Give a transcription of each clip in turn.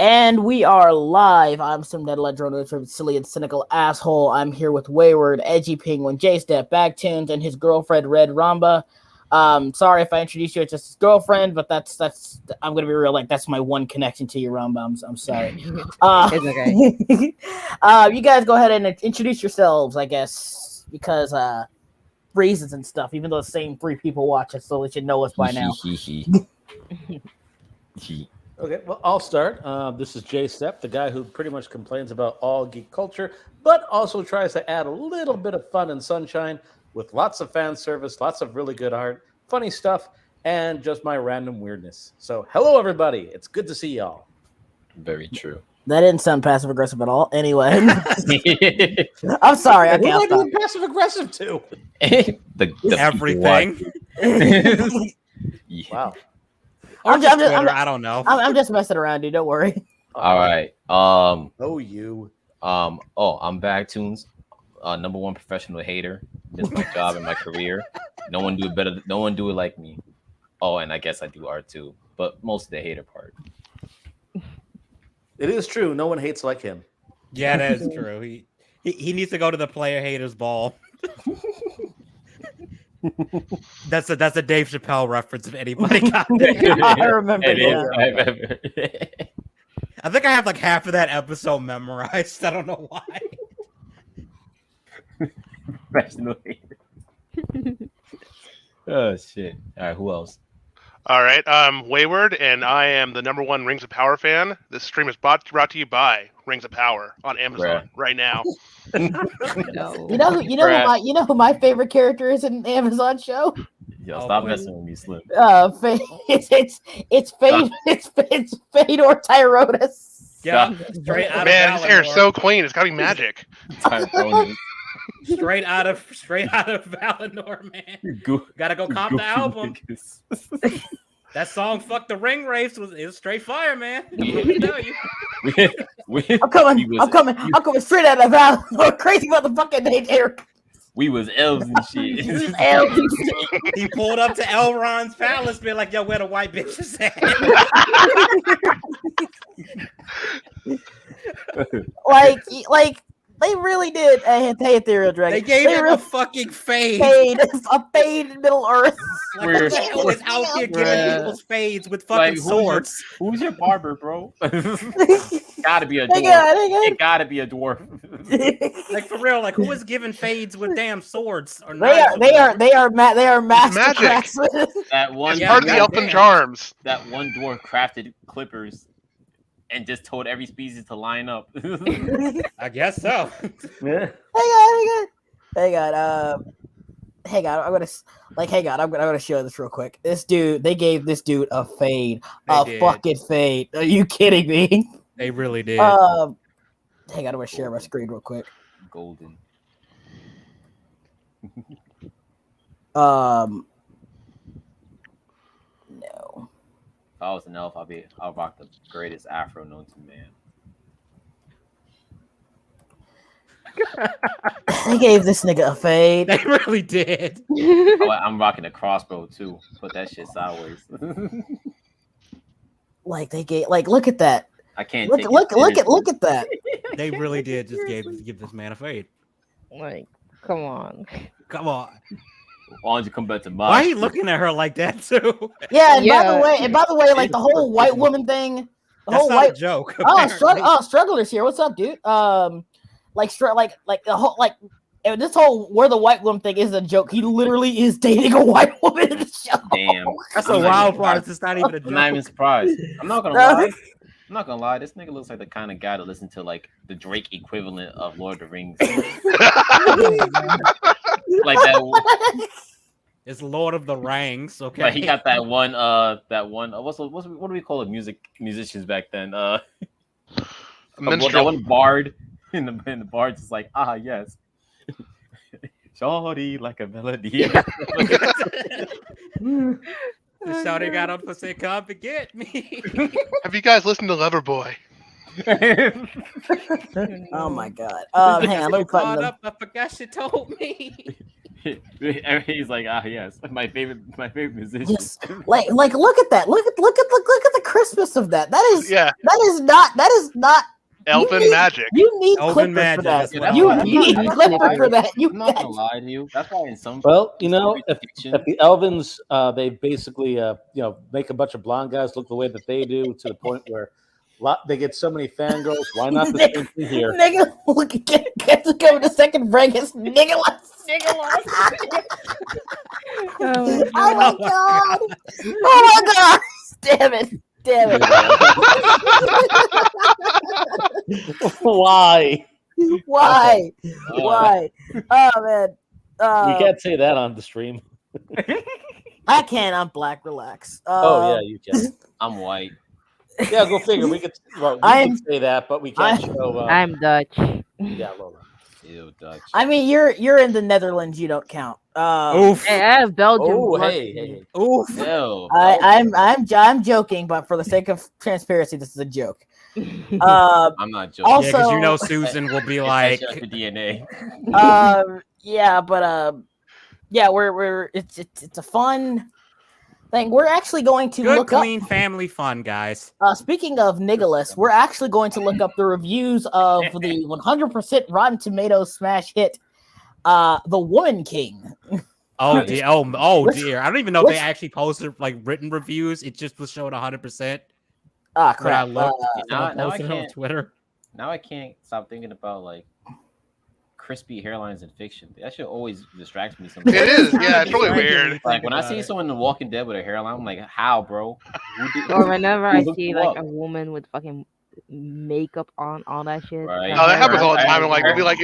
And we are live. I'm some Ned Ledro, silly and cynical asshole. I'm here with Wayward, Edgy Penguin, J-Step, Bagtunes, and his girlfriend Red Ramba. Sorry if I introduced you as just his girlfriend, but that's I'm gonna be real. Like that's my one connection to you, Ramba. I'm sorry. It's okay. You guys go ahead and introduce yourselves, I guess, because reasons and stuff. Even though the same three people watch us, so they should know us by now. Okay, well, I'll start. This is Jay Step, the guy who pretty much complains about all geek culture, but also tries to add a little bit of fun and sunshine with lots of fan service, lots of really good art, funny stuff, and just my random weirdness. So, hello, everybody. It's good to see y'all. Very true. That didn't sound passive aggressive at all. Anyway, I'm sorry. Who am I being passive aggressive to? the Everything. Yeah. Wow. I'm just, I don't know. I'm just messing around, dude. Don't worry. All right. Oh, you. I'm Bagtunes, number one professional hater. It's my job and my career. No one do it better. No one do it like me. Oh, and I guess I do art too, but most of the hater part. It is true. No one hates like him. Yeah, that is true. He needs to go to the player haters ball. That's a Dave Chappelle reference if anybody got that. I remember that. I think I have like half of that episode memorized. I don't know why. Professional hater. Oh shit! All right, who else? All right, I'm Wayward, and I am the number one Rings of Power fan. This stream is brought to you by Rings of Power on Amazon right now. You know who my favorite character is in the Amazon show? Yo, stop messing with me, Slim. It's Fade. It's Fedor Tyrotus. Yeah, straight out Man, of his hair is Valinor. so clean. It's got to be magic. Straight out of Valinor, man. Gotta go cop the album. That song "Fuck the Ring Race" is straight fire, man. Let me tell you. I'm coming straight out of Valinor. Crazy motherfucking name, Eric. We was elves and shit. He pulled up to Elrond's palace, being like, "Yo, where the white bitches at?" like they really did. Hey, Ethereal Dragon. They gave him a fucking fade. A fade in Middle Earth. Like, what the hell is out here giving people's fades with fucking swords? Who's your barber, bro? Gotta be a dwarf. It gotta be a dwarf. Like for real, like who is giving fades with damn swords? Or They are master Magic. craftsmen. That one It's part of the Elfin Charms. That one dwarf crafted clippers and just told every species to line up. I guess so. Yeah. Hang on. I'm gonna show this real quick. This dude, they gave this dude a fade, fucking fade. Are you kidding me? They really did. Hang on, I'm gonna share my screen real quick. Golden. No. If I was an elf, I'll rock the greatest afro known to man. They gave this nigga a fade. They really did. I'm rocking a crossbow too. Put that shit sideways. Like they gave, like look at that. I can't Look at that. They really did just give this man a fade. Like, come on. Come on. Why don't you come back to mine? Why are you looking at her like that too? Yeah, and Yeah. by the way, like the whole white woman thing, the That's whole not white a joke. Oh, apparently. strugglers here. What's up, dude? Like the whole this whole where the white woman thing is a joke. He literally is dating a white woman in the show. Damn. That's a wild part. It's not even a I'm not even joke. surprised. I'm not gonna lie. This nigga looks like the kind of guy to listen to like the Drake equivalent of Lord of the Rings. Like that. It's Lord of the Rings. Okay. Like he got that one. What do we call it? Musicians back then. That Minstrel. one bard in the bard's just like yes. Shorty like a melody. The shouty got up and said, "Come and get me." Have you guys listened to Loverboy? Oh my god. Hang on, let me Caught find up. I forgot she told me. He's like, yes, my favorite musician. Yes, like look at that. Look at the crispness of that. That is Yeah, that is not. elfin magic. You need Elfin Clippers magic, for that. that's what You I'm need talking about. Clippers for that. You I'm not gonna lie to you. That's why in some Well, you know, fiction, if the Elvins, they basically, make a bunch of blonde guys look the way that they do, to the point where they get so many fangirls. Why not the same thing here? Nigga, look at coming to second Vegas. Nicholas. Oh, Oh my god. Oh my god. Damn it. Why? Why? Why? Oh man. You can't say that on the stream. I can't. I'm black. Relax. Oh yeah, you can. I'm white. Yeah, go figure. We could. Well, we I'm- can say that, but we can't show. I'm Dutch. Yeah, Lola. Ew, Dutch. I mean, you're in the Netherlands. You don't count. Oof. Hey, I have Belgian. Oh, blood. hey. Oof. Ew. I'm joking, but for the sake of transparency, this is a joke. I'm not joking. Also- Yeah, because you know Susan will be like, It's actually DNA. Yeah, but yeah, we're it's a fun thing. We're actually going to good, look clean family fun, guys. up. Speaking of Nicholas, we're actually going to look up the reviews of the 100% Rotten Tomatoes smash hit, The Woman King. Oh dear. Oh Let's- dear. I don't even know if they let's- actually posted like written reviews. It just was showing 100%. Ah, When I crap. looked, now I posted it on can't- Twitter. Now I can't stop thinking about like crispy hairlines in fiction. That shit always distracts me sometimes. It is. Yeah, it's really weird. Like when I see someone in The Walking Dead with a hairline, I'm like, how, bro? Or whenever I Look see you like up. a woman with fucking makeup on, all that shit. Right. Oh, that happens all the time. Right. It'd be like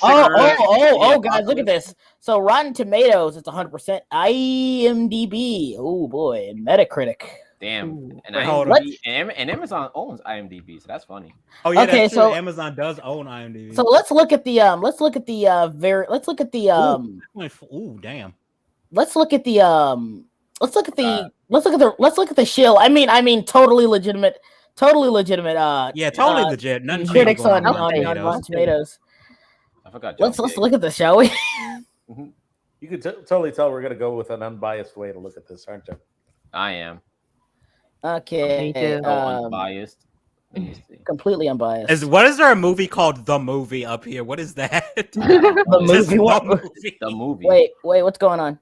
Oh, guys, look at this. So Rotten Tomatoes, it's 100%. IMDb, oh boy, and Metacritic. Damn. And, Wait, hold on. and Amazon owns IMDb, so that's funny. Oh yeah, Okay, that's true. so- Amazon does own IMDb. So let's look at the let's look at the shill. I mean totally legitimate. yeah, totally legit. Nothing Critics shady on going Rotten Tomatoes. I forgot. Let's John Gay. look at this, shall we? You could totally tell we're gonna go with an unbiased way to look at this, aren't you? I am. Okay. Me too. Unbiased. Let me see. Completely unbiased. What is there a movie called The Movie up here? What is that? The Just movie. What? movie. The movie. Wait, what's going on?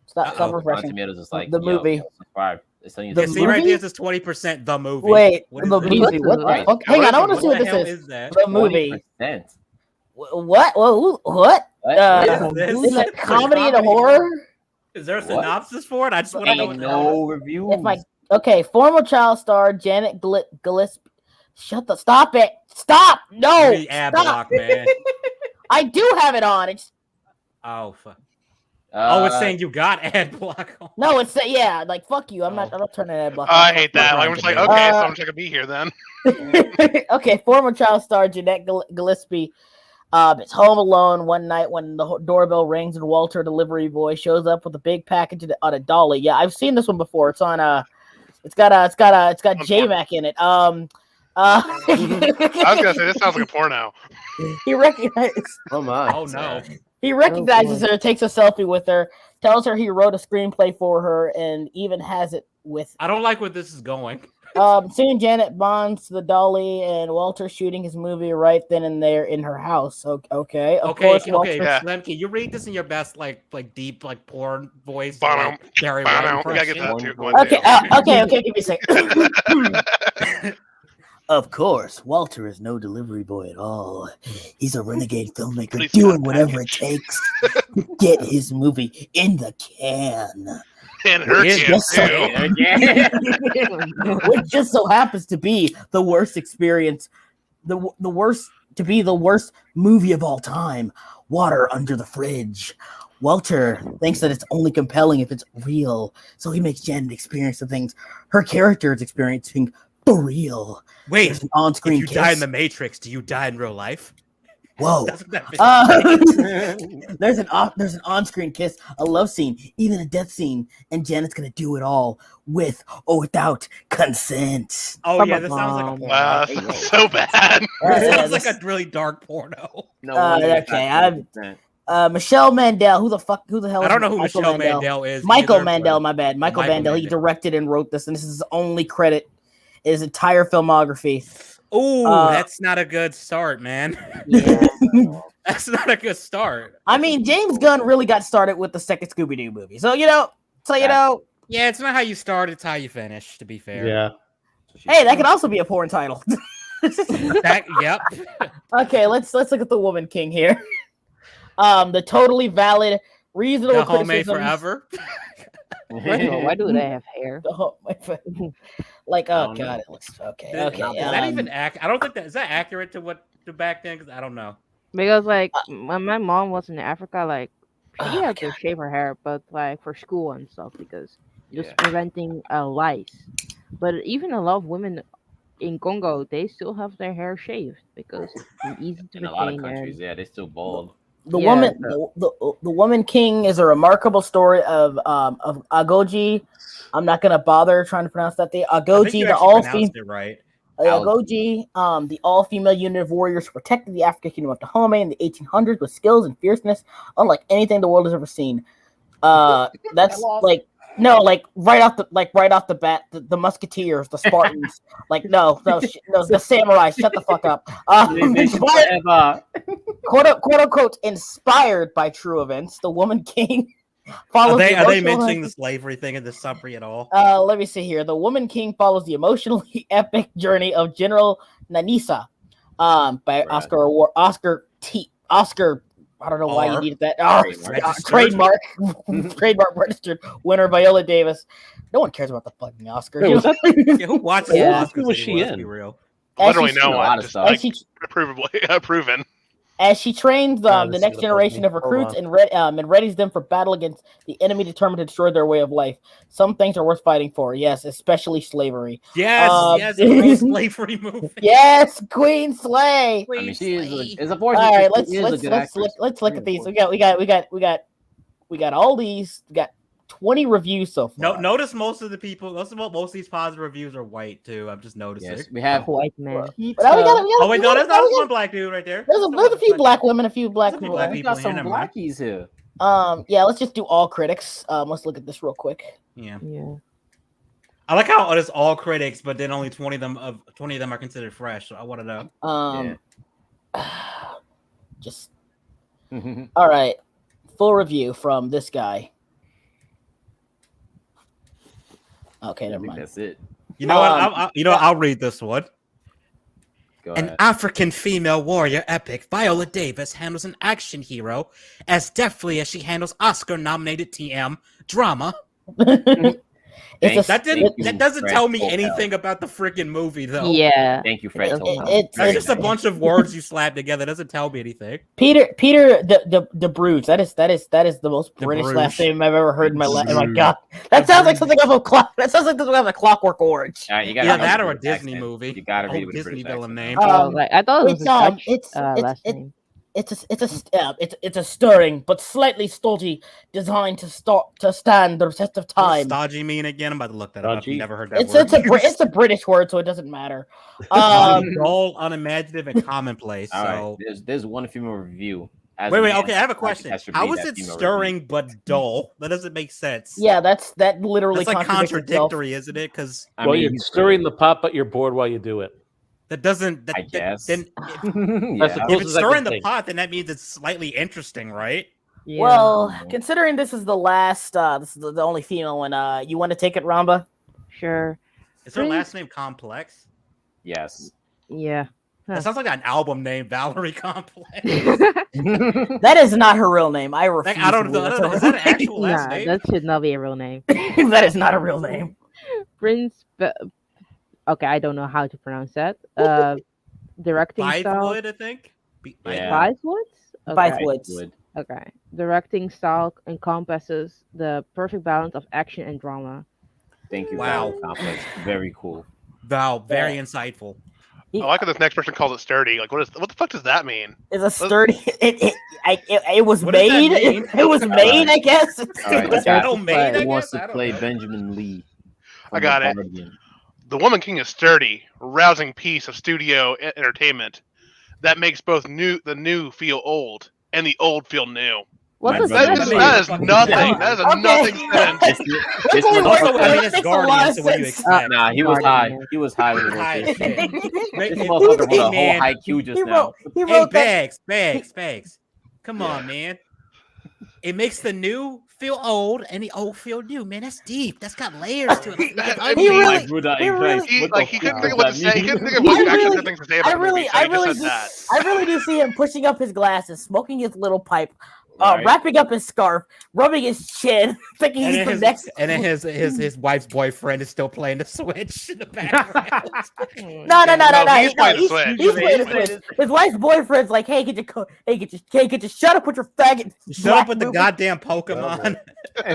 Stop Uh-oh. Rotten refreshing. Tomatoes is like The movie. Subscribe. It's telling you The Yeah, see right movie? there, it says 20% The Movie. Wait, What is the this? movie. What the Right. fuck? Hang on, I want to What see what the this hell is. that? The movie. 20%. What? What? What? What is Is this? it comedy and horror? Is there a What? synopsis for it? I just want to know Ain't what no reviews. If I okay, former child star Janet Gillespie. Stop it! Stop! No! ad Stop! block, man. I do have it on. It's Oh, fuck. Oh, it's saying you got ad block on. no, it's yeah. Like fuck you. I'm not turning ad block. I hate that. Like, I'm just like, okay, so I'm just gonna be here then. Okay, former child star Jeanette Gillespie is home alone one night when the doorbell rings and Walter, delivery boy, shows up with a big package on a dolly. Yeah, I've seen this one before. It's on it's got J-Mac in it. I was gonna say this sounds like a porno. He recognizes Oh my! Oh, no. he recognizes her, takes a selfie with her, tells her he wrote a screenplay for her, and even has it with. I don't like where this is going. Soon Janet bonds to the dolly, and Walter shooting his movie right then and there in her house. Okay. Of course, Walter. yeah. Slim, can you read this in your best, like deep, like porn voice? Bono, Like Gary White Bono. We gotta get impression? that too. Okay, give me a second. Of course, Walter is no delivery boy at all. He's a renegade filmmaker Please doing not whatever it takes to get his movie in the can. And her Yeah, kid just so- too. Which just so happens to be the worst experience, the worst movie of all time. Water Under the Fridge. Walter thinks that it's only compelling if it's real, so he makes Janet experience the things her character is experiencing for real. Wait, There's an on-screen if you kiss. die in the Matrix, do you die in real life? Whoa. That's what that There's an on-screen kiss, a love scene, even a death scene, and Janet's gonna do it all with or without consent. Oh yeah, this sounds like a porno. Wow, Hey, that's yo. so bad. This Yeah, sounds this- like a really dark porno. No wonder it's okay, not I'm- 20%. Michelle Mandel. Who the hell? I is don't know who Michael Michelle Mandel is. Michael either, Mandel, but- my bad. Michael Michael Mandel. He Mandel. directed and wrote this, and this is his only credit. His entire filmography. Ooh, Uh, that's not a good start, man. Yeah. That's not a good start. I mean, James Gunn really got started with the second Scooby Doo movie, so Yeah, Hey, it's not how you start; it's how you finish. To be fair, Yeah. that could also be a porn title. Yep. Okay, let's look at the Woman King here. The totally valid, reasonable The homemade criticisms. forever. First of all, why do they have hair? Like, I oh don't god, know. it looks okay. Is Okay, that even accurate? I don't think is that accurate to what to back then? Because I don't know. Because like when my mom was in Africa, like she Oh, had to shave her hair, but like for school and stuff because just Yeah. preventing lice. But even a lot of women in Congo, they still have their hair shaved because it's easy to In a lot of retain. countries, yeah, they still bald. The Yeah, woman, the Woman King is a remarkable story of Agoji. I'm not gonna bother trying to pronounce that thing. I think Agoji, you the actually all pronounced female it right. Agoji, the all-female unit of warriors who protected the African kingdom of Dahomey in the 1800s with skills and fierceness unlike anything the world has ever seen. That's like right off the bat, the Musketeers, the Spartans, the samurai. Shut the fuck up. Inspired, quote unquote, inspired by true events. The Woman King follows. Are they the emotional- mentioning the slavery thing in the summary at all? Let me see here. The Woman King follows the emotionally epic journey of General Nanisa, by Right. Oscar. I don't know why you R. needed that. Registered. Trademark registered winner Viola Davis. No one cares about the fucking Oscar. Wait, was that- Yeah, who watches Yeah. the Oscars? Who was she anymore? Let's in? be real. Literally she- no a one. lot of Just stuff. As like she, proven. as she trains this the is next the generation of hold recruits on. and readies them for battle against the enemy determined to destroy their way of life. Some things are worth fighting for, yes, especially slavery. Yes, Um, yes, it's a slavery movie. Yes, Queen Slay. I mean, she is. It's All unfortunate. right, she is a good actress. let's look at these. We got all these. We got 20 reviews so No, far. notice most of these positive reviews are white too. I'm just noticing. Yes, we have. White man. But we got Oh wait, no, there's one black dude right there. There's a few black women, a few black There's a few people. black We people got some here, never mind. blackies here. Yeah, let's just do all critics. Let's look at this real quick. Yeah, Yeah. I like how it's all critics, but then only 20 of them are considered fresh. So I want to know. Just all right. Full review from this guy. Okay, I never think mind. that's it. You know what? I'll read this one. Go An ahead. African female warrior epic, Viola Davis handles an action hero as deftly as she handles Oscar-nominated TM drama. It's a, That doesn't Fred tell me Hotel. anything about the freaking movie, though. Yeah. Thank you, Fred. It- Hotel. it's- That's just a bunch of words you slap together. It doesn't tell me anything. Peter the Bruges. That is the most De British Bruges. last name I've ever heard in my life. Oh my Bruges. god, that sounds like something off of Clock. That sounds like something off of Clockwork Orange. You gotta Yeah, read that it or a with British Disney accent. movie. You gotta read Old it with a Disney British villain accent. name. Oh, like I thought it was It's a Dutch it's last name. it's a stirring but slightly stodgy design to stand the test of What's time. stodgy mean again? I'm about to look that up. I've Stodgy? never heard that It's word. it's a British word, so it doesn't matter. Dull, unimaginative, and commonplace. All right, So there's one female review. As wait. a man, Okay, I have a I question. should How read is that it female stirring review. but dull? That doesn't make sense. Yeah, that literally That's like contradicts itself. contradictory, isn't it? Because I Well, mean, you're stirring the pot, but you're bored while you do it. that doesn't. That, I guess. Then That's if the it's closest I stirring can the think. pot, then that means it's slightly interesting, right? Yeah. Well, considering this is the last, this is the only female one. You want to take it, Ramba? Sure. Is her Please. last name Complex? Yes. Yeah. That sounds like an album name, Valerie Complex. That is not her real name. I refuse. Like, I don't to know. believe Is that's her that an actual last Nah, name? that should not be a real name. real- That is not a real name. Prince. Okay, I don't know how to pronounce that. Directing style. Fivewood, I think. Yeah. Bicewoods? Okay. Bicewoods. Would. Okay. Directing style encompasses the perfect balance of action and drama. Thank you. Wow. Valerie Complex. Very cool. Val, very insightful. I like how this next person calls it sturdy. Like, what the fuck does that mean? It's a sturdy. It was What does that made. mean? It was made, I guess. All right, Was the guy Metal Maid, I who wants guess? I to don't play know. Benjamin Lee. I got it. The Woman King is sturdy, rousing piece of studio entertainment that makes both the new feel old. and the old feel new. What My does brother- that That is mean? nothing. That is a Okay. nothing sentence. This Okay, was Also, I mean, Makes it's a lot Guardian, of so what do you sense. expect? Nah, he was high. He was high when he wrote High this. as shit. This It- motherfucker wrote hey, a whole man. haiku just He now. wrote, he Hey, wrote that. Bags. Come on, man. It makes the new feel old and the old feel new, man. That's deep. That's got layers to it. Like an He onion. really- Buddha he in really- Christ. He, What like the he couldn't fuck think of does what to that say. He mean? couldn't think of what I actually really- good things to say about the movie, so he just said that. I really do see him pushing up his glasses, smoking his little pipe, Right. wrapping up his scarf, rubbing his chin, thinking And he's then, the next. his wife's boyfriend is still playing the Switch in the background. No, He's playing the Switch. He's playing the Switch. His wife's boyfriend's like, "Hey, get your shut up with your faggot." Shut up with the movie." goddamn Pokemon.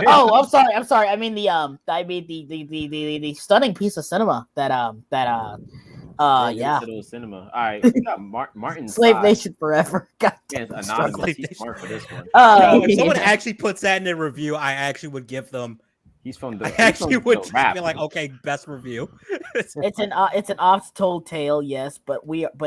Oh, I'm sorry. I mean the stunning piece of cinema that yeah, Little cinema. All right, we got Martin. Slave Scott. Nation forever. God Yes, damn. anonymous. Slave He's Nation. smart for this one. Yo, if someone yeah. actually puts that in their review, I actually would give them. He's from the. I he's actually from would the just rap. be like, okay, best review. It's an oft-told tale, yes, but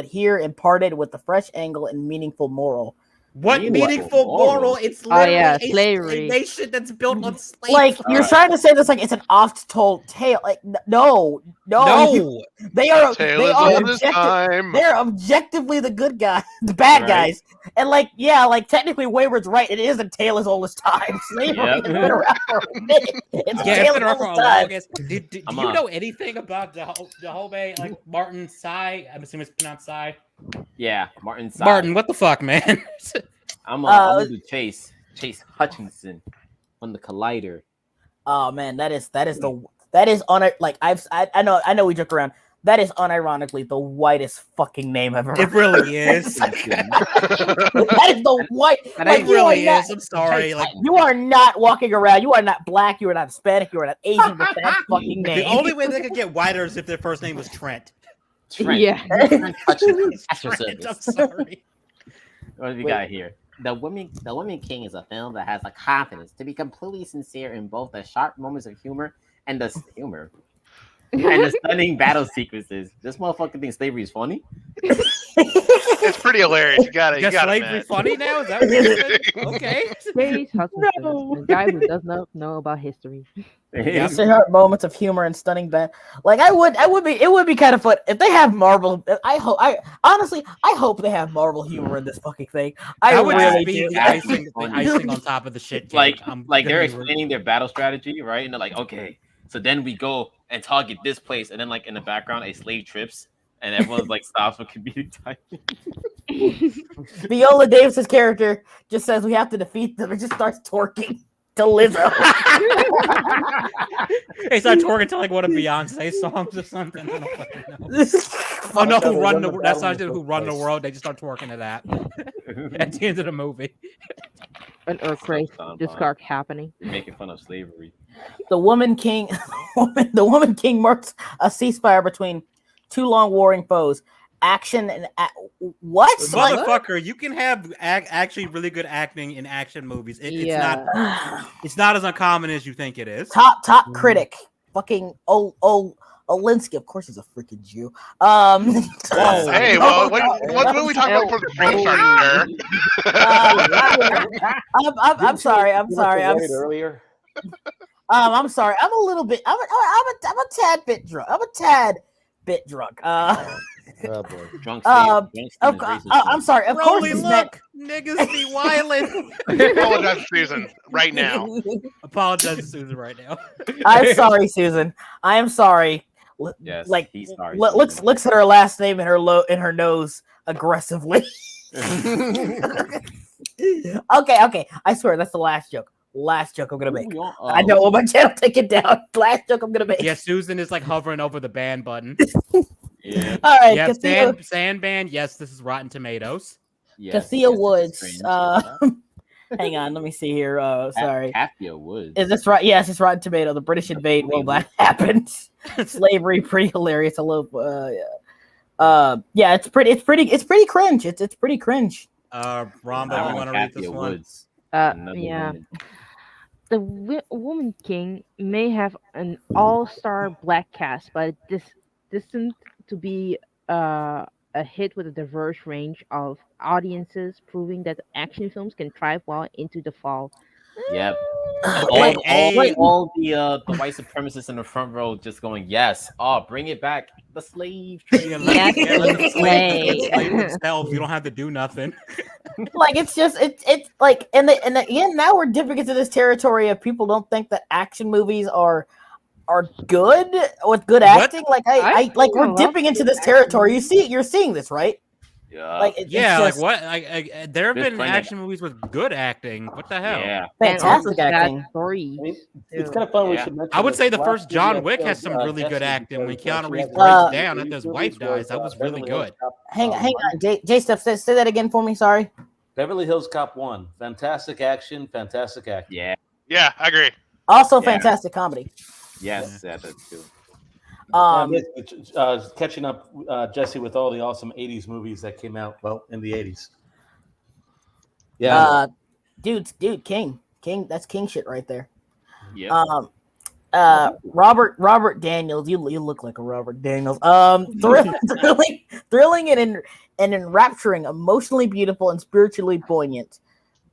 here imparted with a fresh angle and meaningful moral. What Meaningful meaningful moral. moral? It's Oh, literally yeah, a slavery. nation that's built on slavery. Like you're Alright. trying to say this like it's an oft-told tale. Like no, no, they are Tale they as are old as time. they're objectively the good guys, the bad Right. guys, and like technically Wayward's right. It is a tale as old as time. Slavery Yep. has been around for a minute. It's a yeah, tale it's been as around old for as a time. long ass. Do I'm you on. know anything about Dahomey, like Martin Sai? I'm assuming it's pronounced Sai. Yeah, Martin. Side. Martin, what the fuck, man? I'm gonna do Chase Hutchinson from the Collider. Oh man, that is on it. Like I know we joke around. That is unironically the whitest fucking name I've ever. It really is. That is the white. And Like, it you are really not- is. I'm sorry. Like You are not walking around. You are not black. You are not Hispanic. You are not Asian with that fucking name. the only way they could get whiter is if their first name was Trent. Trent. Yeah. Trent Hutchinson. That's your Trent, I'm service. sorry. What have we got here? The Woman King is a film that has the confidence to be completely sincere in both the sharp moments of humor and the stunning battle sequences. This motherfucker thinks slavery is funny. It's pretty hilarious. You got Is to slavery admit. funny now? Is that what you're saying? Okay. Chase Hutchinson, the guy who does not know about history. Yeah. Sharp moments of humor and stunning bat. Like it would be kind of fun if they have Marvel. I hope they have Marvel humor in this fucking thing. I would really just be do. the icing on top of the shit. like cake. I'm they're gonna be explaining their battle strategy, right? And they're like, okay, so then we go and target this place, and then like in the background, a slave trips, and everyone's like stops for comedic timing. Viola Davis's character just says we have to defeat them and just starts twerking to Lizzo. They start twerking to like one of Beyonce's songs or something. I don't fucking know. Oh no, Gotta who run win the the that's battle not in the who first run the place. world. They just start twerking to that at the end of the movie. An earthquake just start happening. You're making fun of slavery. The Woman King, the Woman King marks a ceasefire between two long warring foes. Action and what? Like, Motherfucker, you can have actually really good acting in action movies. Yeah. It's not as uncommon as you think it is. top critic, fucking Olinsky. Of course, he's a freaking Jew. Whoa. Hey, well, what were we talking about before the stream started, sir? I'm sorry. I'm You sorry. went to Reddit earlier. I'm sorry. I'm a little bit. I'm a tad bit drunk. I'm a tad bit drunk. Oh boy. Drunk I'm sorry. Of course, Broly, it's meant. look, niggas be wildin'. Apologize to Susan right now. Apologize to Susan right now. I'm sorry, Susan. I am sorry. Yes, Like he's sorry. looks at her last name and her nose aggressively. Okay. I swear that's the last joke. Last joke I'm gonna make. I know on my channel. Take it down. Last joke I'm gonna make. Yeah, Susan is like hovering over the ban button. Yeah. All right. Yep, Castillo, sand ban. Yes, this is Rotten Tomatoes. Castillo Woods. Hang on. Let me see here. Sorry. Castillo Woods. Is this right? Yes, it's Rotten Tomato. The British invade. Well, that happened. Slavery, pretty hilarious. I love. Yeah, it's pretty cringe. It's pretty cringe. Rhonda, you want to read this one? Woods. Yeah. The Woman King may have an all-star black cast, but destined to be a a hit with a diverse range of audiences, proving that action films can thrive well into the fall. Yep. Wait, All the white supremacists in the front row just going, yes. Oh, bring it back. The slave trade. Let the slave Slave. themselves. You don't have to do nothing. like it's just it's like and again now we're dipping into this territory of people don't think that action movies are good with good What? acting. Like I like we're dipping into this territory. You're seeing this, right? Yeah. Like Yeah, it's just like what? Like there have There's been plenty of- action movies with good acting. What the hell? yeah. And also fantastic sad acting. stories. I mean, it's too. kind of fun. We Yeah. should mention I would that say the last first movie John I Wick has killed, some really Jesse good acting. When because, Keanu she Reeves had breaks Uh, down after his wife dies, that was really Beverly Hills good. Cop, Hang on, one. Jay Steph, say that again for me. Sorry. Beverly Hills Cop 1. Fantastic action, fantastic acting. Yeah. Yeah, I agree. Also, Yeah. fantastic comedy. Yes. Yeah, that's true. Catching up, Jesse, with all the awesome 80s movies that came out, well, in the 80s. Yeah. Dude, King, that's King shit right there. Yeah. Robert Daniels, you look like a Robert Daniels. Thrilling and enrapturing, emotionally beautiful and spiritually buoyant.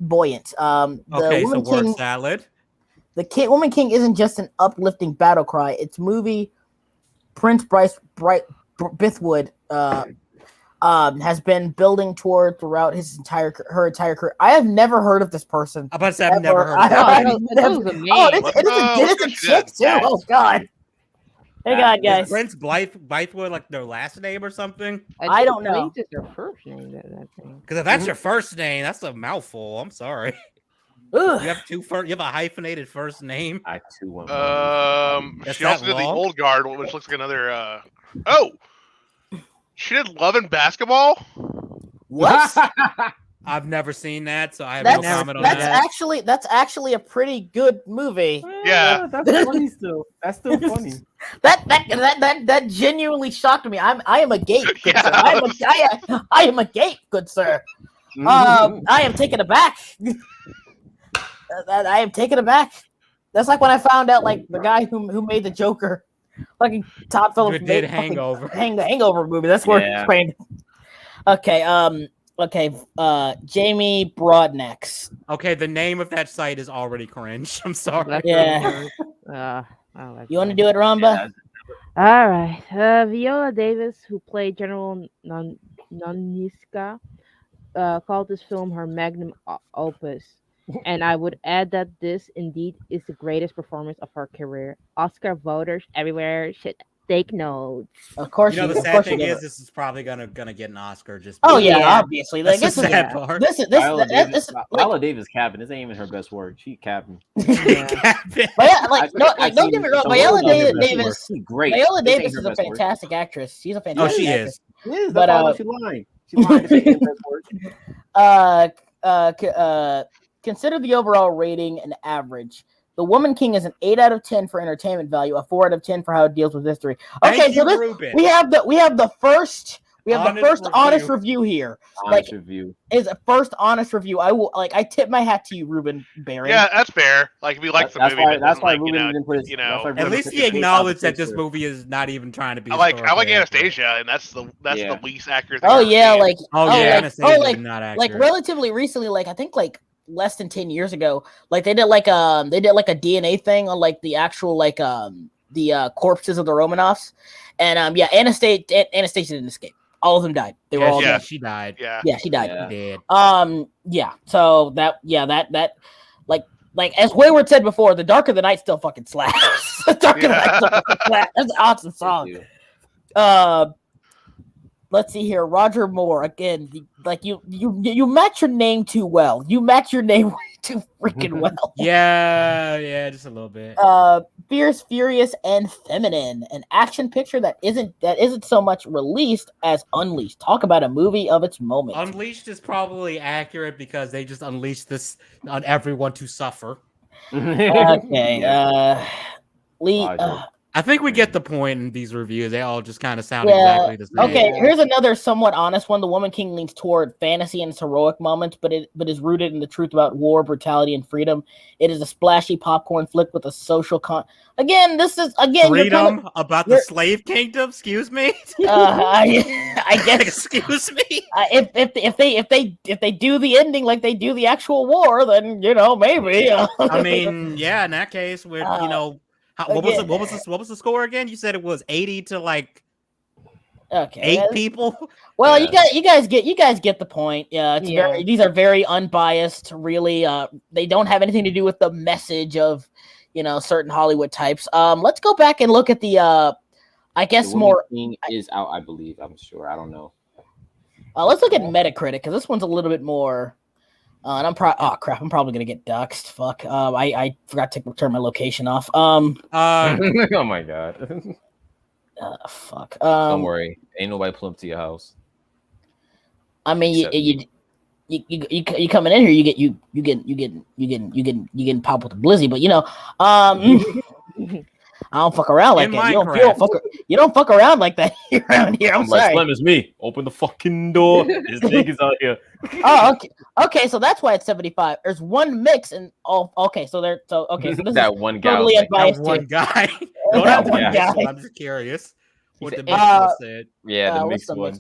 Okay, so Woman word King, salad. Woman King isn't just an uplifting battle cry. It's movie Prince Bithwood has been building toward throughout her entire career. I have never heard of this person. I'm about to say I've never heard I- of that. I- That was amazing. Oh, it's a chick too. Oh God. Hey God, Is guys. Prince Blythewood like their last name or something? I don't know. It's their first name. That thing. Because if that's your first name, that's a mouthful. I'm sorry. Ugh. You have you have a hyphenated first name. I too want. That's She also that did the long? Old Guard, which looks like another. Oh, she did Love and Basketball. What? I've never seen that, so I have That's, no comment on that's that. actually a pretty good movie. Yeah. That's funny still. That's still funny. That genuinely shocked me. I am agape, good sir. Yeah. I am agape, good sir. I am taken aback. I am taken aback. That's like when I found out, like the guy who made the Joker, fucking Todd Phillips Who made did fucking Hangover. the Hangover movie. That's where Yeah. it's framed. Okay. Jamie Broadnax. Okay, the name of that site is already cringe. I'm sorry. That's Yeah. I like You want to that. do it, Ramba? All right. Viola Davis, who played General Noniska, called this film her magnum opus. And I would add that this indeed is the greatest performance of her career. Oscar voters everywhere should take notes. Of course. You know, the of sad course thing you is do. this is probably gonna get an Oscar. Just Oh yeah, Yeah. obviously. that's Like, the sad part. this Viola Davis capping. This ain't even her best work. She capping. But yeah, don't get me wrong. Viola Davis. Great. Viola This ain't Davis her is a best work. fantastic actress. She's a Oh, fantastic she actress. is. It is. But, That's why she lying. She lying. This ain't her best work. Consider the overall rating an average. The Woman King is an 8 out of 10 for entertainment value, a 4 out of 10 for how it deals with history. Okay, Thank so you, this Ruben. we have the first Honest honest review. review here. Honest Like, review. Is a first honest review. I tip my hat to you, Ruben Barron. Yeah, that's fair. Like if you like the That's movie, why. but That's doesn't why like, Ruben didn't put his. you know, that's why At Ruben least put he his face acknowledged on that this picture. movie is not even trying to be. I like historically accurate. Anastasia, and that's Yeah. the least accurate thing Oh I've yeah, seen. like Anastasia like is not like accurate. relatively recently, like I think like less than 10 years ago, like they did like a DNA thing on like the actual like the corpses of the Romanovs, and yeah, Anastasia didn't escape. All of them died. They were all yeah. dead. She died. Yeah. Yeah, she died. Yeah. Dead. Yeah. So that like as Wayward said before, the Darker the Night still fucking slaps. The Darker the Night still fucking slaps. That's an awesome song. Let's see here, Roger Moore again. Like you match your name too well. You match your name way too freaking well. Yeah, just a little bit. Fierce, Furious, and Feminine, an action picture that isn't so much released as unleashed. Talk about a movie of its moment. Unleashed is probably accurate because they just unleashed this on everyone to suffer. Okay, Yeah. Lee. Roger. I think we get the point in these reviews. They all just kind of sound exactly the same. Okay, here's another somewhat honest one. The Woman King leans toward fantasy and its heroic moments, but is rooted in the truth about war, brutality, and freedom. It is a splashy popcorn flick with a social Again, this is freedom about the slave kingdom. Excuse me. I guess. Excuse me. If they do the ending like they do the actual war, then maybe. I mean, yeah. In that case, with what was the score again? You said it was 80 to like 8 people. Well, you guys get the point. Yeah, these are very unbiased. Really, they don't have anything to do with the message of certain Hollywood types. Let's go back and look at the I guess the more King is out. I believe. I'm sure. I don't know. Let's look at Metacritic because this one's a little bit more. And I'm I'm probably gonna get doxxed. Fuck. I forgot to turn my location off. Oh my god. Fuck. Don't worry. Ain't nobody pull up to your house. I mean, you coming in here, you getting popped with a blizzy, but I don't fuck around like that. You don't fuck around like that around here. I'm sorry. Slim as me. Open the fucking door. There's niggas out here. Oh, okay. So that's why it's 75. There's one mix and okay. So this that is one guy. Totally that one guy. That one guy. I'm just curious what the mix one said. Yeah, the mixed one.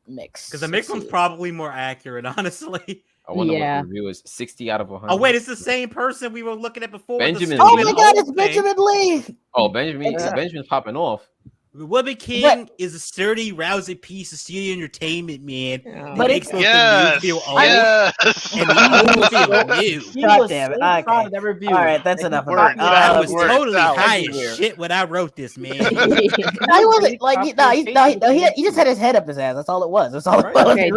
Mix. Because the mixed one's probably more accurate, honestly. I wonder what the review is. 60 out of 100. Oh wait, it's the same person we were looking at before. Benjamin. Oh my god, it's Benjamin Lee. Oh, Benjamin's popping off. The Woman King is a sturdy, rousing piece of studio entertainment, man. But it makes it's feel old and you feel new. God damn it! Okay. All right, that's enough. I was totally high as shit when I wrote this, man. He wasn't like he just had his head up his ass. That's all it was. That's all it was. Okay,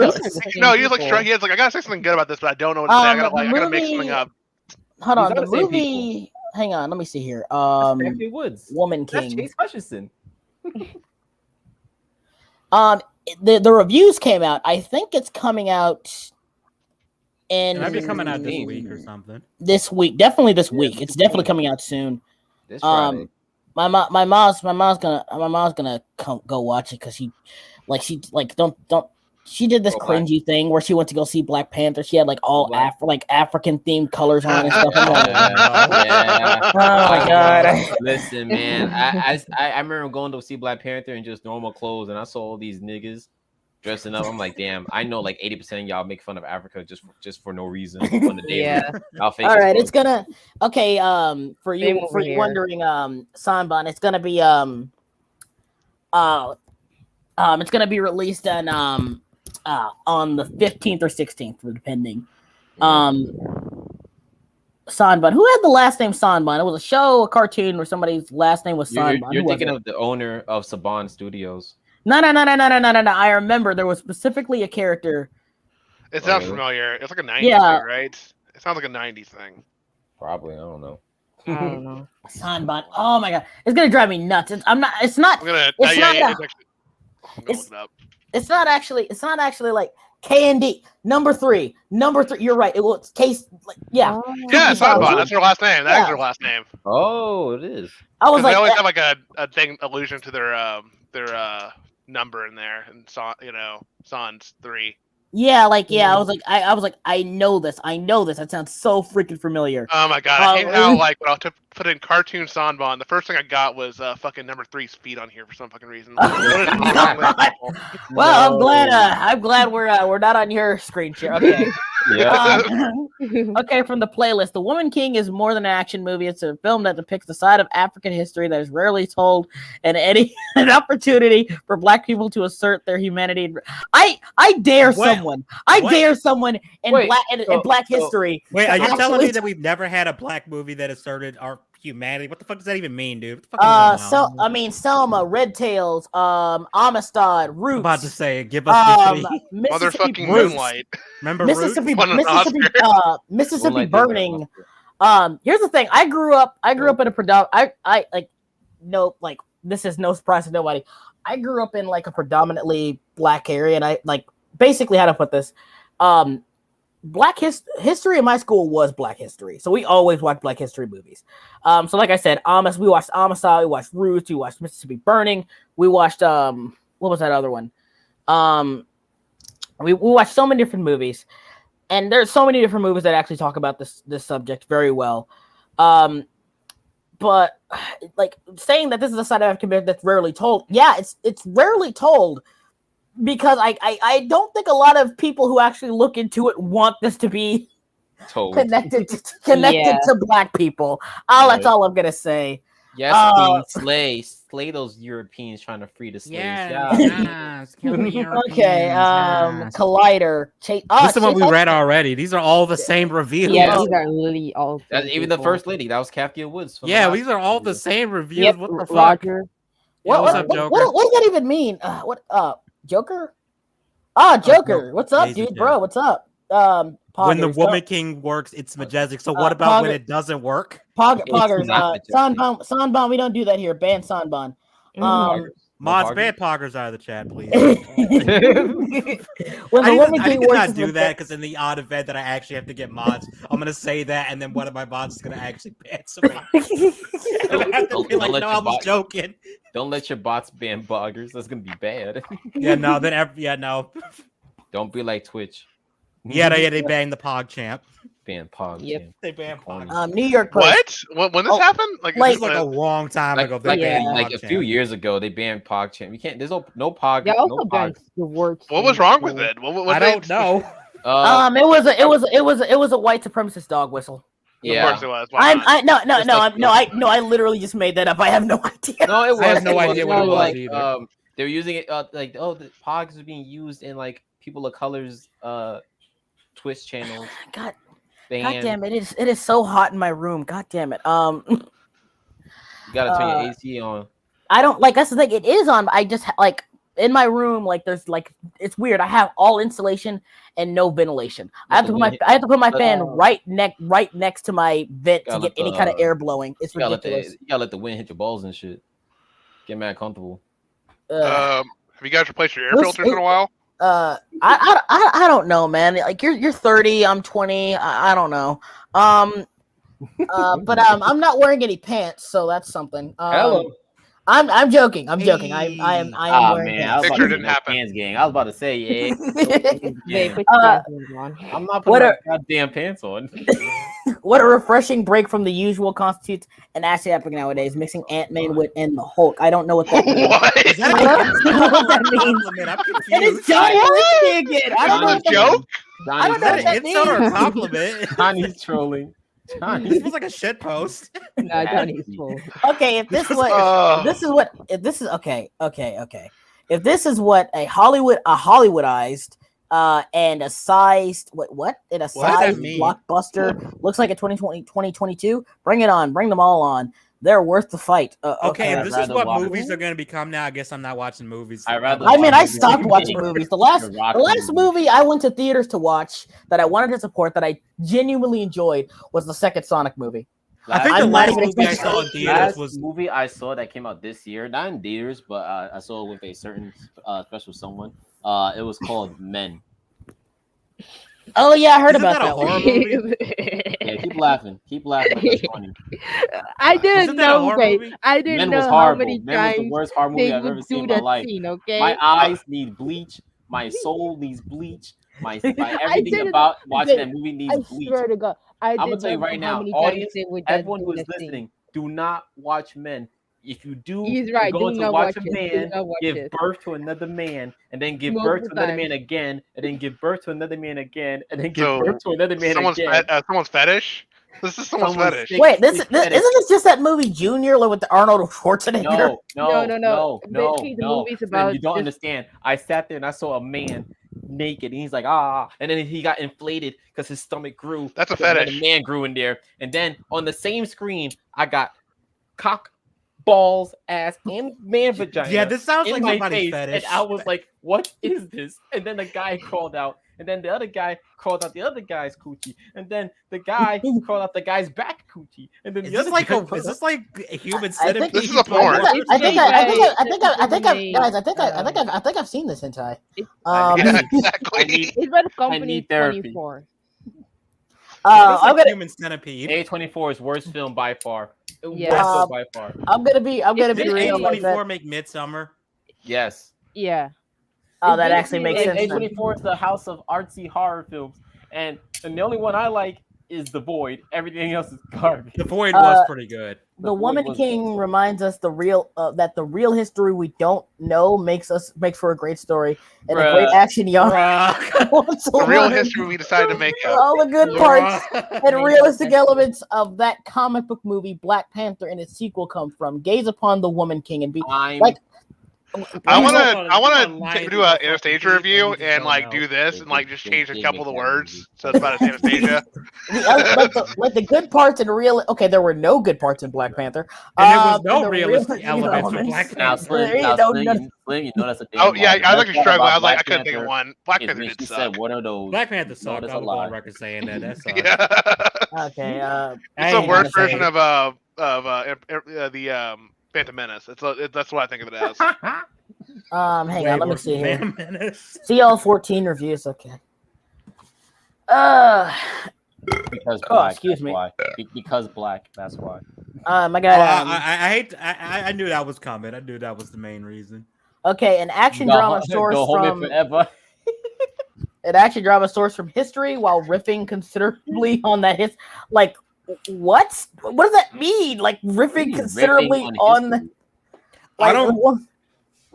no, he was like, I gotta say something good about this, but I don't know what to say. I gotta make something up. Hold on, the movie. Hang on, let me see here. Woods. Woman King. That's Chase Hutchinson. The reviews came out. I think it's coming out It might be coming out this week or something. This week, definitely this week. It's definitely coming out soon. This Friday. My mom's gonna go watch it because she did this cringy thing where she went to go see Black Panther. She had like all African themed colors on and stuff. Yeah. Oh my god! Listen, man, I remember going to see Black Panther in just normal clothes, and I saw all these niggas dressing up. I'm like, damn, I know like 80% of y'all make fun of Africa just for no reason. On the day all right, it's gonna for you wondering, Sanban, it's gonna be it's gonna be released on the 15th or 16th, depending. Sanban. Who had the last name Sanban? It was a show, a cartoon where somebody's last name was Sanban. You're thinking of the owner of Saban Studios. No. I remember there was specifically a character. It sounds familiar. It's like a 90s thing, right? It sounds like a 90s thing. Probably. I don't know. Sanban. Oh my god, it's gonna drive me nuts. It's not actually like K&D number three. You're right. It was case Sanban. That's her last name. That's her last name. Oh, it is. I was like, they always have like a thing allusion to their number in there, and Sans 3. Yeah, I was like, I know this. That sounds so freaking familiar. Oh my god, I hate how when I put in cartoon Sanban, the first thing I got was fucking number 3's feet on here for some fucking reason. Well, I'm glad we're not on your screen share. Okay. Yeah. Okay, from the playlist, The Woman King is more than an action movie. It's a film that depicts the side of African history that is rarely told, and an opportunity for Black people to assert their humanity. I dare someone in Black history. Wait, are you telling me that we've never had a Black movie that asserted our humanity? What the fuck does that even mean, dude? Selma, Red Tails, Amistad, Roots. I'm about to say, give us motherfucking Moonlight. Remember Mississippi Burning. Here's the thing. I grew up in this is no surprise to nobody. I grew up in like a predominantly Black area, and I like basically how to put this. history in my school was Black history, so we always watched Black history movies. So like I said, we watched Amistad, we watched Roots, we watched Mississippi Burning, we watched what was that other one? We watched so many different movies, and there's so many different movies that actually talk about this subject very well. But like saying that this is a side of community that's rarely told, yeah, it's rarely told. Because I don't think a lot of people who actually look into it want this to be connected to Black people. That's all I'm gonna say. Yes, slay those Europeans trying to free the slaves. Yes, kill the Europeans. Okay, Collider. This is what we read already. These are all the same reviews. Yeah, these are literally all. Even the first lady, that was Kathia Woods. Yeah, these are all the same reviews. Yep, what the fuck? Roger. What's up, Joker? What does that even mean? Joker? Joker. What's up, dude? Bro, what's up? When the Woman King works, it's majestic. So what about when it doesn't work? Poggers. Sanbon, we don't do that here. Ban Sanbon. Mods, ban Poggers out of the chat, please. When the Woman I King did works, not do that because in the odd event that I actually have to get mods, I'm gonna say that, and then one of my mods is gonna actually ban somebody. I have to be like, no, I was joking. Don't let your bots ban Poggers. That's gonna be bad. No. Don't be like Twitch. They banned the Pog champ. Ban Pog. Yep. Champ. They banned Pog. New York Post. What? When this happened? This was like a long time ago. Like a few years ago, they banned Pog champ. You can't. There's no Pog. Yeah, also no banned the word. What was wrong with it? What I don't know. It was a white supremacist dog whistle. Yeah. Of course it was. I literally just made that up. I have no idea. No, it was. I have no idea what it was either. They were using it the Pogs are being used in like people of colors Twitch channels. God damn it! It is so hot in my room. God damn it. You gotta turn your AC on. I don't like. That's the thing. It is on. I just like in my room. Like there's like it's weird. I have all insulation and no ventilation. I have to put my fan right next to my vent to get any kind of air blowing. It's ridiculous. You gotta let the wind hit your balls and shit. Get mad comfortable. Have you guys replaced your air filters in a while? I don't know, man. Like you're 30, I'm 20. I don't know. But I'm not wearing any pants, so that's something. Hello. I'm joking. I'm joking. I am wearing pants. Picture didn't happen. Pants gang. I was about to say, yeah. I'm not putting my goddamn pants on. What a refreshing break from the usual constitutes an action epic nowadays, mixing Ant-Man with and the Hulk. I don't know what that means. What? I don't know what that means. I'm confused. It is Johnny Hallyday again. I don't know what that joke? I don't know what that insult or a means. compliment? Johnny's trolling. This was like a shit post. No, Johnny's full. Okay, if this is what if this is okay. If this is what a Hollywoodized and a sized sized blockbuster looks like a 2022, bring it on, bring them all on. They're worth the fight. Okay, if this is what movies are going to become now, I guess I'm not watching movies. I stopped watching movies. The last movie I went to theaters to watch that I wanted to support that I genuinely enjoyed was the second Sonic movie. I think the last movie I saw in theaters was movie I saw that came out this year, not in theaters, but I saw it with a certain special someone. It was called Men. Oh yeah, I heard about that horror one. movie? Yeah, keep laughing. That's funny. I didn't know. Movie? I didn't Men know was how horrible. many Men was times the worst horror movie they I've ever would seen in do my that life. scene. Okay, My eyes need bleach. My soul needs bleach. Everything about watching that movie needs bleach. I swear to God, I'm gonna tell you right now, audience, everyone who is listening, do not watch Men. If you do, he's right. You're going to watch a man give birth to another man, and then give birth to another man again, and then give birth to another man again, and then give birth to another man again. Someone's fetish? This is someone's fetish. Wait, isn't this just that movie Junior with the Arnold Schwarzenegger? No. You don't understand. I sat there and I saw a man naked, and he's like, and then he got inflated because his stomach grew. That's a fetish. The man grew in there, and then on the same screen, I got cock, balls, ass, and man vagina. Yeah, this sounds like my somebody's face, fetish. and I was like, "What is this?" And then the guy crawled out, and then the other guy crawled out the other guy's coochie, and then the guy crawled out the guy's back coochie, and then is this like a human centipede? This is a porn. I think I've seen this hentai. Yeah, exactly. It's about I Company need therapy. 24. I'm gonna Human Centipede. A24's worst film by far. Yeah. Worst film by far. I'm gonna be Did real. Like that. A24 make Midsummer? Yes. Yeah. Oh, that actually makes sense. A24 is the house of artsy horror films, and the only one I like is The Void. Everything else is garbage. The Void was pretty good. The Woman King reminds us that the real history we don't know makes for a great story and a great action genre. The real history we decided to make up. All the good parts and realistic elements of that comic book movie Black Panther and its sequel come from. Gaze upon the Woman King and be like. I want to do an Anastasia review and like do this and like just change a couple of the words so it's about Anastasia. like the good parts in real. Okay, there were no good parts in Black Panther. And there was no realistic elements in Black Panther. Slim, you know that's a thing. Oh yeah, I was like struggling. I was like, I couldn't think of one. Black Panther did suck. Said one of those. Black Panther sucked. I was on record saying that. That's yeah. Okay. It's a worse version of the Phantom Menace. That's what I think of it as. Hang on, let me see here. CL14 reviews. Okay. Because black. Excuse me. Why. Because black. That's why. My God. I hate. I knew that was coming. I knew that was the main reason. Okay, an action drama source from. An action drama source from history, while riffing considerably on that like. What does that mean? Like riffing considerably on the. I don't.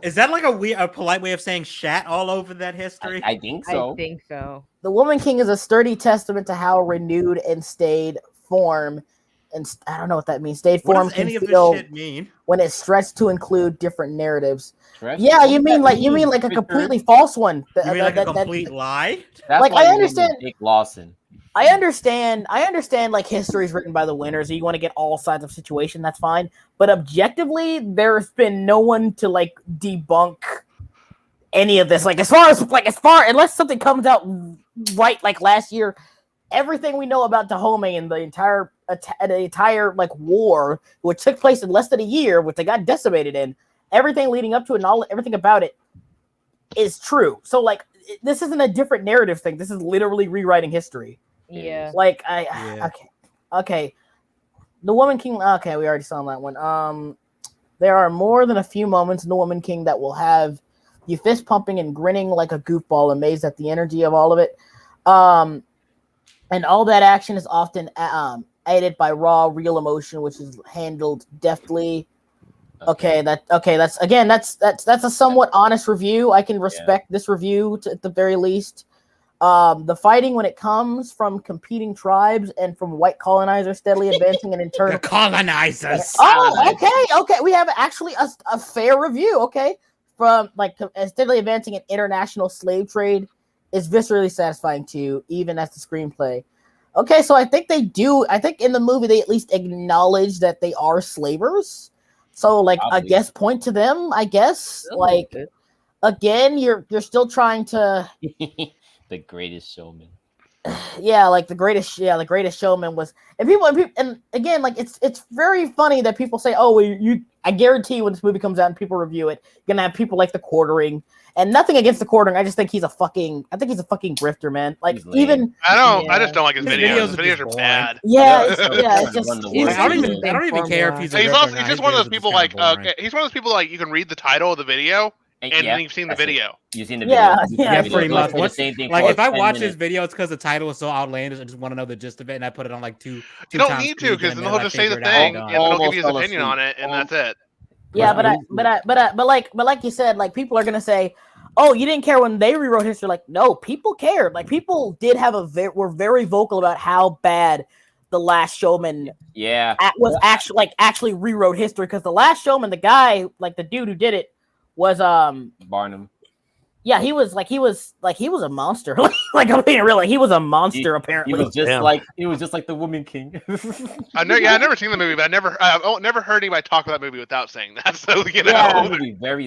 Is that like a polite way of saying shat all over that history? I think so. I think so. The Woman King is a sturdy testament to how renewed and stayed form, and I don't know what that means. Stayed form what does any can of feel this shit mean when it's stretched to include different narratives. Yeah, you mean like a completely false one. You mean like a complete lie? That's like I understand. Dick Lawson. I understand like history is written by the winners, so you want to get all sides of situation, that's fine. But objectively, there's been no one to like debunk any of this. Like as far unless something comes out right like last year, everything we know about Dahomey and the entire like war, which took place in less than a year, which they got decimated in, everything leading up to it and everything about it is true. So like this isn't a different narrative thing. This is literally rewriting history. Yeah. Like okay. The Woman King. Okay, we already saw that one. There are more than a few moments in The Woman King that will have you fist pumping and grinning like a goofball, amazed at the energy of all of it. And all that action is often aided by raw, real emotion, which is handled deftly. Okay, that's a somewhat honest review. I can respect this review at the very least. The fighting when it comes from competing tribes and from white colonizers steadily advancing and in turn the colonizers. Oh, okay. We have actually a fair review. Okay, from like steadily advancing an international slave trade is viscerally satisfying too, even as the screenplay. Okay, so I think they do. I think in the movie they at least acknowledge that they are slavers. So like I guess point to them. I guess like again, you're still trying to. The Greatest Showman. Yeah, like the greatest showman was, and again, like it's very funny that people say, oh, I guarantee when this movie comes out and people review it, you're gonna have people like the Quartering, and nothing against the Quartering, I just think he's a fucking grifter, man. Like even I just don't like his videos. His videos are bad. Yeah, it's just I don't even care if he's just one of those people like he's one of those people like you can read the title of the video. And then you've seen the video. You've seen the video. Yeah, pretty much. The same thing like if I watch this video, it's because the title is so outlandish. I just want to know the gist of it, and I put it on like two. You don't need to, because then he'll just say the thing, and then he'll give you his opinion on it, and that's it. Yeah, but like you said, like people are gonna say, "Oh, you didn't care when they rewrote history." Like, no, people cared. Like people did have were very vocal about how bad The Last Showman was actually rewrote history, because The Last Showman, the guy, like the dude who did it, was Barnum. Yeah, he was a monster. Like I mean, really, he was a monster. Apparently, he was just like the Woman King. I've never seen the movie, but I've never heard anybody talk about that movie without saying that. So you know,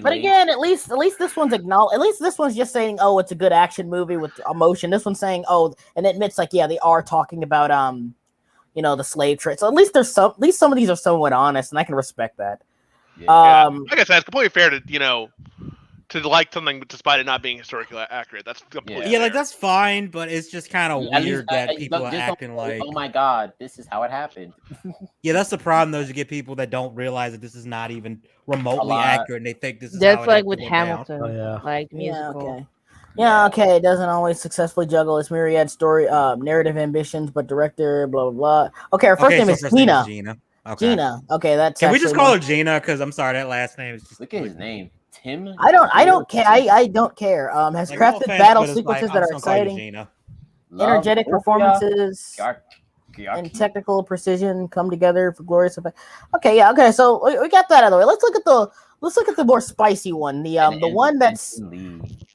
but again, at least this one's acknowledged. At least this one's just saying, oh, it's a good action movie with emotion. This one's saying, oh, and it admits like, yeah, they are talking about the slave trade. So at least some of these are somewhat honest, and I can respect that. Yeah. Like I said, it's completely fair to to like something despite it not being historically accurate. That's completely Yeah, like fair. that's fine, but it's just kind of At least weird that just people are don't acting say, like. "Oh my god, this is how it happened." Yeah, that's the problem. Though, is you get people that don't realize that this is not even remotely lot. accurate, and they think this is That's how it like actually with went down. Hamilton, Oh, yeah. like the Yeah, musical. okay. Yeah, okay. It doesn't always successfully juggle its myriad story, narrative ambitions, but director, blah blah blah. Okay, her first name is first name Gina. is Gina. Okay. Gina. Okay, that's. Can we just actually call one- her Gina? Because I'm sorry, that last name is just. Look at his name, Tim. I don't care. I don't care. Has Like, no crafted offense, battle but it's sequences like, that I'm are just gonna call you exciting, Gina. energetic Love, performances, and technical precision come together for glorious effect. Okay, yeah, okay. So we got that out of the way. Let's look at the more spicy one. The one that's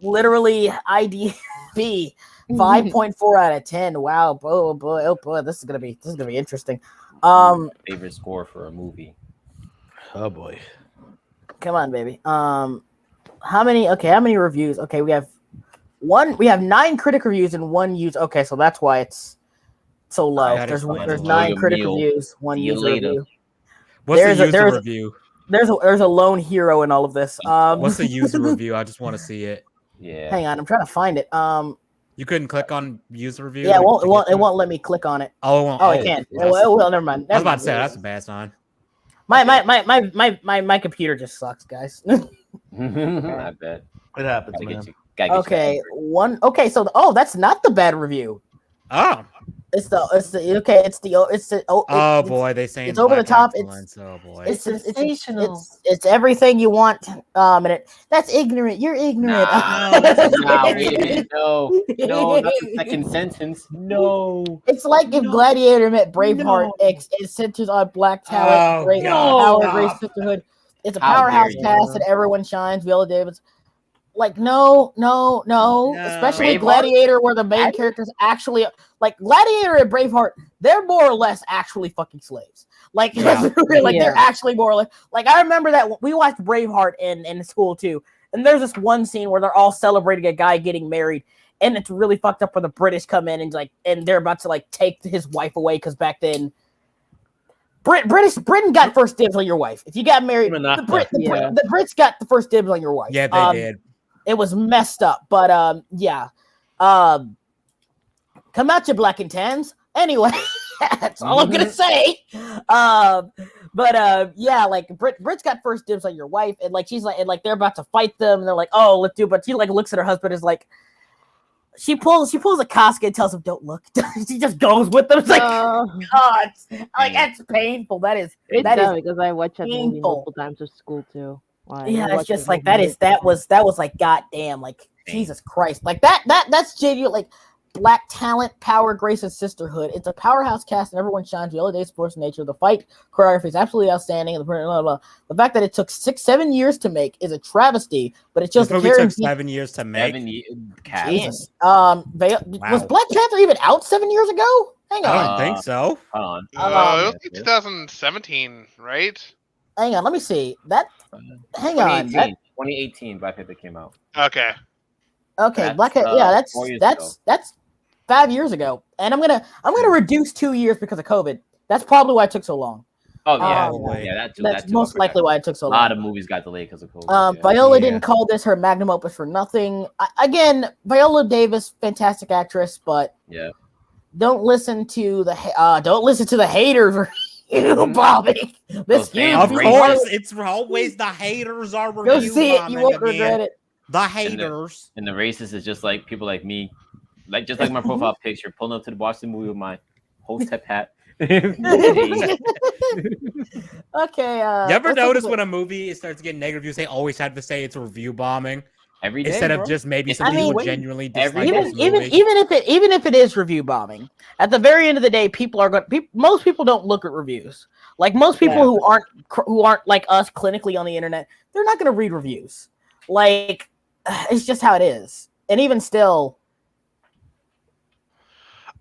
literally IDB 5.4 out of 10. Wow, oh boy, this is gonna be interesting. Favorite score for a movie. Oh boy. Come on, baby. How many reviews? Okay, we have 9 critic reviews and 1 user. Okay, so that's why it's so low. That is fine. There's Enjoy 9 your critic meal. reviews, 1 See you user later. review. What's There's the a- user there's a- review? There's a lone hero in all of this. What's the user review? I just want to see it. Yeah. Hang on, I'm trying to find it. You couldn't click on user review. Yeah, to it get to won't let me click on it. Oh, it won't. Oh, it can't. yes. Well, never mind. I was about to Never say mind. that's a bad sign. My computer just sucks, guys. I bet. It happens, Gotta man. get you. Gotta get Okay, you one. Okay, so that's not the bad review. Oh, It's the oh boy, they saying it's over the black top, excellence. Oh boy, it's everything you want. And that's ignorant. You're ignorant. Nah, wait a minute. No, not the second sentence. No. It's like if Gladiator met Braveheart. It centers on black talent, Oh, great God. power, great sisterhood. It's a How powerhouse dare you. cast and everyone shines. Viola Davis. Like no. Especially Braveheart? Gladiator, where the main characters actually like Gladiator and Braveheart. They're more or less actually fucking slaves. Like, Yeah. they're actually more or less. Like I remember that we watched Braveheart in school too, and there's this one scene where they're all celebrating a guy getting married, and it's really fucked up where the British come in and they're about to like take his wife away because back then. Britain got first dibs on your wife. If you got married, the Brits got the first dibs on your wife. yeah, they did. It was messed up, but yeah. Come out, you black and tans. Anyway, that's all I'm gonna say. Yeah, like Brit's got first dibs on your wife, and like she's like, and like they're about to fight them, and they're like, oh, let's do. But she like looks at her husband, is like, she pulls a casket and tells him, don't look. She just goes with them. It's like, God, like that's painful. That is because I watched that movie painful. multiple times at school too. Like, Yeah, I it's watched just the like movie that was like goddamn, like Jesus Christ, like that's genuine, like black talent, power, grace, and sisterhood. It's a powerhouse cast and everyone shines. Viola Davis force nature. The fight choreography is absolutely outstanding. And the fact that it took 7 years to make is a travesty, but it shows This the movie took character. 7 years to make. Jesus, was Black Panther even out 7 years ago? Hang I on, don't think so. Hold on. It was like 2017, right? hang on. Let me see that. Hang on. 2018, Black Panther came out. Okay. Okay, That's, Black. Yeah, 4 years that's 5 years ago, and I'm gonna reduce 2 years because of COVID. That's probably why it took so long. Oh yeah, Probably. yeah, that too. That's that too, most likely why it took so a long. lot of movies got delayed because of COVID. yeah. Viola Yeah. didn't call this her magnum opus for nothing. Again, Viola Davis, fantastic actress, but Yeah. don't listen to the haters. You, Bobby. This Those huge fans Of racist. course, it's always the haters are Go review see it. You bombing won't again. regret it. The haters. And the racist is just like people like me, just like my profile picture, pulling up to watch the movie with my Hostep hat. Okay. You ever let's notice look when a movie starts to get negative reviews, they always have to say it's a review bombing Every day, instead bro. of just maybe It's some people anyway. genuinely Every dislike day. this even movie. even if it is review bombing, at the very end of the day, most people don't look at reviews. Like most people who aren't like us clinically on the internet, they're not going to read reviews. Like it's just how it is. And even still,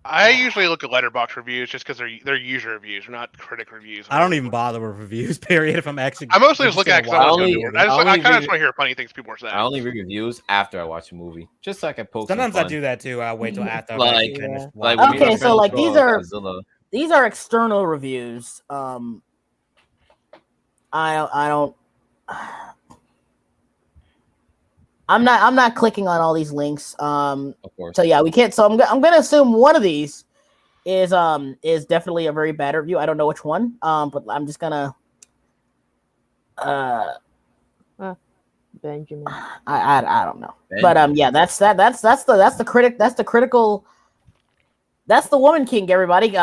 I usually look at letterbox reviews just because they're user reviews, not critic reviews. I don't even bother with reviews. Period. If I'm actually, I mostly just look at it because I only- I I only kind of read- just want to hear funny things people are saying. I only read reviews after I watch a movie, just so I can poke. Sometimes some I fun. do that too. I wait till after I've Like- actually finished. Like watching when me and Okay, my so, friends like, saw these are- Godzilla. these are external reviews. I don't. I'm not clicking on all these links. Of course. So yeah, we can't. So I'm gonna assume one of these is definitely a very bad review. I don't know which one. But I'm just gonna Benjamin. I don't know. Benjamin. But yeah, that's the critical. That's the Woman King, everybody.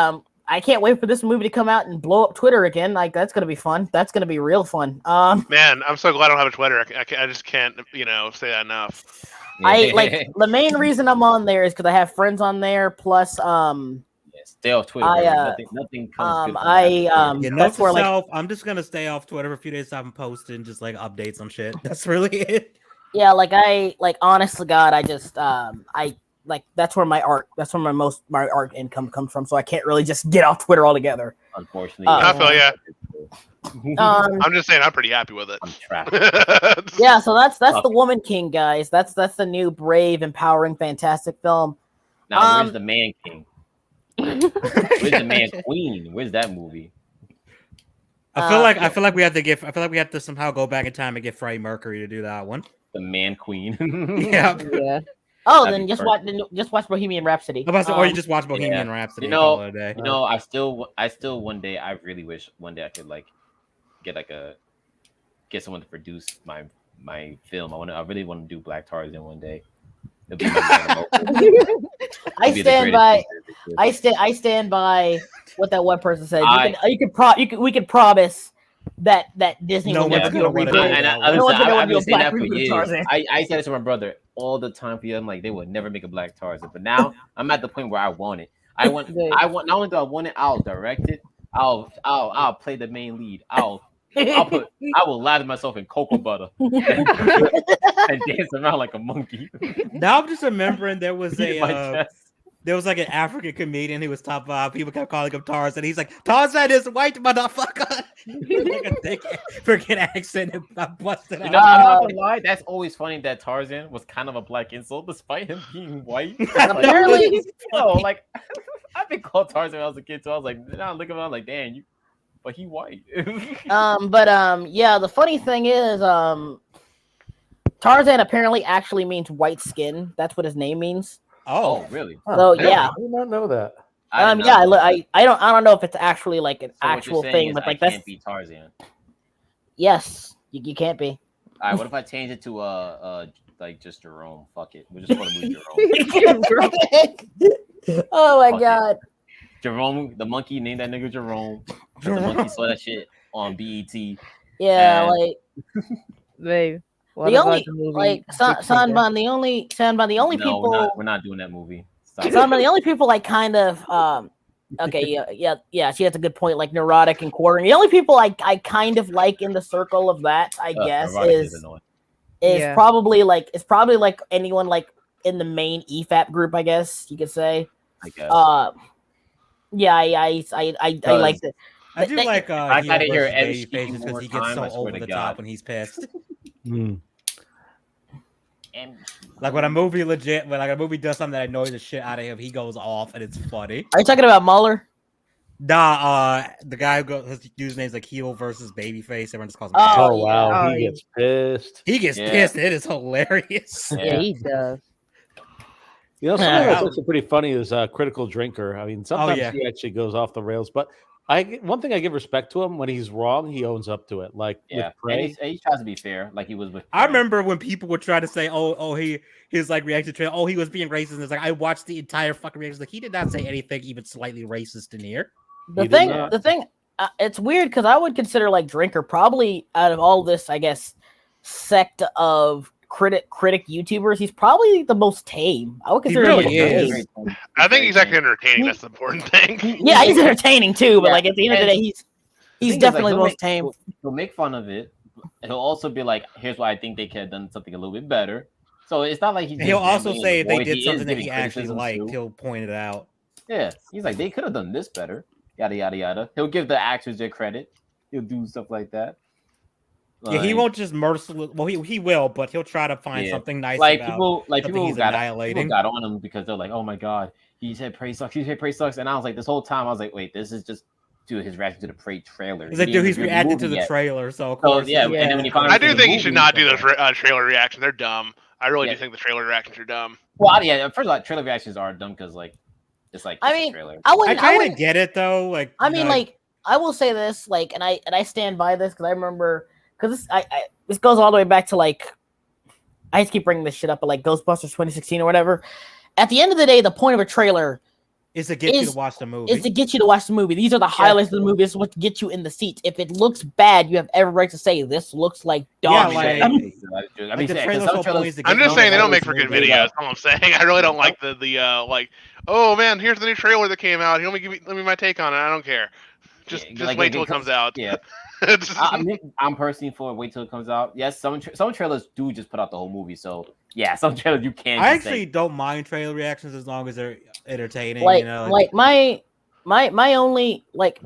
I can't wait for this movie to come out and blow up Twitter again. Like that's gonna be fun. That's gonna be real fun. Man, I'm so glad I don't have a Twitter. I just can't, say that enough. I like the main reason I'm on there is because I have friends on there. Plus, stay off Twitter. Nothing comes good from note that's to where, like, self, I'm just gonna stay off Twitter for a few days. So I'm posting just like updates on shit. That's really it. yeah, like honest to God, I just that's where my art art income comes from. So I can't really just get off Twitter altogether. Unfortunately, I feel yeah. I'm just saying, I'm pretty happy with it. I'm trapped. Yeah, so that's the Woman King, guys. That's the new brave, empowering, fantastic film. Now, where's the Man King? Where's the Man Queen? Where's that movie? I feel like we have to somehow go back in time and get Freddie Mercury to do that one. The Man Queen. Yeah. Oh, That'd then be just watch Bohemian Rhapsody. Or you just watch Bohemian Rhapsody. I still one day I really wish one day I could get someone to produce my film. I really want to do Black Tarzan one day. I stand by what that one person said. We could promise that Disney will never do a reboot. I've been saying that for years. I said it to my brother all the time for years. I'm like, they would never make a Black Tarzan. But now I'm at the point where I want it. I want not only do I want it, I'll direct it. I'll play the main lead. I will lather myself in cocoa butter and dance around like a monkey. Now I'm just remembering there was like an African comedian who was top 5. People kept calling him Tarzan. He's like, Tarzan is white motherfucker. Like a thick freaking accent and I busted out. I'm not gonna lie, that's always funny that Tarzan was kind of a black insult despite him being white. Apparently, I've been called Tarzan when I was a kid, so I was like, now look at him, I'm like, damn, but he white. Yeah, the funny thing is, Tarzan apparently actually means white skin. That's what his name means. Oh, really? So yeah, I did not know that. I don't know if it's actually like an actual thing, but like can't be Tarzan. Yes, you can't be. All right, what if I change it to like just Jerome? Fuck it, we're just gonna move Jerome. Oh my God. Jerome, the monkey, named that nigga Jerome. The monkey saw that shit on BET. Yeah, Babe. The only Sanban, the only people we're not doing that movie. Sanban, the only people like kind of okay, yeah, she has a good point, like neurotic and quartering. The only people I kind of like in the circle of that, I guess, is probably like anyone like in the main EFAP group, I guess you could say. I guess. Yeah, I like it. I do like I gotta hear Eddie because he gets so over the top when he's pissed. Like when a movie does something that annoys the shit out of him, he goes off and it's funny. Are you talking about Mueller? Nah, the guy who his username's like heel versus babyface. Everyone just calls him. Oh wow, he gets pissed. He gets pissed. It is hilarious. Yeah, he does. You know, something that's also pretty funny is Critical Drinker. I mean, sometimes he actually goes off the rails, but one thing I give respect to him, when he's wrong, he owns up to it. Like with Prey, he tries to be fair, like he was with Prey. I remember when people would try to say, his like reaction to he was being racist. And it's like I watched the entire fucking reaction. Like he did not say anything even slightly racist in here. The thing, it's weird because I would consider like Drinker probably out of all this, I guess, sect of critic YouTubers, he's probably the most tame. I would consider him tame. I think he's actually entertaining. That's the important thing. Yeah, he's entertaining too, but like at the end of the day, he's definitely the most tame. He'll make fun of it. He'll also be like, "Here's why I think they could have done something a little bit better." So it's not like he'll also say if they did something that he actually liked, he'll point it out. Yeah, he's like, they could have done this better. Yada yada yada. He'll give the actors their credit. He'll do stuff like that. Yeah, he won't just mercilessly. Well, he will, but he'll try to find something nice. Like about people got on him because they're like, "Oh my god, he said Prey sucks. He said Prey sucks," and I was like, this whole time I was like, "Wait, this is just his reaction to the Prey trailer." He's like, "Dude, he's reacting to the trailer." So of course, and then when I do think he should not do those trailer reactions. They're dumb. I really Yeah. do think the trailer reactions are dumb. Well, yeah. First of all, trailer reactions are dumb because like it's like I it's a mean, trailer. I I wouldn't. I kind wouldn't. of get it though. Like, I you mean, know, like, I will say this, like, and I stand by this because I remember because this goes all the way back to like I just keep bringing this shit up, but like Ghostbusters 2016 or whatever. At the end of the day, the point of a trailer is to get you is- to watch the movie. is to get you to watch the movie. These are the highlights of the movie. This is what gets you in the seats. If it looks bad, you have every right to say this looks like dog Yeah, shit. like- I the mean, trailer's whole point is to I'm get just you saying they to don't watch make for the good movie. videos. That's all I'm saying. I really don't like the like. Oh man, here's the new trailer that came out. Let me my take on it. I don't care. Just like, wait till it comes out. Yeah, It's- I'm personally for wait till it comes out. Yes, some trailers do just put out the whole movie. So yeah, some trailers you can't. I just actually say, don't mind trailer reactions as long as they're entertaining. Like, you know, like my only like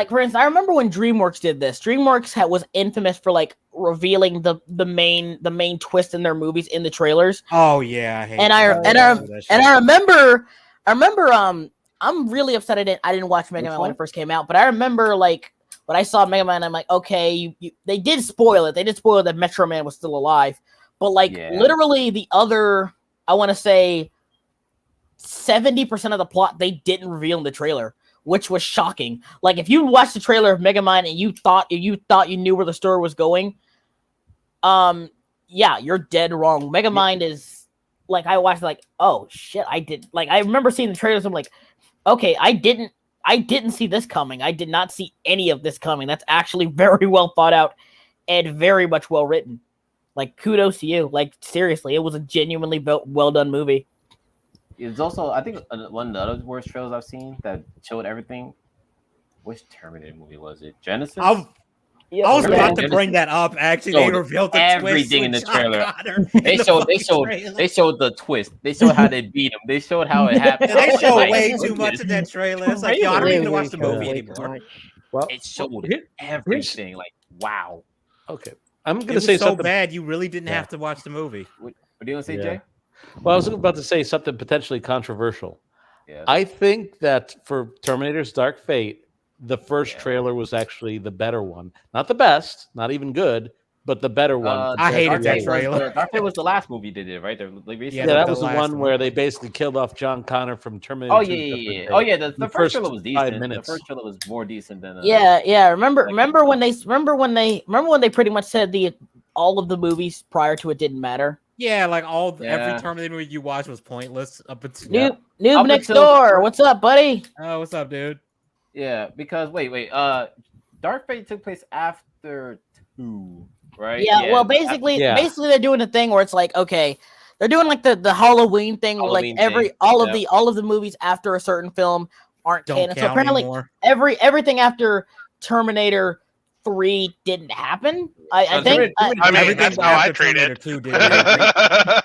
for instance, I remember when DreamWorks did this. DreamWorks was infamous for like revealing the main twist in their movies in the trailers. oh yeah, I hate And that. I remember I'm really upset I didn't watch Mega Man when it first came out, but I remember like when I saw Mega Man, I'm like, okay, they did spoil it. They did spoil that Metro Man was still alive, but like literally the other, I want to say 70% of the plot they didn't reveal in the trailer, which was shocking. Like if you watched the trailer of Mega Man and you thought you knew where the story was going, yeah, you're dead wrong. Mega Mind is like, I watched like, oh shit, I remember seeing the trailers. I'm like, okay, I didn't see this coming. I did not see any of this coming. That's actually very well thought out and very much well written. Like, kudos to you. Like, seriously, it was a genuinely well done movie. It's also, I think, one of the other worst trailers I've seen that showed everything. Which Terminator movie was it? Genesis? I was about to bring that up. Actually, they Showed revealed the everything in the twist with John trailer. Connor They in the showed fucking trailer. the twist. They showed how they beat him. They showed how it happened. They showed Like, way too much in that trailer. It's like, yo, I don't even watch the movie anymore. Well, It showed here- everything. Like, wow. okay. I'm It going to was say so something. bad you really didn't Yeah. have to watch the movie. What do you want to say, Yeah. Jay? Well, I was about to say something potentially controversial. Yeah. I think that for Terminator's Dark Fate, the first Yeah. trailer was actually the better one. Not the best, not even good, but the better one. I hated Dark that Fate was trailer. Dark Fate was the last movie they did, right? Yeah, the that was the last one one. where they basically killed off John Connor from Terminator. Oh 2 yeah, yeah, Judgment yeah. Day. Oh yeah, the The first first trailer was 5 decent. minutes. The first trailer was more decent than Yeah. Remember like- when they pretty much said all of the movies prior to it didn't matter. Yeah, like Yeah. every Terminator movie you watched was pointless up until. Noob Up next until- door. What's up, buddy? Oh, what's up, dude? Yeah, because wait, Dark Fate took place after 2, right? Yeah, well, basically they're doing a thing where it's like, okay, they're doing like the Halloween thing, where like Halloween thing, all of the movies after a certain film aren't Don't canon. So count apparently, anymore. everything after Terminator 3 didn't happen. I think. I mean, Everything that's how I after treat Terminator it. 2 did.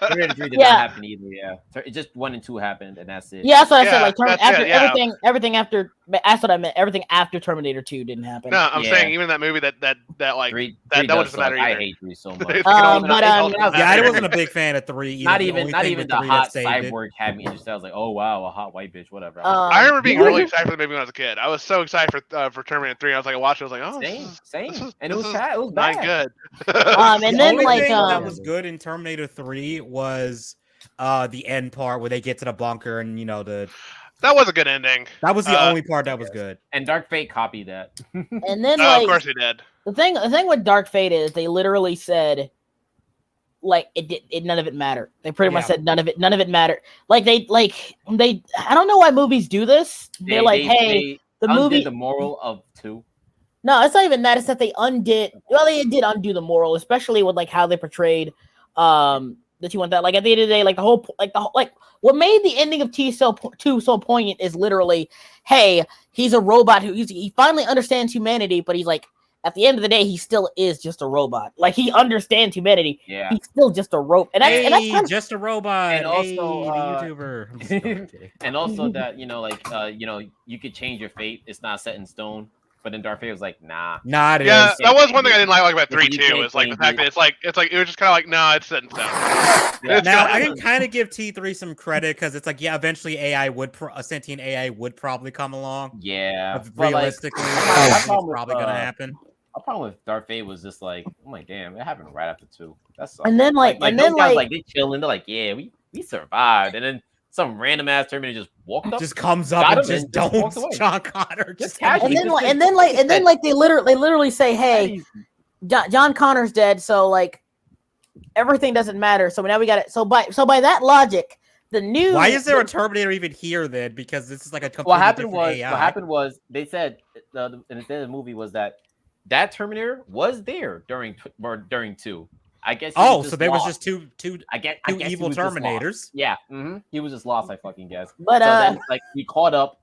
Terminator 3 did Yeah. not happen either. Yeah, it just 1 and 2 happened, and that's it. Yeah, that's what I said. Yeah, Like that's after it, yeah. everything after. That's what I meant. Everything after Terminator 2 didn't happen. No, I'm Yeah. saying even that movie that like 3 that does doesn't suck. matter I either. hate 3 so much. It but, doesn't yeah, Yeah, I matter. wasn't a big fan of 3 either. Not The even only not thing even with the 3 that hot saved it. cyborg had me interested. I was like, oh wow, a hot white bitch, whatever. I remember being Yeah. really excited for the movie when I was a kid. I was so excited for Terminator 3. I was like, I watched it. I was like, oh, same, this is- and it this was is bad. It was not bad. good. And The then only like thing that was good in Terminator 3 was the end part where they get to the bunker and That was a good ending. that was the only part that was good. And Dark Fate copied that. and then Oh, like of course he did. the thing with Dark Fate is they literally said like it none of it mattered. They pretty much Yeah. said none of it mattered. Like they I don't know why movies do this. They're like, hey, the undid movie the moral of 2. No, it's not even that. It's that they undid. Well, they did undo the moral, especially with like how they portrayed the two and that. Like at the end of the day, like what made the ending of T-Cell 2 so poignant is literally, hey, he's a robot he finally understands humanity, but he's like at the end of the day, he still is just a robot. Like he understands humanity. Yeah. He's still just a robot. And that's Hey, kind of, just a robot. And also, the YouTuber. I'm just kidding. And also that you could change your fate. It's not set in stone. But then Darth Vader was like, nah. Nah, it Yeah, is. that was one thing I didn't like about If 3 you too. can't Is like the change fact that it's like it was just kind of like, no, it's set in stone. It's Now kinda- I can kind of give T3 some credit because it's like, yeah, eventually a sentient AI would probably come along. Yeah. But But, like, realistically, my it's problem with, probably gonna happen. a My problem with Darth Vader was just like, oh my damn, it happened right after 2. That's And then those guys like they chilling. They're like, yeah, we survived, and then some random ass Terminator just walked up, just comes up and just don't John Connor. Just and then they literally say, hey, John Connor's dead, so like everything doesn't matter. So now we got it. So by that logic, the new why is there a Terminator even here then? Because this is like a completely what happened was they said in the end of the movie was that Terminator was there during 2. I guess. So there was just two I guess evil Terminators. Yeah, he was just lost. I fucking guess. But so then, like, he caught up,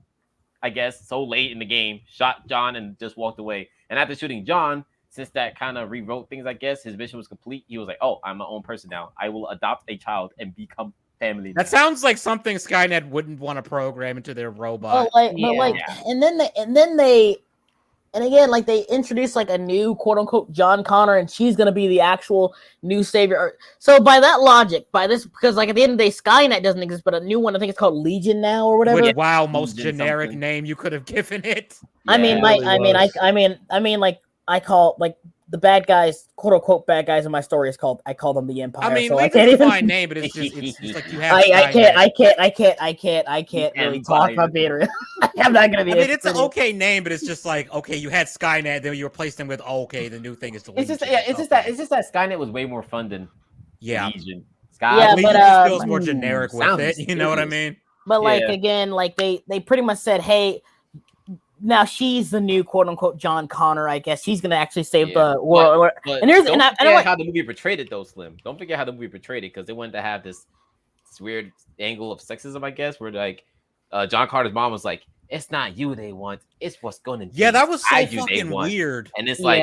I guess, so late in the game, shot John, and just walked away. And after shooting John, since that kind of rewrote things, I guess his mission was complete. He was like, "Oh, I'm my own person now. I will adopt a child and become family." That sounds like something Skynet wouldn't want to program into their robot. And again, like they introduced like a new quote unquote John Connor, and she's gonna be the actual new savior. So by that logic, because like at the end of the day, Skynet doesn't exist, but a new one, I think it's called Legion now or whatever. Wow, most generic name you could have given it. I call like the bad guys, quote unquote bad guys in my story I call them the Empire. I mean, so I can't even fine name, but it's just like you have. I can't really talk about Vader. I'm not gonna be. I mean, it's an okay name, but it's just like, okay, you had Skynet, then you replaced him with the new thing is the Legion. It's just that Skynet was way more fun than Legion. Legion just feels more generic with it. You know what I mean? But like again, like they pretty much said, hey. Now she's the new quote unquote John Connor. I guess she's gonna actually save the world. But don't forget how the movie portrayed it, though, Slim. Don't forget how the movie portrayed it, because they wanted to have this weird angle of sexism, I guess, where like John Carter's mom was like, "It's not you they want, it's what's gonna." Yeah, that was so fucking weird. And it's like,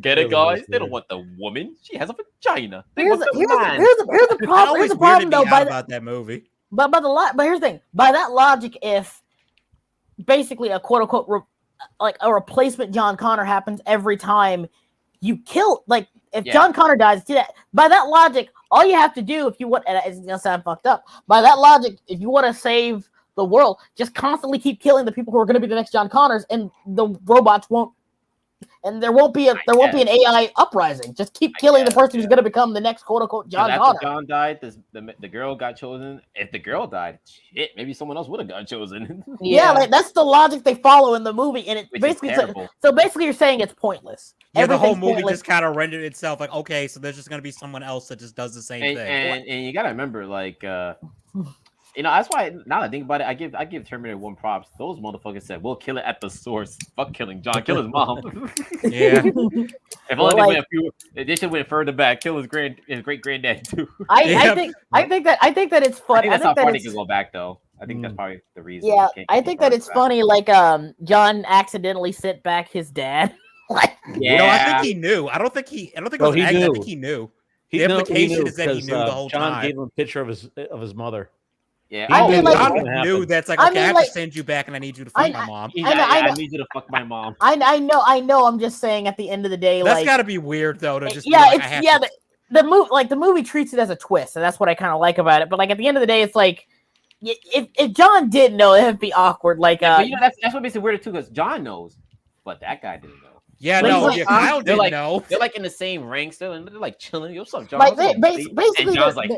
get it, guys? They don't want the woman. She has a vagina. Here's the problem. Here's the problem, though. About that movie, but here's the thing. By that logic, if basically a quote unquote like a replacement John Connor happens every time you kill, like if John Connor dies, by that logic, all you have to do if you want, and it's gonna sound fucked up, by that logic, if you want to save the world, just constantly keep killing the people who are going to be the next John Connors, and the robots won't, and there won't be an AI uprising. Just keep killing the person who's going to become the next quote unquote John Connor. John died, the girl got chosen. If the girl died, shit, maybe someone else would have got chosen. Like that's the logic they follow in the movie, and it basically so basically you're saying it's pointless. Yeah, the whole movie just kind of rendered itself like, okay, so there's just going to be someone else that just does the same thing. And you got to remember, like. That's why now that I think about it, I give Terminator 1 props. Those motherfuckers said we'll kill it at the source. Fuck killing John, kill his mom. Yeah. If only they should went further back, kill his great granddad too. I think that it's fun. I think that's how far they can go back though. I think that's probably the reason. Yeah, I think that it's funny. Like John accidentally sent back his dad. I think he knew. I don't think it was I think he knew. The implication is that he knew the whole time. John gave him a picture of his mother. Yeah, John knew that's like, okay, I have to send you back, and I need you to fuck my mom. I need you to fuck my mom. I know. I'm just saying, at the end of the day, that's got to be weird though. To just the movie treats it as a twist, and that's what I kind of like about it. But like at the end of the day, it's like if John did know, it'd be awkward. Like, but that's what makes it weird too, because John knows, but that guy didn't know. Yeah, Kyle didn't know. They're like in the same ranks, they're like chilling. Yo, what's up, John? Like basically, and John's like,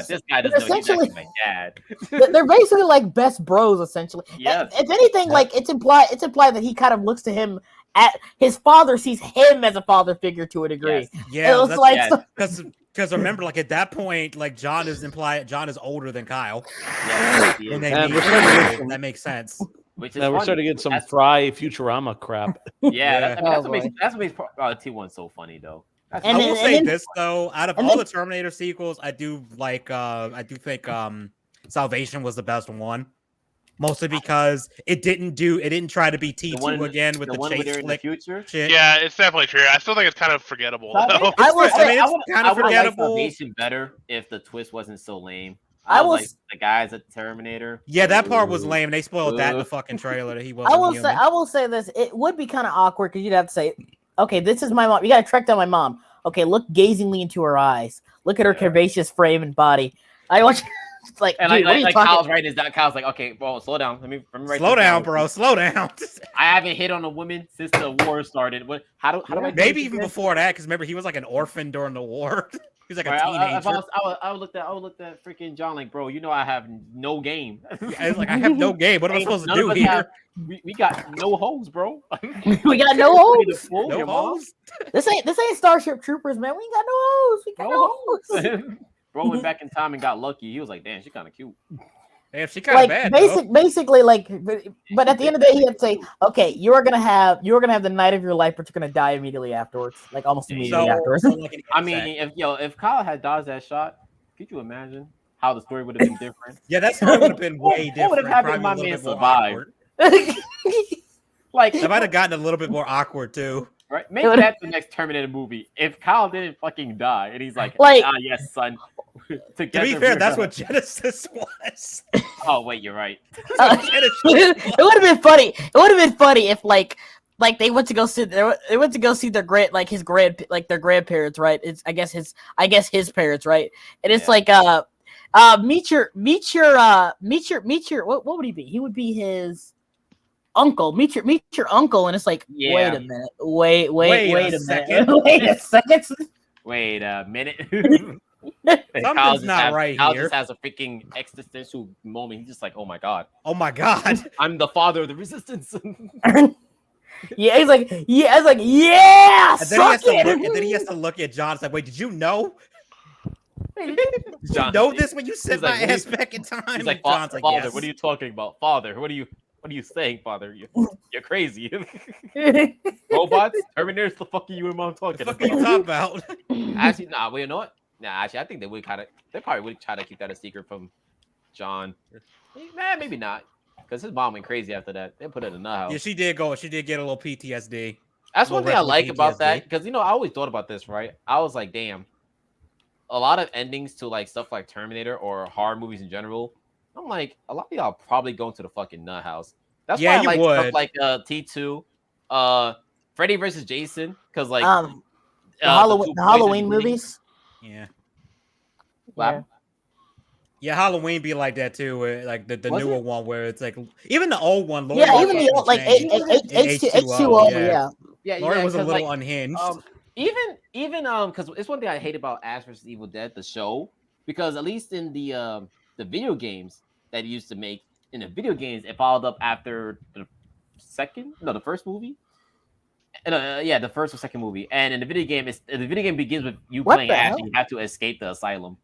this guy doesn't know he's my dad. They're basically like best bros, essentially. Yeah. If anything, like it's implied that he kind of looks to him at his father, sees him as a father figure to a degree. Yes. Yeah, because remember, like at that point, like John is older than Kyle. Yeah, that makes sense. Which is we're starting to get some Fry Futurama crap. That's what makes T1 so funny though. I will say this though, out of all the Terminator sequels, I do think Salvation was the best one. Mostly because it didn't try to be T2 again with the chase flick future shit. Yeah, it's definitely true. I still think it's kind of forgettable though. I would kind of forgettable. Salvation better if the twist wasn't so lame. I was like, the guys at Terminator. Yeah, that part was lame. They spoiled that in the fucking trailer that he wasn't. I will say this. It would be kind of awkward because you'd have to say, okay, this is my mom. You got to track down my mom. Okay, look gazingly into her eyes. Look at her curvaceous frame and body. I want you. It's like, And dude, what are you talking? Kyle's writing this down. Kyle's like, okay, bro, slow down. Let me write Slow this down, down. bro. Slow down. I haven't hit on a woman since the war started. What? How do I? do Maybe this even again? before that, because remember he was like an orphan during the war. He was like a Right, teenager. I would look at freaking John like, bro, you know I have no game. I was like, I have no game. What am I supposed to None do of us here? have- we got no hoes, bro. We got no hoes. No hoes. This ain't Starship Troopers, man. We ain't got no hoes. We got no hoes. Bro went back in time and got lucky. He was like, damn, she kind of cute. Damn, she kind of Like bad. though. basically, like, but at the end of the day, he had to say, okay, you're gonna have the night of your life, but you're gonna die immediately afterwards, like almost immediately afterwards. so like an I mean, insect. if Kyle had dodged that shot, could you imagine how the story would have been different? Yeah, that story would have been way What different. would have happened if probably my a man little bit more survived? awkward. Like, It might have gotten a little bit more awkward too. right? Make It would've- that the next Terminator movie. If Kyle didn't fucking die, and he's like, Like- yes, son. To Together be fair, we're that's gonna-" what Genesis was. Oh wait, you're right. It would have been funny. It would have been funny if like they went to go see their their grandparents, right? It's I guess his parents, right? And it's Yeah. like meet your what would he be? He would be his uncle. Meet your uncle, and it's like Yeah. wait a minute, wait Wait a a minute, second. wait a second. Wait a minute. Something's not right Kyle here. just has a freaking existential moment. He's just like, oh my god, Oh my god. I'm the father of the resistance. Yeah, he's like, yeah, it's like, yeah, And then, he has suck to it. look, and then he has to look at John. It's like, wait, did you know? Did you John- know this when you sent he's like, my what do ass you- back in time? He's like, John's like, father, yes. what are you talking about? Father, what are you saying, father? You're crazy. Robots, Terminators, the fuck are you and mom What talking the fuck are you about? talking about? Actually, nah, well, you know what? Nah, actually, I think they probably would try to keep that a secret from John. Nah, maybe not. Because his mom went crazy after that. They put it in the house. Yeah, she did go. She did get a little PTSD. That's one little thing I retro like about PTSD. that. Because, I always thought about this, right? I was like, damn. A lot of endings to like stuff like Terminator or horror movies in general, I'm like, a lot of y'all probably going to the fucking nut house. That's Yeah, why I you like would. stuff like T2, Freddy versus Jason, because like The two Halloween poison movies. Yeah. Yeah. Yeah, Halloween be like that too. Where, like the Was newer it? one, where it's like even the old one. Lori Yeah, was even the fucking old, like changed. H2O. Yeah. Yeah, Lori was a 'cause, little like, unhinged. even because it's one thing I hate about Ash vs Evil Dead, the show, because at least in the video games that it used to make, in the video games it followed up after the first movie. And, the first or second movie, and in the video game begins with you What playing the Ash, hell? and you have to escape the asylum.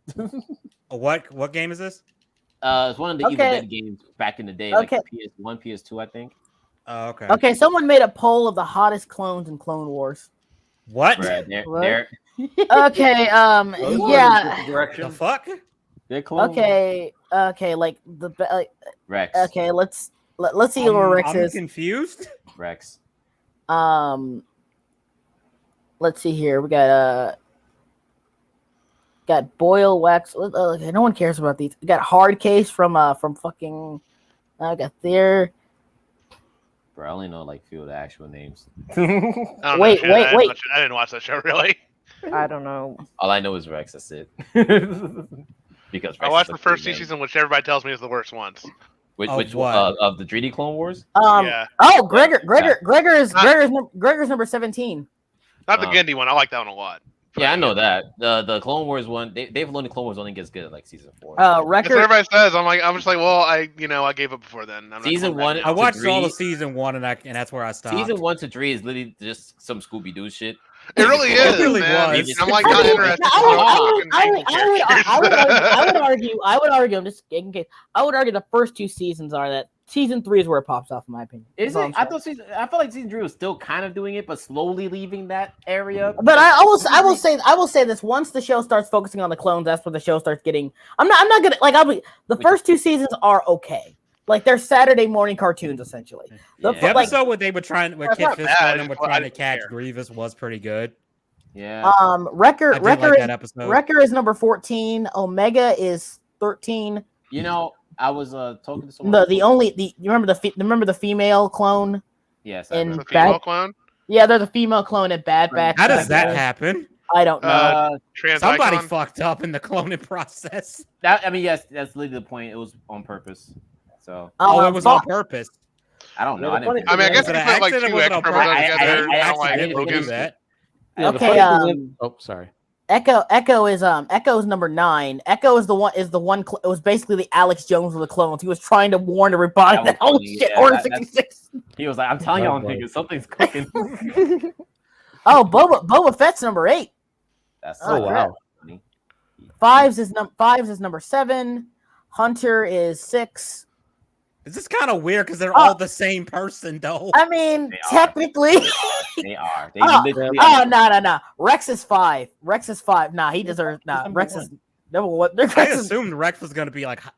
What game is this? It's one of the Evil Okay. Dead games back in the day, Okay. like PS1, PS2, I think. Oh, okay. Okay, someone made a poll of the hottest clones in Clone Wars. What? Bruh, they're, What? they're, Okay, yeah. Direction. The fuck? they're clones. Okay, like Rex. okay, let's see where Rex I'm is. confused. Rex. Let's see here. We got Boyle Wax. Okay, no one cares about these. We got Hard Case from fucking. I got there. Bro, I only know like few of the actual names. I don't know Wait, shit. wait, I didn't wait. watch it. I didn't watch that show really. I don't know. All I know is Rex. That's it. Because Rex I watched is the first two season, which everybody tells me is the worst ones. Which what? of the 3D Clone Wars? Yeah. Oh, Gregor's number 17. Not the Wow. Gendy one. I like that one a lot. Yeah, I know that. The Clone Wars one, Dave Filoni Clone Wars only gets good at like season 4. That's what Wrecker. everybody says. I'm just like, well, I gave up before then. I'm not Season going back one- now. I watched all of Three. season 1, and that's where I stopped. Season 1 to 3 is literally just some Scooby Doo shit. It really is, really man. was. I'm like I not mean, interested. I would argue. I'm just in case. I would argue the first 2 seasons are that. Season 3 is where it pops off, in my opinion. Is That's all it? I'm I saying. felt like season 3 was still kind of doing it, but slowly leaving that area. But I will say this: once the show starts focusing on the clones, that's where the show starts getting. I'm not gonna like. The first 2 seasons are okay. Like they're Saturday morning cartoons essentially. Yeah. The like- episode where they were trying, where That's Kit not Fish bad, and were it's- I trying to didn't catch care. Grievous was pretty good. Yeah. Wrecker I did Wrecker like is, that episode. Wrecker is number 14. Omega is 13. You know, I was talking to someone. You remember the female clone? Yes. in It's a Bad- female clone. Yeah, there's a female clone in Bad Batch. How does that happen? I don't know. Trans Somebody icon? fucked up in the cloning process. Yes, that's literally the point. It was on purpose. So Oh, it was on Fuck. purpose. I don't know. Yeah, I didn't. I mean, I guess Was if it you an put like accident two or was it X on chromosomes purpose? together, I kind of like accidentally Logan. did that. Yeah, the Okay, funny thing is, sorry. Echo is number 9. Echo is the one it was basically the Alex Jones of the clones. He was trying to warn everybody That that was oh funny, shit, yeah, Order that- that's- 66. He was like, "I'm telling y'all, Oh, boy. niggas, something's cooking." Oh, Boba Fett's number 8. That's Oh, so wow. funny. Fives is number 7. Hunter is 6. This is kind of weird because they're Oh. all the same person, though. I mean, They are. technically. They are. They Oh, literally Oh are. no. Rex is 5. Nah, he deserves number Rex one. is number 1. I Rex is, assumed Rex was gonna be like top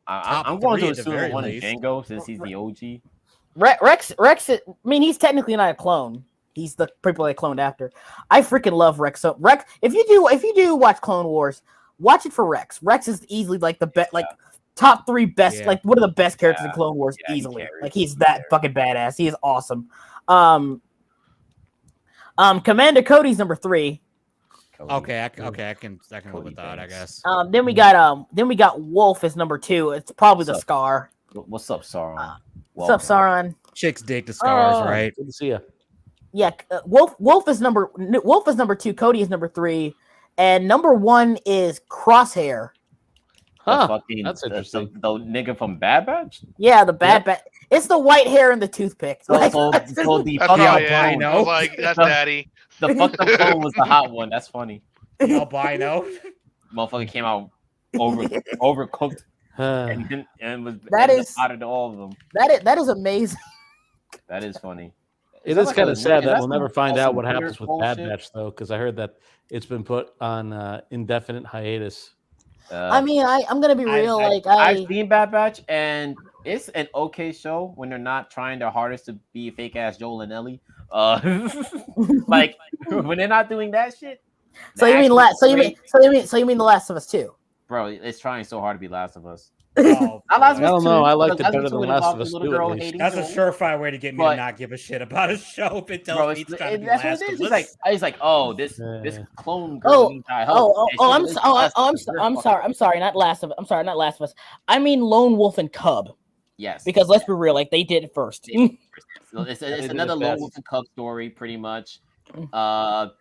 I'm going to 3 at the assume very one is least. Django since he's the OG. Rex is, I mean, he's technically not a clone. He's the people they cloned after. I freaking love Rex. So Rex, if you do watch Clone Wars, watch it for Rex. Rex is easily like the best, like top 3 best, Yeah. like one of the best characters in Yeah. Clone Wars Yeah, he easily. carries. Like he's He that carries. fucking badass. He is awesome. Commander Cody's number 3. Okay, I can live with that, I Banks. guess. Then we got Wolf as number 2. It's probably the Sup? Scar. What's up, Sauron? What's up, Sauron? Chicks dig the scars, Oh, right? Good to see you. Yeah, Wolf is number 2. Cody is number 3, and number 1 is Crosshair. Huh, Fucking, that's interesting. The nigga from Bad Batch. Yeah, the bad bat. It's the white hair and the toothpick. So, Like, so the That's fucking probably it. albino. I was like, that's daddy. the fucked up clone was the hot one. That's funny. Albino. Motherfucker came out overcooked and, was That and is- out of all of them. that is amazing. That is funny. It that is like kind a- of sad is that that we'll never some find out awesome what weird happens with Bad bullshit? Batch, though, because I heard that it's been put on indefinite hiatus. I mean, I'm gonna be real. I've seen Bad Batch, and it's an okay show when they're not trying their hardest to be fake ass Joel and Ellie. Like when they're not doing that shit. so the you mean action is great. so you mean The Last of Us 2? Bro, it's trying so hard to be Last of Us. Oh, Not Last of I Us don't know. 2, I liked because it better than Last of Us 2 at least. hating that's a Joel. surefire way to get me But- to not give a shit about a show if it tells Bro, me it's trying to be that's what Last it of is. It's Us. like, oh, this Yeah. clone girl needs our help. And she's I'm sorry, not Last of Us. I mean Lone Wolf and Cub, Yes, because let's be real, like they did it first. So it's did another it Lone best. Wolf and Cub story, pretty much. Well,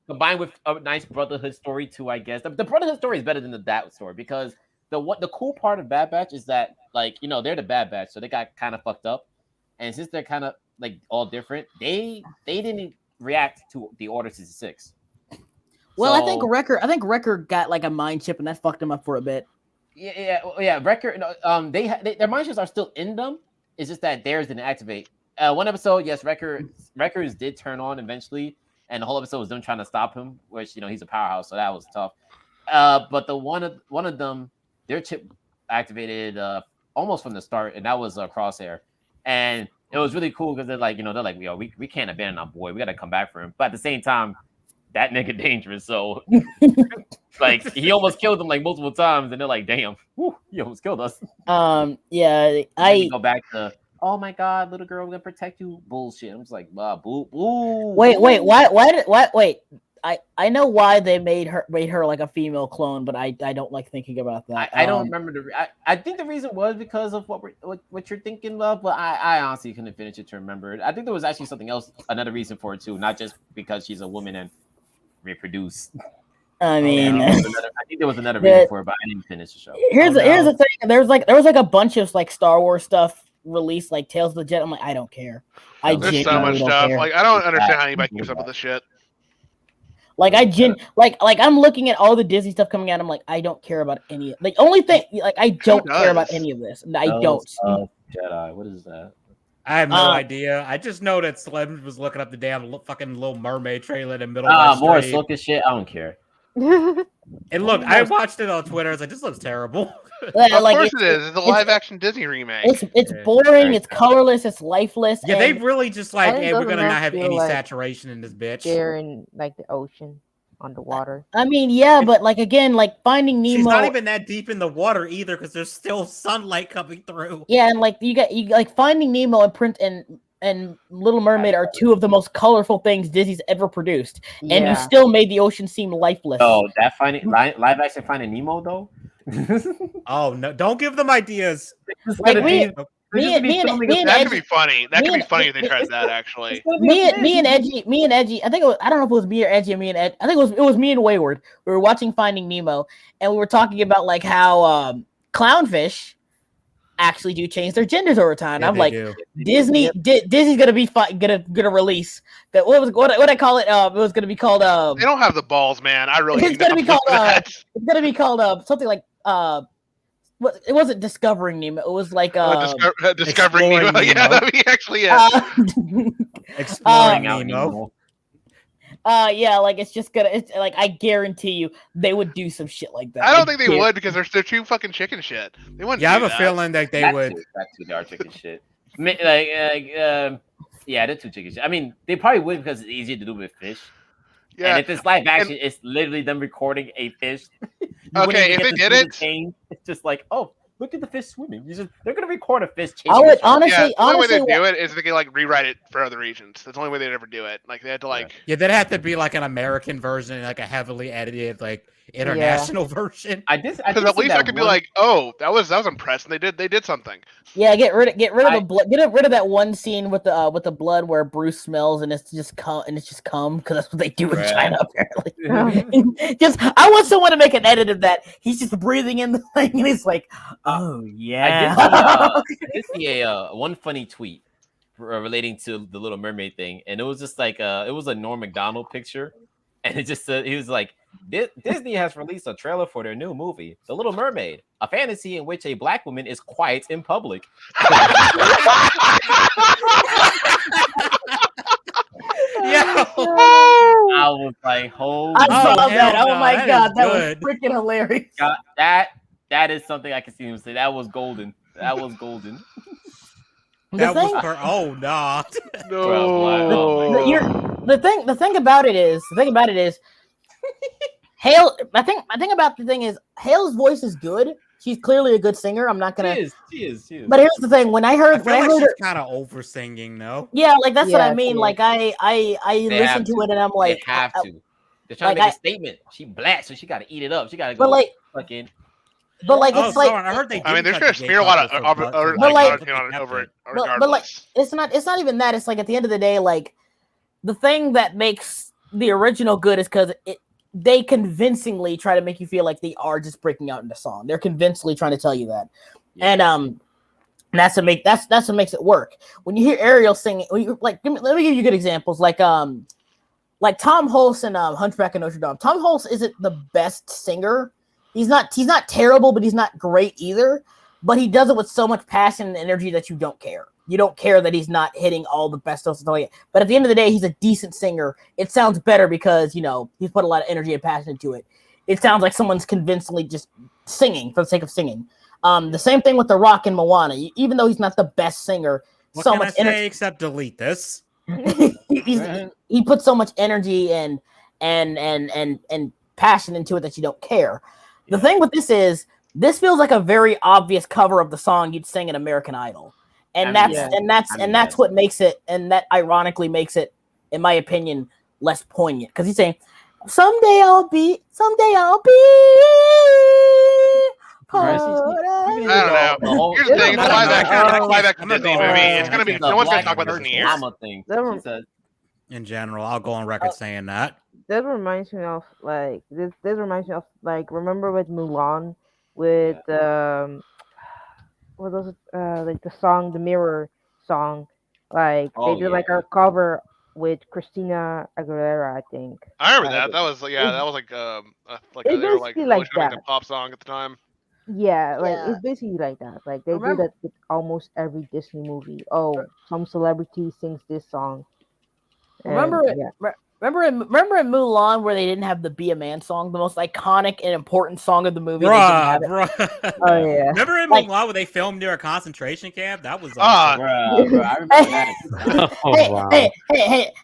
Combined with a nice brotherhood story too, I guess. The brotherhood story is better than the that story because the cool part of Bad Batch is that, like, you know, they're the Bad Batch, so they got kind of fucked up, and since they're kind of like all different, they didn't react to the Order 66. Well, So- I think Wrecker got like a mind chip, and that fucked him up for a bit. Yeah. Record. Their mind chips are still in them. It's just that theirs didn't activate. One episode, yes, Records did turn on eventually, and the whole episode was them trying to stop him, which, you know, he's a powerhouse, so that was tough. But the one of them, their chip activated almost from the start, and that was Crosshair, and it was really cool because they're like, yo, we can't abandon our boy, we got to come back for him. But at the same time, that nigga dangerous, so like he almost killed them like multiple times, and they're like, damn, whew, he almost killed us. Yeah, And then we go back to, oh my god, little girl, we're gonna protect you. Bullshit. I'm just like, boo. wait, wait. I know why they made her like a female clone, but I don't like thinking about that. I don't remember I think the reason was because of what you're thinking of, but I honestly couldn't finish it to remember it. I think there was actually something else, another reason for it too, not just because she's a woman and reproduce. I mean, I think there was another reason for it, but I didn't finish the show. here's the thing. There was like a bunch of like Star Wars stuff released, like Tales of the Jet. I'm like, I don't care. There's so genuinely much don't stuff. care. Like, I don't understand how anybody keeps up with this shit. Like I'm looking at all the Disney stuff coming out. I'm like, I don't care about any. Like only thing, like I don't care about does? any of this. I don't. Jedi. What is that? I have no idea. I just know that Slim was looking up the damn fucking Little Mermaid trailer in the middle of More my stream. Ahsoka shit. I don't care. And look, I watched it on Twitter. I was like, this looks terrible. Of Like, course it is. It's a live action Disney remake. It's Yeah. boring. It's colorless. It's lifeless. Yeah, they and- really just like, And it hey, we're doesn't gonna not have feel any like saturation in this bitch. They're in like the ocean, underwater. I mean, yeah, but like again, like Finding Nemo. She's not even that deep in the water either, because there's still sunlight coming through. Yeah, and like you like Finding Nemo and and Little Mermaid are two of the most colorful things Disney's ever produced, and you Yeah. still made the ocean seem lifeless. Oh, that live action Finding Nemo though. Oh no! Don't give them ideas. Like me and That could be Edgy, funny. That could me be and- funny if they tried that. Actually, me and Edgy. I think I don't know if it was me or Edgy. I think it was me and Wayward. We were watching Finding Nemo, and we were talking about like how clownfish actually do change their genders over time. Yeah, I'm they like, do. Disney's gonna be gonna release that. What I call it? It was gonna be called. they don't have the balls, man. I really. It's do gonna not be called. believe that. It's gonna be called something like it wasn't Discovering Nemo. It was like Discovering Exploring Nemo. Yeah, Nemo. that'd be actually it. Exploring Out Nemo. yeah, like it's like I guarantee you they would do some shit like that. I don't think they guarantee- would because they're too fucking chicken shit. They wouldn't. Yeah, I have do a that. feeling that they would. That's too dark chicken shit. Yeah, they're too chicken shit. I mean, they probably would because it's easier to do with fish. Yeah. And if it's live action, it's literally them recording a fish. You wouldn't Okay, even if get they to did see the it- change. It's just like, oh, look at the fish swimming. They're gonna record a fish chasing. I would the shark. honestly, Yeah, the only way honestly, they do it is they can like rewrite it for other regions. That's the only way they'd ever do it. Like they had to like. Yeah, that'd have to be like an American version, like a heavily edited, like international version. Because at least I could be like, oh, that was impressive. They did something. yeah, get rid of the blood. Get rid of that one scene with the blood where Bruce smells and it's just cum because that's what they do in Right. China apparently. Just I want someone to make an edit of that. He's just breathing in the thing and he's like, oh yeah. I did see a one funny tweet relating to the Little Mermaid thing, and it was just like it was a Norm Macdonald picture, and it just said he was like, Disney has released a trailer for their new movie, The Little Mermaid, a fantasy in which a black woman is quiet in public. Yeah. I was like, holy I saw that. hell Oh no, my that god, is that was good. freaking hilarious. God, that is something I can see him say. That was golden. That was golden. That thing- was oh no. No. The thing about it is Hale. I think about the thing is Hale's voice is good. She's clearly a good singer. I'm not gonna. She is. But here's the thing: when I I heard, feel when I like heard she's her, kind of over singing though. yeah, like that's what Yeah, I mean. she Like I They listen have to it and I'm like, they have to. They're trying like, to make I- a statement. She black, so she got to eat it up. She got to go but like, fucking. but like Oh, it's like sorry, I heard they. I mean, did they're cut just the gonna smear a gay lot of couple for other But like- content on it over it, but like regardless. it's not even that. It's like at the end of the day, like the thing that makes the original good is because they convincingly try to make you feel like they are just breaking out into song. They're convincingly trying to tell you that, and that's what makes it work. When you hear Ariel singing, let me give you good examples, like Tom Hulce in Hunchback of Notre Dame. Tom Hulce isn't the best singer. He's not terrible, but he's not great either. But he does it with so much passion and energy that you don't care. You don't care that he's not hitting all the best notes. But at the end of the day, he's a decent singer. It sounds better because, he's put a lot of energy and passion into it. It sounds like someone's convincingly just singing for the sake of singing. The same thing with The Rock and Moana. Even though he's not the best singer, What so can much I say energy. except delete this? He puts so much energy and passion into it that you don't care. The thing with this feels like a very obvious cover of the song you'd sing in American Idol, and that's what makes it, and that ironically makes it, in my opinion, less poignant because he's saying, "Someday I'll be." I don't know. Here's the thing: it's a live action Disney movie. It's gonna be. No one's gonna talk about this in a year. Thing. That She said, In general, I'll go on record saying that. That reminds me of like this reminds me of like remember with Mulan with what was it like the song, the Mirror song, like Oh, they did like a cover with Christina Aguilera, I think. I remember that. That was like they were like basically like making that. a pop song at the time. Yeah, like Yeah. it's basically like that. Like they Remember- do that with almost every Disney movie. Oh, some celebrity sings this song. And, Remember, yeah. Remember in Mulan where they didn't have the "Be a Man" song, the most iconic and important song of the movie. Bruh. Oh yeah. Remember in Mulan where they filmed near a concentration camp? That was Bruh, I remember that. Oh,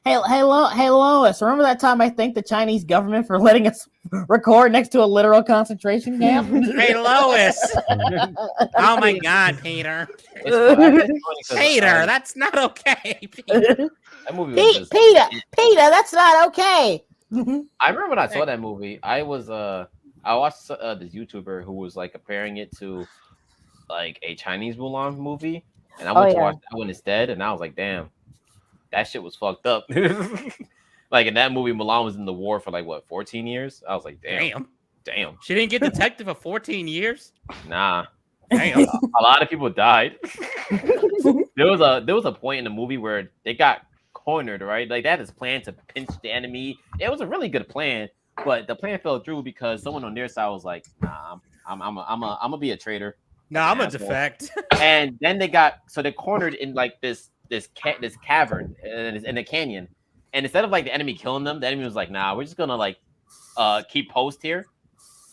Hey, Lois, remember that time I thanked the Chinese government for letting us record next to a literal concentration camp? Hey, Lois. Oh my God, Peter. Peter, that's not okay. Peter. That movie was just... Peter, that's not okay. I remember when I saw that movie. I watched this YouTuber who was like comparing it to like a Chinese Mulan movie, and I went to watch that one instead, and I was like, damn, that shit was fucked up. Like in that movie, Mulan was in the war for like what 14 years. I was like, damn. She didn't get detected for 14 years. Nah. Damn. A lot of people died. There was a point in the movie where they got cornered, right? Like they had this plan to pinch the enemy. It was a really good plan, but the plan fell through because someone on their side was like, "Nah, I'm gonna be a traitor. Nah, I'm a defect." And then they cornered in like this cavern in a canyon. And instead of like the enemy killing them, the enemy was like, "Nah, we're just gonna like keep post here."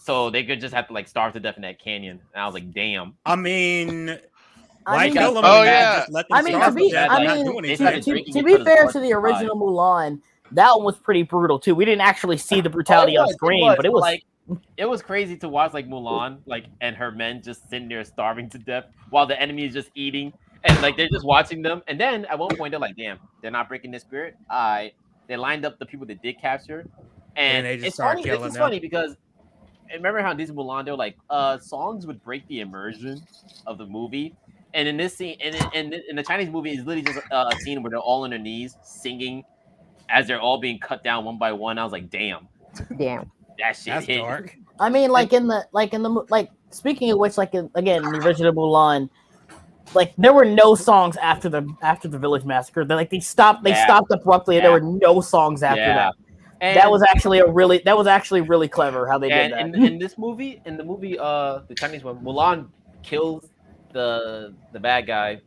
So they could just have to like starve to death in that canyon. And I was like, damn. I mean, why kill them? yeah. To be fair to the original Mulan, that one was pretty brutal too. We didn't actually see the brutality on screen, but it was like it was crazy to watch like Mulan, like and her men just sitting there starving to death while the enemy is just eating, and like they're just watching them. And then at one point they're like, damn, they're not breaking their spirit. They lined up the people that did capture, and they just it's started funny. killing This is them. funny because. Remember how these Mulan, they were like, songs would break the immersion of the movie. And in this scene, in the Chinese movie, it's literally just a scene where they're all on their knees singing as they're all being cut down one by one. I was like, damn. Damn. That shit That's hit. dark. I mean, speaking of which, again, in the original Mulan, like there were no songs after the Village Massacre. They stopped abruptly, and there were no songs after that. And that was actually really clever how they did that. In this movie, the Chinese one, Mulan kills the bad guy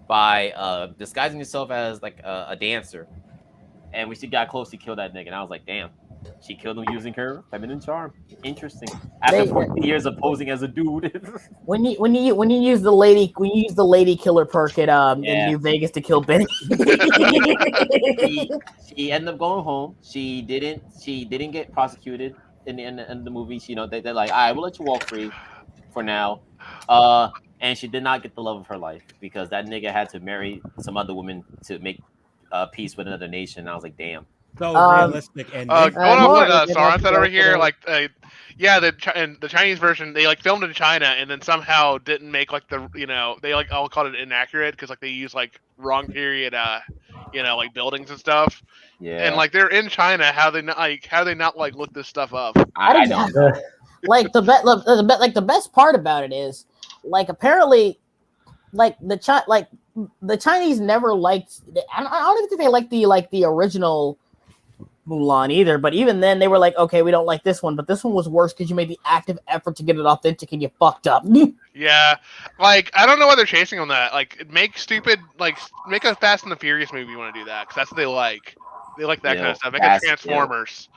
by disguising himself as like a dancer, and when she got close, she killed that nigga. And I was like, damn, she killed him using her feminine charm. Interesting. After 14 years of posing as a dude. when you use the lady killer perk at in New Vegas to kill Benny. She ended up going home. She didn't get prosecuted in the movie. They're like, all right, we'll let you walk free for now. And she did not get the love of her life because that nigga had to marry some other woman to make peace with another nation. And I was like, damn. So realistic ending. Going on with Sorensen over here, the Chinese version they like filmed in China and then somehow didn't make like they like all called it inaccurate because like they used like wrong period like buildings and stuff. Yeah. And like they're in China, how they not like look this stuff up? I don't know. Like the best part about it is like apparently like the Chinese never liked. I don't even think they liked the original Mulan either, but even then they were like, okay, we don't like this one, but this one was worse because you made the active effort to get it authentic and you fucked up. Yeah, like I don't know why they're chasing on that. Like, make a Fast and the Furious movie. You want to do that because that's what they like. They like that kind of stuff. Make a Transformers.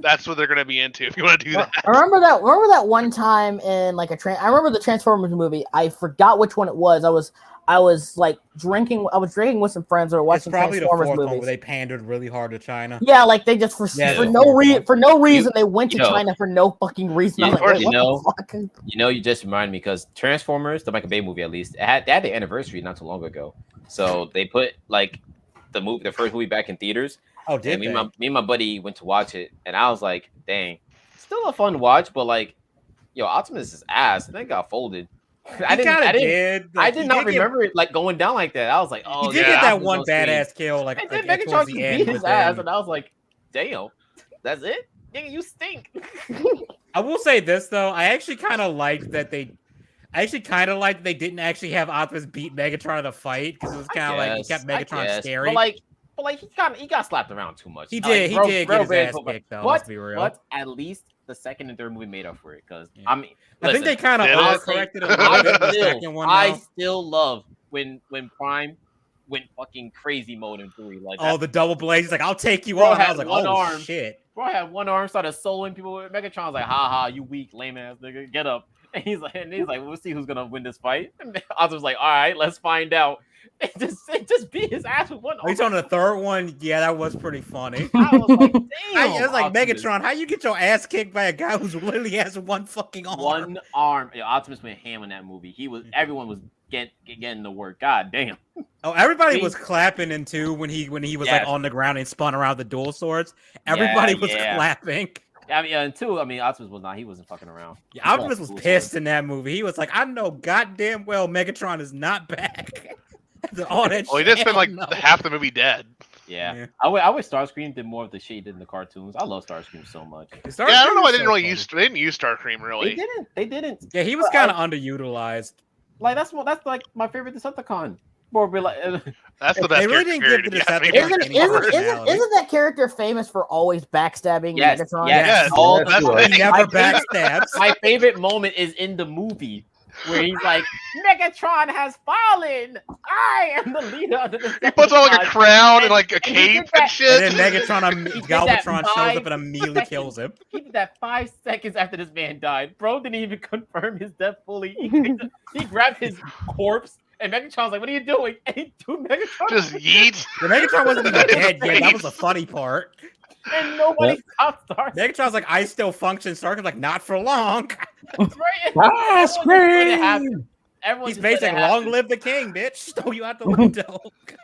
That's what they're gonna be into if you want to do that. Remember that one time in like I remember the Transformers movie. I forgot which one it was. I was like drinking. I was drinking with some friends or watching Transformers movies. One where they pandered really hard to China. Yeah, like they just for no reason they went to China for no fucking reason. You just reminded me because Transformers, the Michael Bay movie at least, they had the anniversary not too long ago. So they put like the first movie back in theaters. Oh, did me and my buddy went to watch it, and I was like, dang, still a fun watch, but like, yo, Optimus is ass, and then got folded. I did not remember it like going down like that. I was like, oh, he did get that one badass kill, like, and then towards the end, beat his ass, and I was like, damn, that's it? Nigga, you stink. I will say this though, I actually kind of liked that they didn't actually have Optimus beat Megatron in the fight because it was kind of like he kept Megatron scary. But like he got slapped around too much. He did get his ass kicked though. Let's be real. But at least the second and third movie made up for it because I think they kind of corrected a little bit in the second one. I still love when Prime went fucking crazy mode in 3. Like, Oh, the double blades. He's like, I'll take you Bro on. I had was like, one oh arm. shit. bro had one arm, started soloing people with Megatron's like, ha ha, you weak, lame ass nigga, get up. And he's like, we'll see who's gonna win this fight. And Optimus like, all right, let's find out. And just beat his ass with one arm. He's on the third one. Yeah, that was pretty funny. I was like, damn. It was like Optimus. Megatron. How you get your ass kicked by a guy who's literally has one fucking arm? One arm. Yo, Optimus went ham in that movie. Everyone was getting the work. God damn. Oh, everybody was clapping in too when he was like Yes. on the ground and spun around the dual swords. Everybody was yeah. clapping. I mean, and two, Optimus was not. He wasn't fucking around. Yeah, Optimus was pissed in that movie. He was like, I know goddamn well Megatron is not back. After all that Well, he shit, did spend like hell no. half the movie dead. Yeah. I wish Starscream did more of the shit he did in the cartoons. I love Starscream so much. Yeah, I don't know why they Starscream didn't really was so use they didn't use Starscream They really. didn't. Yeah, he was kind of underutilized. Like that's like my favorite Decepticon. Or be like, That's the best. They really didn't character give the created, if you ask Decepticons me. any Isn't personality. that character famous for always backstabbing Yes, Megatron? Yes, all that's the the He thing. never I- backstabs. my favorite moment is in the movie where he's like, Megatron has fallen. I am the leader of the He puts on like a Decepticons." crown and like a and he cape did that- and shit. And then Megatron, He did that Galvatron shows 5 up and immediately kills him. He did that 5 seconds after this man died. Bro didn't even confirm his death fully. He grabbed his corpse, and Megatron's like, "What are you doing?" And he threw Megatron. Just yeet. The Megatron wasn't even dead yet. That was the funny part. And nobody stopped Starscream. Megatron's like, I still function. Stark's like, not for long. He's basically long live the king, bitch. Throw you out the window.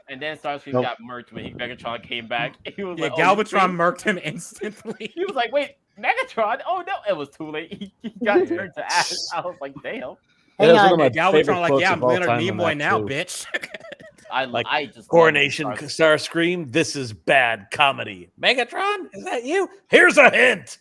And then Starscream Nope. got murked when Megatron came back. He was Yeah, like, "Oh, you Galvatron think-" murked him instantly. He was like, "Wait, Megatron? Oh no!" It was too late. He got turned to ash. I was like, "Damn." Hang That was one on. of my Galvatron favorite like, quotes yeah, of I'm all Leonard time on Nimoy that, now, too. bitch. I just Coronation love Starscream. Starscream, this is bad comedy. Megatron, is that you? Here's a hint.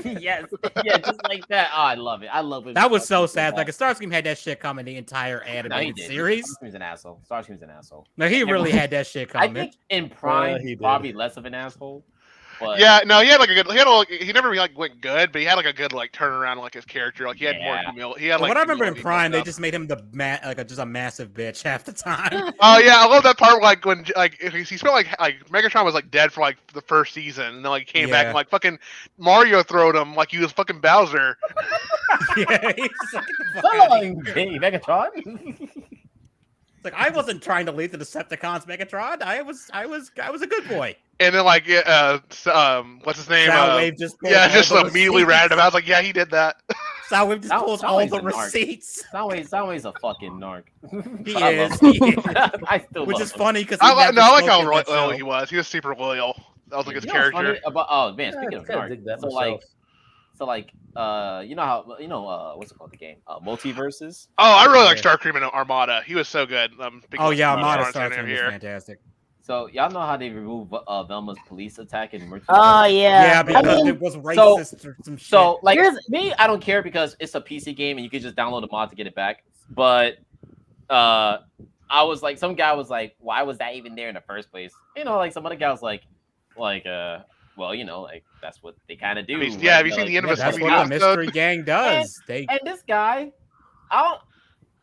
Yes, yeah, just like that. Oh, I love it. I love it. That was so sad. Like, if Starscream had that shit coming the entire No, he animated didn't. series. Starscream's an asshole. Starscream's an asshole. No, he really had that shit I coming. think in Prime, he did. probably less of an asshole. But Yeah, no, he had like a good. He never like went good, but he had like a good like turnaround on like his character. Like he had more Yeah. humility. He had But like. what I remember in humility Prime, they built up. just made him just a massive bitch half the time. Oh yeah, I love that part. Like when like he spent like Megatron was like dead for like the first season, and then like came back Yeah. and like fucking Mario throwed him like he was fucking Bowser. Yeah, he's just like, "Get the fuck out of here." Hey, Megatron. It's like, I wasn't trying to lead the Decepticons, Megatron. I was a good boy. And then like what's his name? Soundwave just pulled Yeah, all just the immediately receipts. ratted him. I was like, yeah, he did that. Soundwave just pulls all Soundwave's the a narc. receipts. Soundwave's a fucking narc. He I is. love He him. is. I still Which love is him. funny because I like how loyal loyal he was. He was super loyal. That was like his You know what's character. funny about, oh man, Yeah, speaking of kinda dig narc, that so myself. what's it called, the game? Multiverses. Oh, I really like Yeah. Starscream and Armada. He was so good. Oh yeah, Armada Armada Starscream is fantastic. So y'all know how they remove Velma's police attack in Merchant. Oh yeah. Yeah, I because mean, it was racist or some shit. So like Here's- me, I don't care because it's a PC game and you can just download the mod to get it back. But I was like, some guy was like, why was that even there in the first place? You know, like some other guy was like, well, you know, like that's what they kind of do. Have you- have you seen Like, the end of Yeah, a that's Scooby what the Doo episode? mystery gang does. They And this guy, I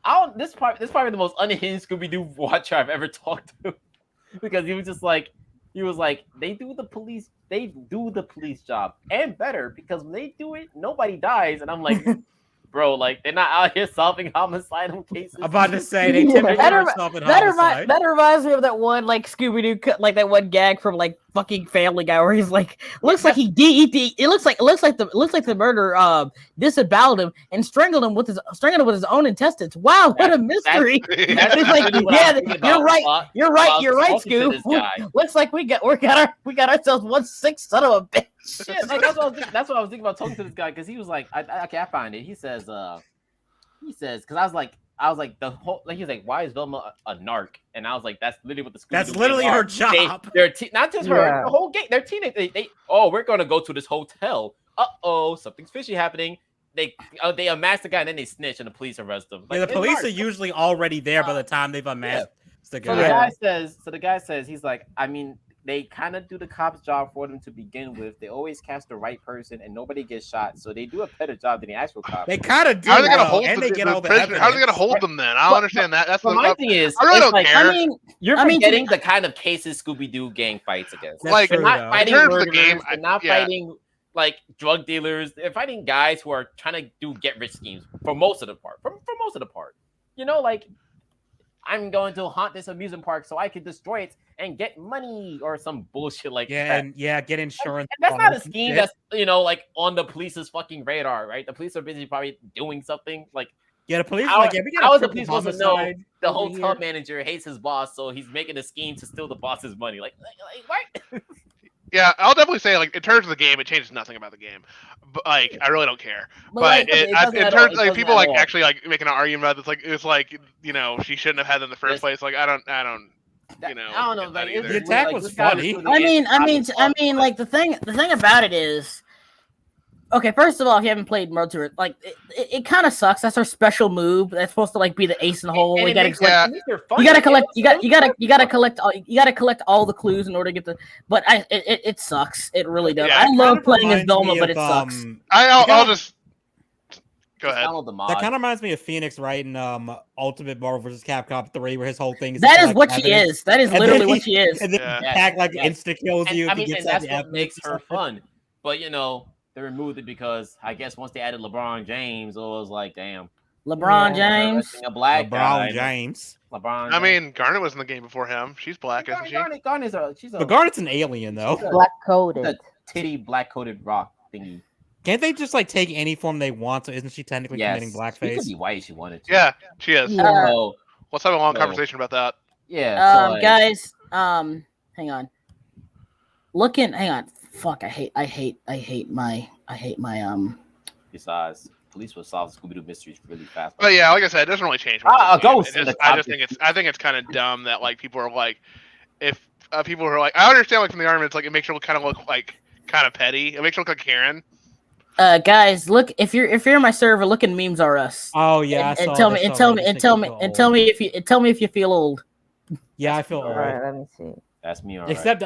don't. This is probably the most unhinged Scooby Doo watcher I've ever talked to, because he was just like, they do the police job and better because when they do it, nobody dies, and I'm like, bro, like they're not out here solving homicidal cases. I'm about to say they typically That are remi- solving That, homicide. that reminds me of that one like Scooby Doo, like that one gag from like fucking Family Guy where he's like, looks like he it looks like the murderer disemboweled him and strangled him with his own intestines. Wow, what a mystery! That's It's like, literally what I yeah, was thinking you're about, right. You're right. You're right, talking to Scoob. this guy. Looks like we got ourselves one sick son of a bitch. Shit, like, that's what I was thinking about talking to this guy because he was like, I find it. He says, because I was like the whole, like he was like, why is Velma a narc? And I was like, that's literally what the Scooby-Doo That's literally gang her are. job. They're not just her, Yeah. the whole gang. They're teenage. They we're gonna go to this hotel. Something's fishy happening. They amass the guy and then they snitch and the police arrest them. Yeah, the they're police narcs. are usually already there by the time they've unmasked the So the guy. guy says, he's like, I mean, they kind of do the cop's job for them to begin with. They always cast the right person, and nobody gets shot. So they do a better job than the actual cops. They kind of do. How are they gonna though, hold and the, they get the all the prisoner? How are they gonna evidence. hold them then? I don't understand that. That's But the my thing is, I really it's don't like, care. I mean, you're I mean, forgetting the kind of cases Scooby-Doo gang fights against. That's like, true, They're not though. fighting In terms of the murderers. game, They're not yeah. fighting like drug dealers. They're fighting guys who are trying to do get rich schemes for most of the part. For most of the part, you know, like I'm going to haunt this amusement park so I can destroy it and get money or some bullshit like Yeah, that. and get insurance. And that's not a bonus and scheme shit. that's, you know, like on the police's fucking radar, right? The police are busy probably doing something. Like, Yeah, the police. How- Like, yeah, we got how a is the triple police supposed to know homicide the over hotel here. manager hates his boss, so he's making a scheme to steal the boss's money. Like what? Yeah, I'll definitely say like in terms of the game, it changes nothing about the game. But like, I really don't care. But like, it in doesn't at all. terms It like doesn't people at like all. actually like making an argument about this, like it's like she shouldn't have had them in the first Yes. place. Like I don't. I don't know. get that Like, either. The attack like, was this guy funny. shooting I it, mean, probably like the thing about it is, okay. First of all, if you haven't played World Tour, like it kind of sucks. That's our special move. That's supposed to like be the ace in the hole. And We it gotta makes collect. yeah. it makes it fun. You gotta Like, collect. it's You got. so You gotta. fun. You gotta collect. You gotta collect all the clues in order to get the. But it sucks. It really does. Yeah, I it love Kind of playing as reminds Doma, me but of, it sucks. I'll kinda- just go Just ahead. download the mod. That kind of reminds me of Phoenix, right? In Ultimate Marvel vs. Capcom 3, where his whole thing is That to is collect what she evidence, is. That is and literally then what she is. and then Yeah. the attack like Yeah. insta kills you. And, I if he mean, gets and all that's the what evidence makes or her something. fun. But you know, they removed it because I guess once they added LeBron James, it was like, damn, LeBron Yeah. James. arresting a black guy. LeBron James. LeBron. I mean, Garnet was in the game before him. She's black, isn't she? Garnet's she's a But Garnet's an alien, though. Black coated. the titty black coated rock thingy. Can't they just like take any form they want? So isn't she technically Yes, committing she could blackface? be white if she wanted to. Yeah, she is. Yeah. So, Let's have a long So- conversation about that. yeah. So, like, Guys. Hang on. Hang on. Fuck. I hate my. besides, police will solve Scooby-Doo mysteries really fast. But yeah, like I said, it doesn't really change. much Ah, in the game. Ghost It in just- the I just topic. think it's kind of dumb that like people are like, if people are like, I understand like from the arguments, like it makes her kind of look like kind of petty. It makes her look like Karen. Guys, look. If you're in my server, look in memes are us. Oh yeah, And I saw tell me. this And tell me. already. And tell me. And tell me if you feel old. Yeah, I feel All old. All right, let me see. That's me. All right. Except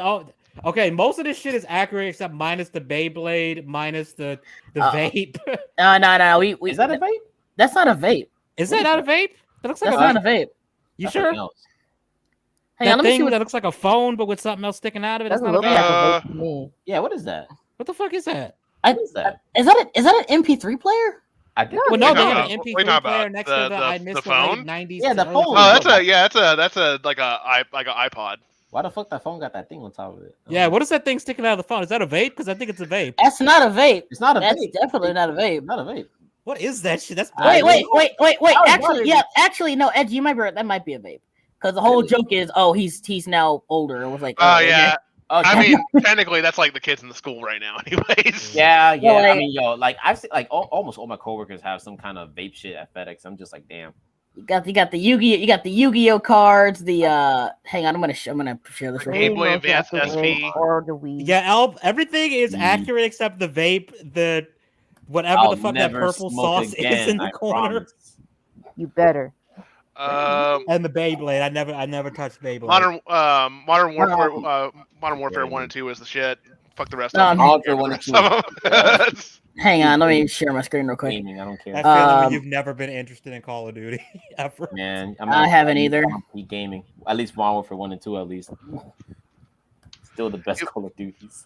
okay, most of this shit is accurate except minus the Beyblade, minus the Uh, vape. No. We is that a vape? That's not a vape. Is that not a vape? That looks like That's a vape. not a vape. You That's sure? something else. Hang That on. Let me see thing what. that looks like a phone but with something else sticking out of it. That's Doesn't not a look like vape. a vape to me. Yeah. What is that? What the fuck is that? What is that? Is that an MP3 player? I think. Well, no, Wait, they no, have no. an What are you MP3 talking player about? next The- to the the- I missed the the late phone? 90s. Yeah, the to phone. early Oh, 2000s. that's a like a iPod. Why the fuck that phone got that thing on top of it? Yeah, what is that thing sticking out of the phone? Is that a vape? Because I think it's a vape. That's not a vape. It's not a That's vape. definitely not a vape. Not a vape. What is that shit? That's I Wait. I was Actually, no, Ed, you might be right. That might be a vape. Because the whole Really? joke is, oh, he's now older. It was like, Oh okay. yeah. Okay. I mean, technically, that's like the kids in the school right now, anyways. Yeah. Well, I like- mean, yo, like I've seen, like almost all my coworkers have some kind of vape shit at FedEx. I'm just like, damn. You got the Yu-Gi-Oh cards. The hang on, I'm gonna share this. The Real Game quick. Boy Really knows Advance that's the SP. vape or the weed. Yeah, everything is Mm. accurate except the vape, the whatever I'll the fuck that never purple smoke sauce again, is in the I corner. promise. You better. And the Beyblade. I never touched Beyblade. Modern Warfare 1 and 2 is the shit. Fuck the rest of them. Modern I don't Warfare care 1 and the rest of them. Hang on, let me share my screen real quick. Gaming, I don't care. That feeling when Um, you've never been interested in Call of Duty ever. Man, I haven't either. Gaming, at least Modern Warfare 1 and 2, at least. Still the best Call of Duties.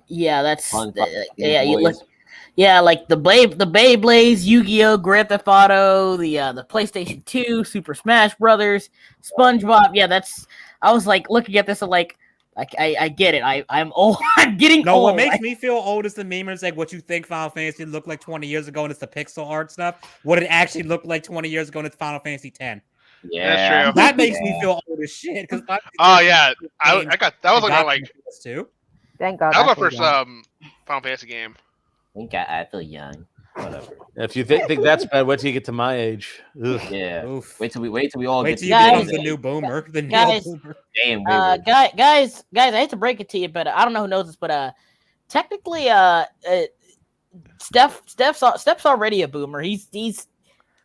Yeah, that's Fun, yeah. You Boys. look, yeah, like the Beyblades, Yu-Gi-Oh, Grand Theft Auto, the PlayStation 2, Super Smash Brothers, SpongeBob. Yeah, that's. I was like looking at this and like, I get it. I'm old. I'm getting No, old. what makes me feel old is the memers like what you think Final Fantasy looked like 20 years ago and it's the pixel art stuff. What it actually looked like 20 years ago and it's Final Fantasy X. Yeah, That's true. That makes me feel old as shit. Because Oh yeah, I got that was like too. Thank God. that was I my feel first young. Final Fantasy game. I think I feel young. Whatever. If you think that's bad, wait till you get to my age. Ugh. Yeah. Oof. Wait till we all Wait get till to you Guys- become the new boomer. The Guys- neo boomer. Damn, guys, I hate to break it to you, but I don't know who knows this, but technically, Steph's already a boomer. He's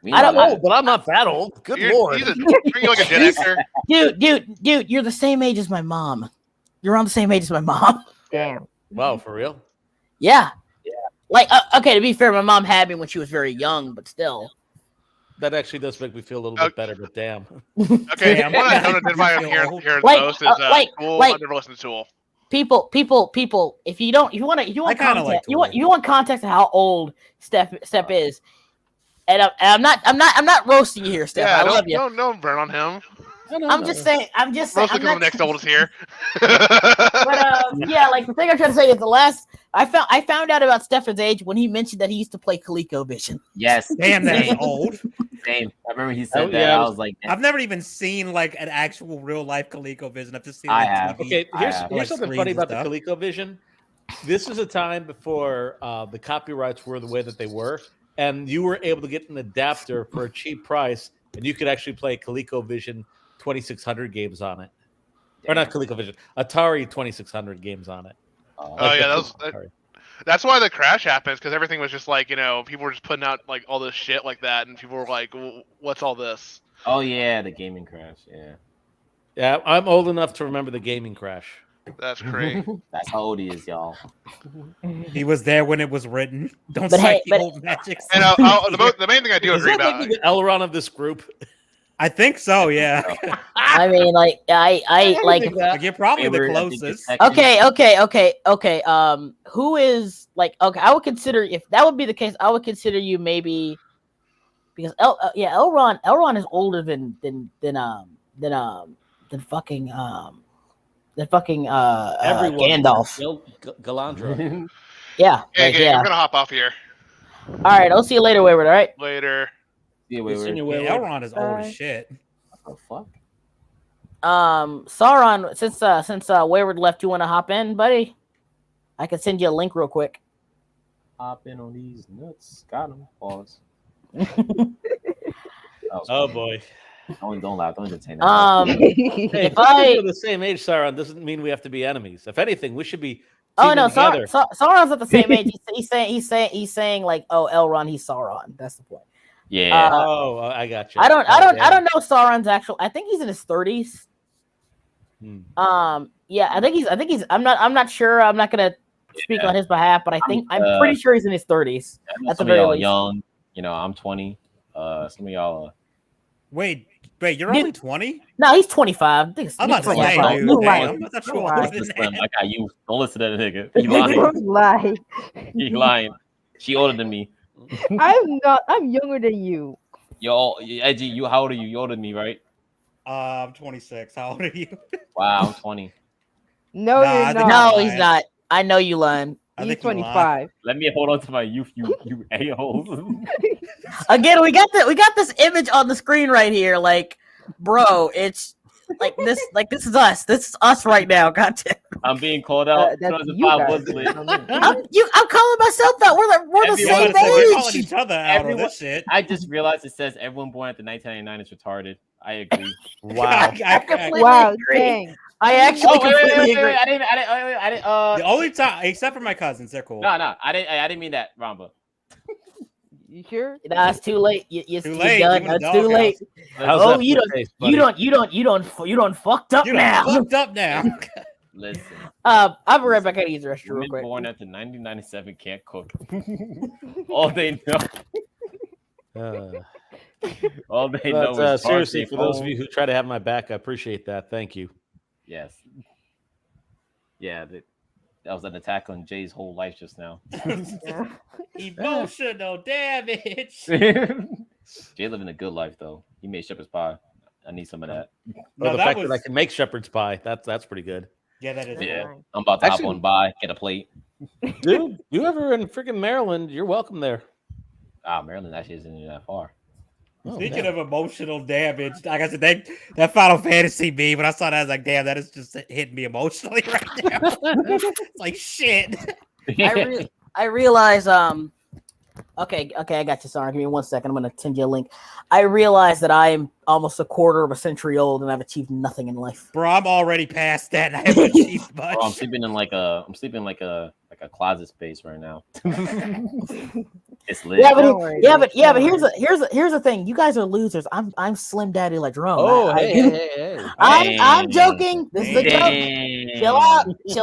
I don't I'm old, but I'm not that old. Good lord. Aren't you like a Gen Xer? Dude, you're the same age as my mom. You're around the same age as my mom. Damn. Wow, for real? Yeah. Like, okay, to be fair, my mom had me when she was very young, but still. That actually does make me feel a little bit better, but damn. Okay, Damn. one I don't identify with here the Like, most is Tool. like- I've never listened to Tool. People. If you want I kinda context, like you want context of how old Steph is, and I'm not roasting you here, Steph. Yeah, I love you. don't burn on him. I'm just saying. Mostly I'm because not, the next oldest here. But yeah, like the thing I'm trying to say is I found out about Stefan's age when he mentioned that he used to play ColecoVision. Yes. Damn, that's Same. old. Same. I remember he said Oh, that. yeah, I was like, I've never even seen like an actual real life ColecoVision. I've just seen. I it on have. TV. Okay, here's Like something screens funny and about the stuff. ColecoVision. This is a time before the copyrights were the way that they were, and you were able to get an adapter for a cheap price, and you could actually play ColecoVision 2600 games on it. Or not ColecoVision, Atari 2600 games on it. Oh yeah, that's why the crash happens, because everything was just like, people were just putting out like all this shit like that, and people were like, "What's all this?" oh yeah, the gaming crash. Yeah. Yeah, I'm old enough to remember the gaming crash. That's great. That's how old he is, y'all. He was there when it was written. Don't But cite hey, the but- old magic. And the main thing I do Is agree that about. like the Elrond of this group? I think so. Yeah. I mean, like I like. Like, you're probably the Favorite, I think, is closest. Tekken. Okay. Who is like? Okay, I would consider if that would be the case. I would consider you maybe because Elrond is older than fucking Everyone. Gandalf. Galandra. Yeah, Hey, like, gang, yeah. I'm gonna hop off here All right, I'll see you later, Wayward. All right. later. Yeah, wait. Yeah, Elrond is old as shit. What the fuck? Sauron, since Wayward left, you want to hop in, buddy? I can send you a link real quick. Hop in on these nuts. Got him. Pause. Oh boy. Don't laugh. Don't entertain that. Hey, If just 'cause I we're the same age, Sauron, doesn't mean we have to be enemies. If anything, we should be. oh no, teaming together. Sauron's at the same age. He's saying like, oh, Elrond, he's Sauron. That's the point. Yeah. Oh, I got you. I don't damn. know Sauron's actual. I think he's in his 30s. Yeah, I think he's. I'm not sure. I'm not gonna speak on his behalf, but I'm pretty sure he's in his 30s. At At the some of very y'all least. young. I'm 20. Some of y'all. Wait, you're Dude. only 20? No, he's 25. I think I'm about to he's say, 25. dude. You Damn, lying. I thought you You were lying. older than Slim, that. I got you. Don't listen to that nigga. He lying. Don't lie. He lying. She older than me. I'm not. I'm younger than you. Yo, Edgy, how old are you? You older than me, right? I'm 26. How old are you? Wow, I'm 20. No, Nah, I you're think not. No, lying. he's not. I know you lying. I He's think you lying. 25. Let me hold on to my youth, you a-holes. Again, we got this image on the screen right here. Like, bro, it's like this. Like this is us. This is us right now. Goddamn. I'm being called out. That's 2005 you guys. was lit. I'm calling myself that. We're the Everyone same We're calling age. each other out on Everyone- this shit. I just realized it says everyone born after 1999 is retarded. I agree. Wow. completely Wow, agree. dang. I actually completely agree. I didn't. The only time, except for my cousins, they're cool. No, I didn't mean that, Ramba. You sure? Nah, it's too late. You're Too late. done. You in the It's too doghouse. late. How's Oh, that you for don't- taste, You buddy? don't fucked up You now. done fucked up now. Listen. I'll be right back. I gotta use the restroom real Women quick. born after 1997 can't cook. All they know. All they know But, is seriously, Tarzan for those of Bones. you who try to have my back, I appreciate that. Thank you. Yes. Yeah, that was an attack on Jay's whole life just now. Emotional damage. Jay living a good life though. He made shepherd's pie. I need some of that. Or the fact that I can make shepherd's pie, that's pretty good. Yeah, that is. Yeah, cool. I'm about to Actually- hop on by, get a plate. Dude, you ever in freaking Maryland, you're welcome there. Maryland actually isn't even that far. Speaking of emotional damage, like I said, that Final Fantasy meme, when I saw that, I was like, damn, that is just hitting me emotionally right now. It's like, shit. I realize. Okay, I got you. Sorry, give me 1 second. I'm gonna send you a link. I realize that I am almost a quarter of a century old, and I've achieved nothing in life. Bro, I'm already past that, and I haven't achieved much. Bro, I'm sleeping in like a closet space right now. It's lit. Yeah, but Don't worry, but dude. here's the thing. You guys are losers. I'm Slim Daddy Ladrone. Oh, hey. I'm Damn. joking. This is a joke. Chill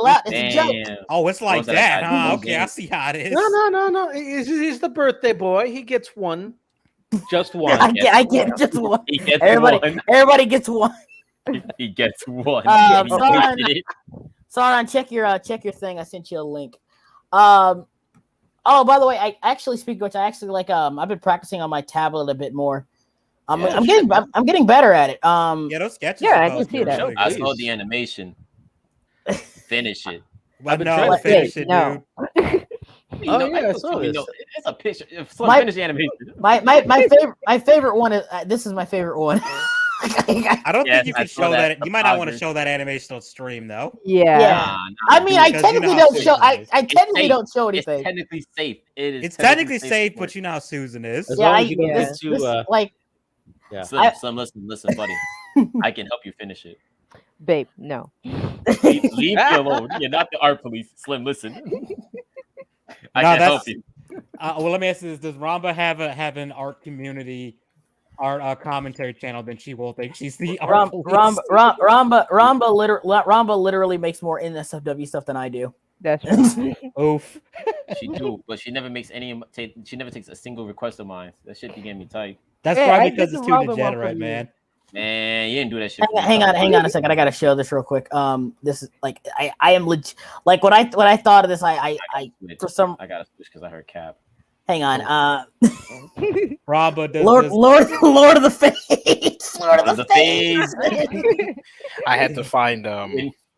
out. It's a joke. Damn. Oh, it's like What was that that, guy? huh? Who's Okay, I in? see how it is. No. He's the birthday boy. He gets one. Just one. I get just one. He gets Everybody, one. everybody gets one. He gets one. Um, He Sauron- wasted it. Sauron, check your thing. I sent you a link. Oh, by the way, I actually speak which I actually like. I've been practicing on my tablet a bit more. I'm getting better at it. Yeah, those sketches. Yeah, I are can supposed to see be that. really I good. saw the animation. Finish it. But I've been no, trying to finish it, no. dude. I saw this. It's a picture. If My- finish the animation. My favorite one is this is my favorite one. I don't Yes, think you I can saw show that. that. You might not want to Progress. show that animation on stream, though. Yeah. Yeah. Nah, I mean, I Because you know technically how don't show. Susan is. I technically safe. don't show It's anything. technically safe. It is. It's technically safe, for but it. you know how Susan is. As Yeah, long I, as you don't yeah. get this, too. like Slim, listen, buddy. I can help you finish it. Babe, no. Leave me alone. You're not the art police. Slim, listen. I No, can that's- help you. Well, let me ask you this: does Ramba have an art community, art commentary channel? Then she will think she's the art police. Ramba literally makes more NSFW stuff than I do. That's right. Oof. She do, but she never makes any. She never takes a single request of mine. That shit be getting me tight. That's Hey, probably I because get it's the too Ramba one degenerate, from you. man. Man, you didn't do that shit. for me. Hang on a second. I gotta show this real quick. This is like I am legit. Like when I thought of this, I for some I gotta switch because I heard Cap. hang on. Ramba does. Lord of the Fates. Lord of the Fates. Fates. I had to find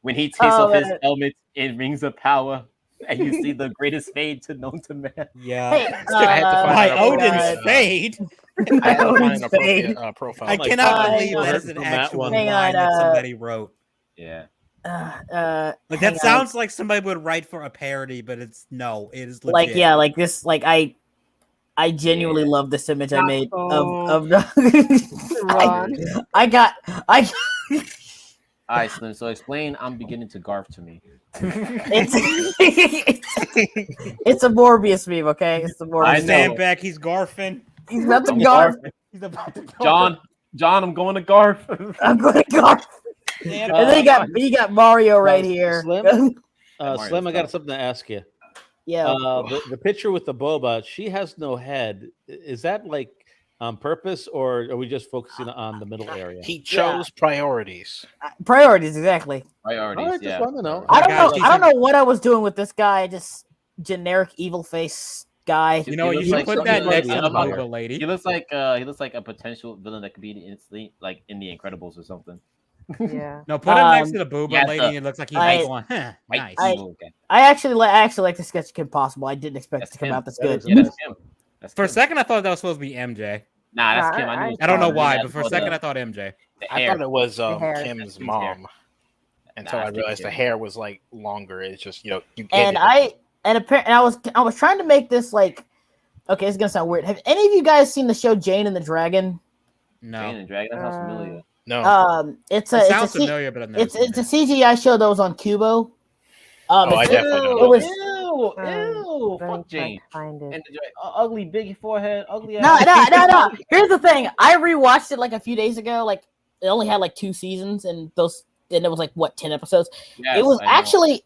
When he takes Oh, off his man. helmet in Rings of Power, and you see the greatest fade to known to man. Yeah. Hey, I had to find My out Odin's God. fade. I had to find Odin's an fade. appropriate profile. I my cannot God. believe I that heard is an from that actual one. Hang line on, that somebody wrote. Yeah. Like hang that on. sounds like somebody would write for a parody, but it is legit. Like yeah, like this. Like I genuinely love this image I made of Ron. I All right, Slim. So explain. I'm beginning to garf to me. it's a Morbius meme, okay? It's the I Morbius. know. Stand back. He's garfing. He's about to I'm garf. garfing. He's about to garf. John, I'm going to garf. I'm going to garf. Stand And then you got Mario right here. Slim? Mario's Slim, I got tough. something to ask you. Yeah. The picture with the boba, she has no head. Is that like on purpose, or are we just focusing on the middle area? He chose priorities. Priorities, exactly. Priorities. All right, just Yeah. want to know. I don't Guys, know. I don't know what I was doing with this guy. Just generic evil face guy. You know, He you looks should like put something that from next the to the Empire. Boba lady. He looks like a potential villain that could be like in the Incredibles or something. Yeah. No, put him next to the Booba yeah, lady. It looks like he's I- going, huh, White nice. evil guy. I actually like the sketch Kim Possible. I didn't expect it That's to come him. out this That good. is Yeah, that's him. That's For a Kim. second, I thought that was supposed to be MJ. Nah, that's Nah, Kim. I, knew it was I don't know Kim. why, Yeah, but for a the- second, I thought MJ. the I hair. thought it was hair. Kim's That's Kim's mom hair. until Nah, I it's realized the Kim. hair was like longer. It's just you get And it. I was trying to make this like, okay, it's gonna sound weird. Have any of you guys seen the show Jane and the Dragon? Jane No. and Dragon. That sounds familiar. No, It's It a sounds it's a, C- familiar, but I've never it's seen it's a it. CGI show that was on Kubo. Oh, I it's- definitely don't it know was Ew. Let me Fuck Jane. find it. And the ugly big forehead, ugly no, ass. no. Here's the thing. I rewatched it like a few days ago. Like it only had like 2 seasons, and it was like what 10 episodes. Yes, it was I know. actually.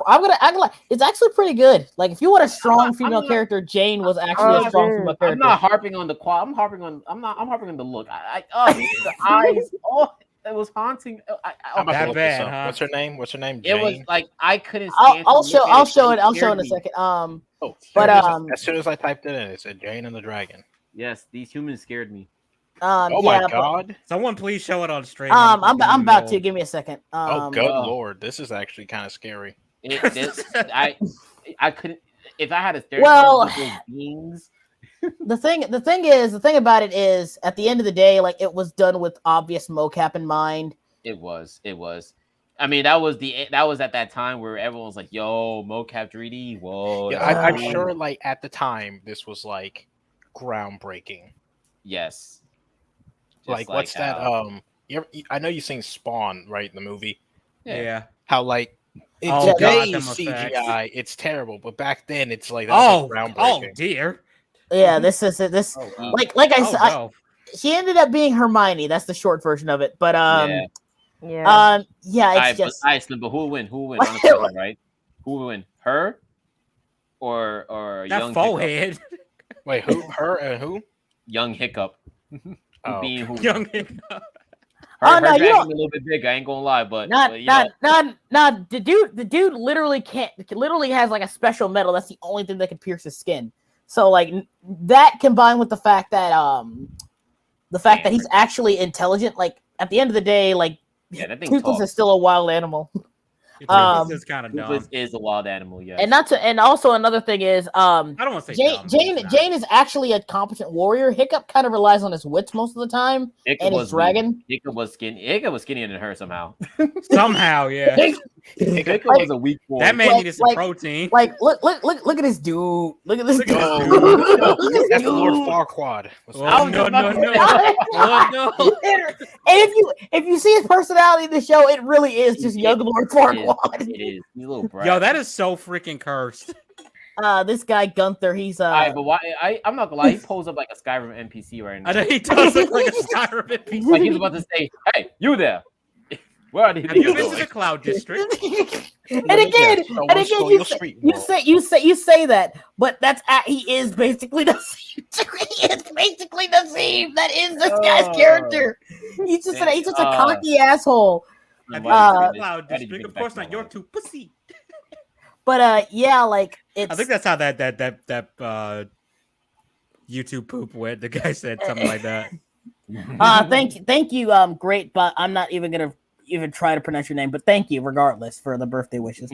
I'm gonna act like it's actually pretty good. Like if you want a strong female not- character, Jane was actually Oh, a strong dude. female I'm character. not harping on the qual. I'm harping on the look. The eyes. Oh, it was haunting. I'm about That to look this bad, up. huh? What's her name? What's her name? It was Jane? like I couldn't. I'll stand to show look at I'll show it. I'll scared show in a me. second. Oh, but, here it is. um, as soon as I typed it in, it said Jane and the Dragon. Yes, these humans scared me. Oh yeah, my but, god! Someone please show it on stream. I'm about to. Give me a second. Oh good uh, lord, this is actually kind of scary. I couldn't. If I had a stereotype Well, of those beings, The thing about it is, at the end of the day, like it was done with obvious mocap in mind. it was. I mean, that was at that time where everyone was like, "Yo, mocap 3D." Whoa. Yeah, that's I'm cool. sure. Like at the time, this was like groundbreaking. Yes. Just Like what's that? how- I know you seen Spawn, right? The movie. Yeah. How like In Oh, today's Gotham effects. CGI, it's terrible, but back then it's like that was Oh groundbreaking. dear. Yeah, this is this. Oh, wow. Like I Oh said, no. she ended up being Hermione. That's the short version of it. But Yeah. Yeah. yeah, All it's right, just. but, all right, Slim, but who will win? Who will win? On the second, right? Who will win? Her or That young forehead. Wait, who? Her and who? Young Hiccup. Oh, Being who? Young Hiccup. Oh, no, you dragging don't- me a little bit big. I ain't gonna lie, but Not, you know, not. The dude literally literally has like a special metal. That's the only thing that can pierce his skin. So like that combined with the fact that he's actually intelligent. Like at the end of the day, like yeah, that thing Toothless talks. is still a wild animal. This is kind of dumb. Toothless is a wild animal. Yeah. And also another thing is I don't want to say Jane dumb, but it's not. Jane is actually a competent warrior. Hiccup kind of relies on his wits most of the time. Hiccup and his was dragon. Hiccup was skinny. Hiccup was skinnier than her somehow. Somehow, yeah. Hiccup was a weak boy. That man Like- needed some like- protein. Like look at this dude. Look at this dude. Oh, Look at this that's dude. Lord Farquaad. Oh, no. Oh, no. And if you see his personality in the show, it really is just young Lord Farquaad. It is. He's a little brat. Yo, that is so freaking cursed. This guy Gunther, he's All right, but why? I'm not gonna lie. He pulls up like a Skyrim NPC right now. I know he does look like a Skyrim NPC. Like he's about to say, "Hey, you there? Where are these Have you niggas been to going?" the Cloud District? and again, you say that, but that's he is basically the same. He is basically the same. That is this guy's character. He's just a cocky asshole. Have you been to the Cloud Why did you District? bring Of back course my not. You're life? too pussy. But yeah, like it's. I think that's how that YouTube poop went. The guy said something like that. Thank you, great, but I'm not even gonna even try to pronounce your name, but thank you regardless for the birthday wishes.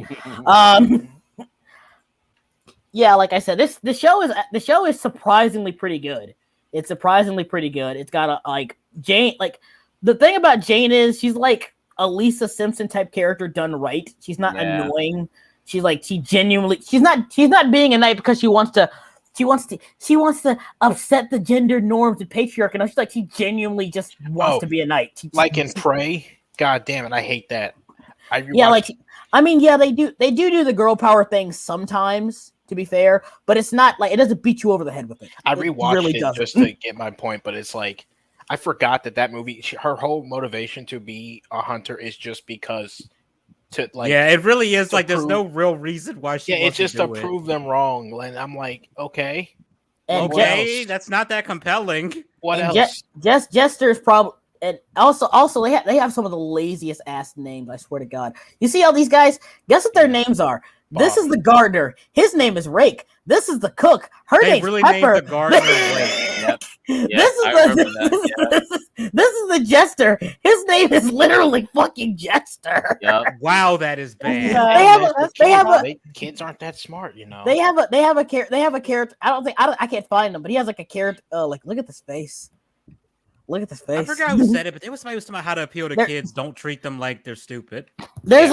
Yeah, like I said, the show is surprisingly pretty good. It's surprisingly pretty good. It's got a like Jane. Like the thing about Jane is she's like a Lisa Simpson type character done right. She's not annoying. She's like she's not being a knight because she wants to upset the gender norms and patriarchy. No, she's like she genuinely just wants to be a knight. Like in Prey. God damn it, I hate that. They do the girl power thing sometimes, to be fair, but it's not like it doesn't beat you over the head with it. I rewatched it doesn't. just to get my point, but it's like I forgot that movie. Her whole motivation to be a hunter is just because to like. Yeah, it really is. Like, prove, there's no real reason why she. Yeah, it's just to do prove them wrong. And I'm like, okay, And okay, that's not that compelling. What and else? Jester's problem, and also they have some of the laziest ass names. I swear to God. You see all these guys? Guess what their names are? This is the gardener. His name is Rake. This is the cook. Her name's really Pepper. named the gardener Rake. Yep. This is the jester. His name is literally fucking Jester. Yep. Wow, that is bad. Kids aren't that smart, you know. They have a character. I can't find him, but he has like a character. Like look at this face. Look at this face. I forgot who said it, but there was somebody who was talking about how to appeal to There- kids. Don't treat them like they're stupid. There's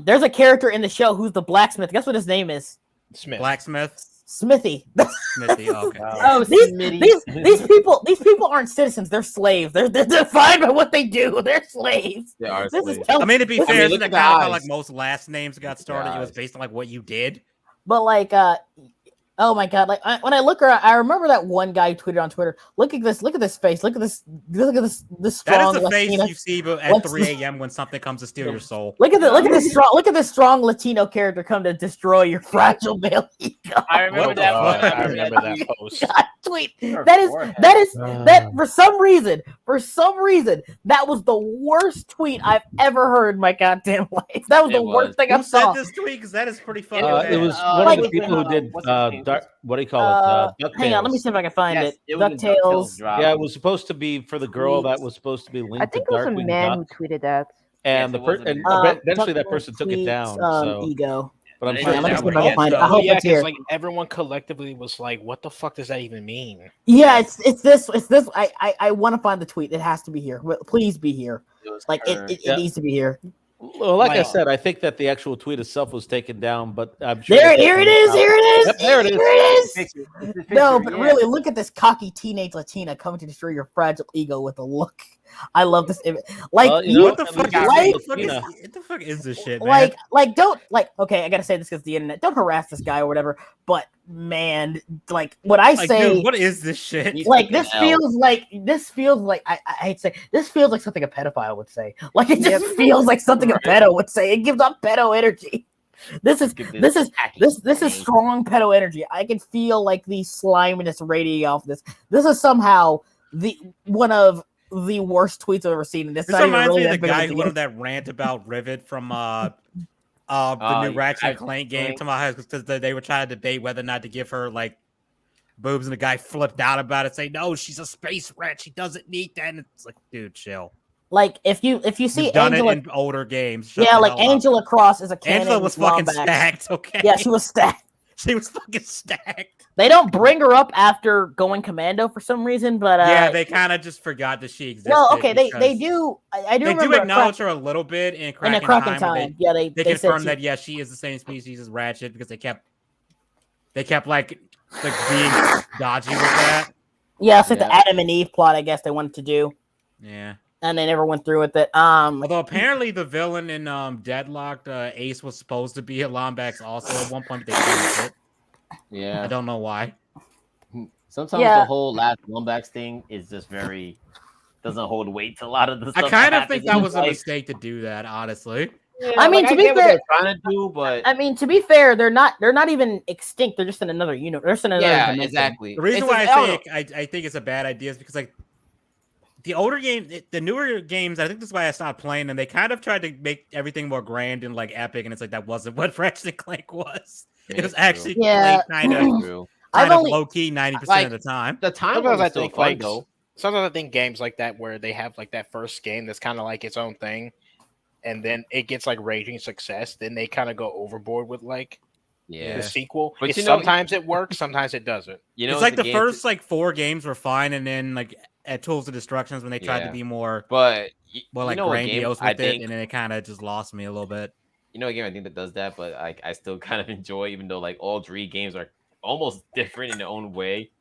there's a character in the show who's the blacksmith. Guess what his name is? Smith. Blacksmith. Smithy. Smithy. Okay. Oh, these people aren't citizens. They're slaves. They're defined by what they do. They're slaves. They are This is slaves. I mean, to be fair, mean, isn't look that at the kind of how eyes. like most last names got started? It was eyes. based on like what you did. But like, oh my God! Like when I look around, I remember that one guy who tweeted on Twitter. Look at this face. Look at this That strong is the face Latino. you see at 3 a.m. when something comes to steal your soul. Look at this strong Latino character come to destroy your fragile male ego. I remember What the that. fuck? one. I remember that post. God, tweet. Your That is forehead. that for some reason, that was the worst tweet I've ever heard in my goddamn life. That was It the was. worst thing I Who said saw. this tweet? Because that is pretty fucking was- bad. It was Uh, one of like- the people who did what's his name? what do you call it? DuckTales. Hang on, let me see if I can find Yes, it. was a DuckTales. drop. Yeah, it was supposed to be for the girl that was supposed to be linked I think it to was a Darkwing man Duck, who tweeted that. and Yes, it the was a and man. eventually that DuckTales person took it tweets, down. So, ego. but I'm Yeah, sure Hang on, let me that see if would I can find it. I help, hope Yeah, it's here. because like everyone collectively was like, "What the fuck does that even mean?" Yeah, it's this. I want to find the tweet. It has to be here. Please be here. It was Like her. it Yeah. needs to be here. well, like I Wow. said, I think that the actual tweet itself was taken down, but I'm sure Here it is. Here it is. Yep, there it is. Here it is. Picture. It's the No, picture, but yeah. really, look at this cocky teenage Latina coming to destroy your fragile ego with a look. I love this image. Like Well, you, What the we fuck? got like, What the fuck is this shit, man? like, don't like. Okay, I gotta say this because the internet. Don't harass this guy or whatever. But man, like, what I Like, say, dude, what is this shit? He's like, taking this L. feels like I hate to say this feels like something a pedophile would say. Like, it just feels like something a pedo would say. It gives off pedo energy. This is strong pedo energy. I can feel like the sliminess radiating off this. This is somehow one of the worst tweets I've ever seen. And This not even reminds really me of that the big of a guy who deal. went on that rant about Rivet from the new Ratchet and Clank game. Because they were trying to debate whether or not to give her like boobs, and the guy flipped out about it, saying, "No, she's a space rat. She doesn't need that." And it's like, dude, chill. Like if you see You've done Angela, it in older games. Shut yeah, the like hell up. Angela Cross is a canon. Angela was fucking Wombat. stacked. Okay. Yeah, she was stacked. She was fucking stacked. They don't bring her up after going commando for some reason, but Yeah, they kind of just forgot that she existed. well, okay, they because do. I do They remember do acknowledge her a little bit in in Kraken a Kraken Time. time. Yeah, they They said confirmed she- that yeah, she is the same species as Ratchet because they kept like being dodgy with that. Yeah, it's like Yeah. the Adam and Eve plot. I guess they wanted to do, Yeah. and they never went through with it. Although apparently the villain in Deadlocked, Ace was supposed to be a Lombax also at one point. But they changed it. I Yeah. don't know why. Sometimes Yeah. the whole last Lombax thing is just very doesn't hold weight to a lot of the stuff. I kind of happens think in that his was a life. mistake to do that. Honestly. I mean, to be get what fair- they're trying to do, but I mean, to be fair, they're not even extinct. They're just in another unit. They're just in another yeah, dimension. exactly. The reason It's why just- I don't say I think it's a bad idea is because like the older game, the newer games, I think that's why I stopped playing, and they kind of tried to make everything more grand and like epic, and it's like that wasn't what Ratchet and Clank was. Yeah, It was it's actually Yeah. kind know. of True. I've only low key 90% Like, of the time. The time Sometimes I was still think fun like though. sometimes I think games like that where they have like that first game that's kind of like its own thing, and then it gets like raging success. Then they kind of go overboard with like Yeah. the sequel. But It's you know- sometimes it works, sometimes it doesn't. You know, It's like the game- first like 4 games were fine, and then like at Tools of Destructions when they tried to Yeah. be more but like you know what game grandiose I with it, think and then it kind of just lost me a little bit. you know a game I think that does that, but I still kind of enjoy, even though like all 3 games are almost different in their own way.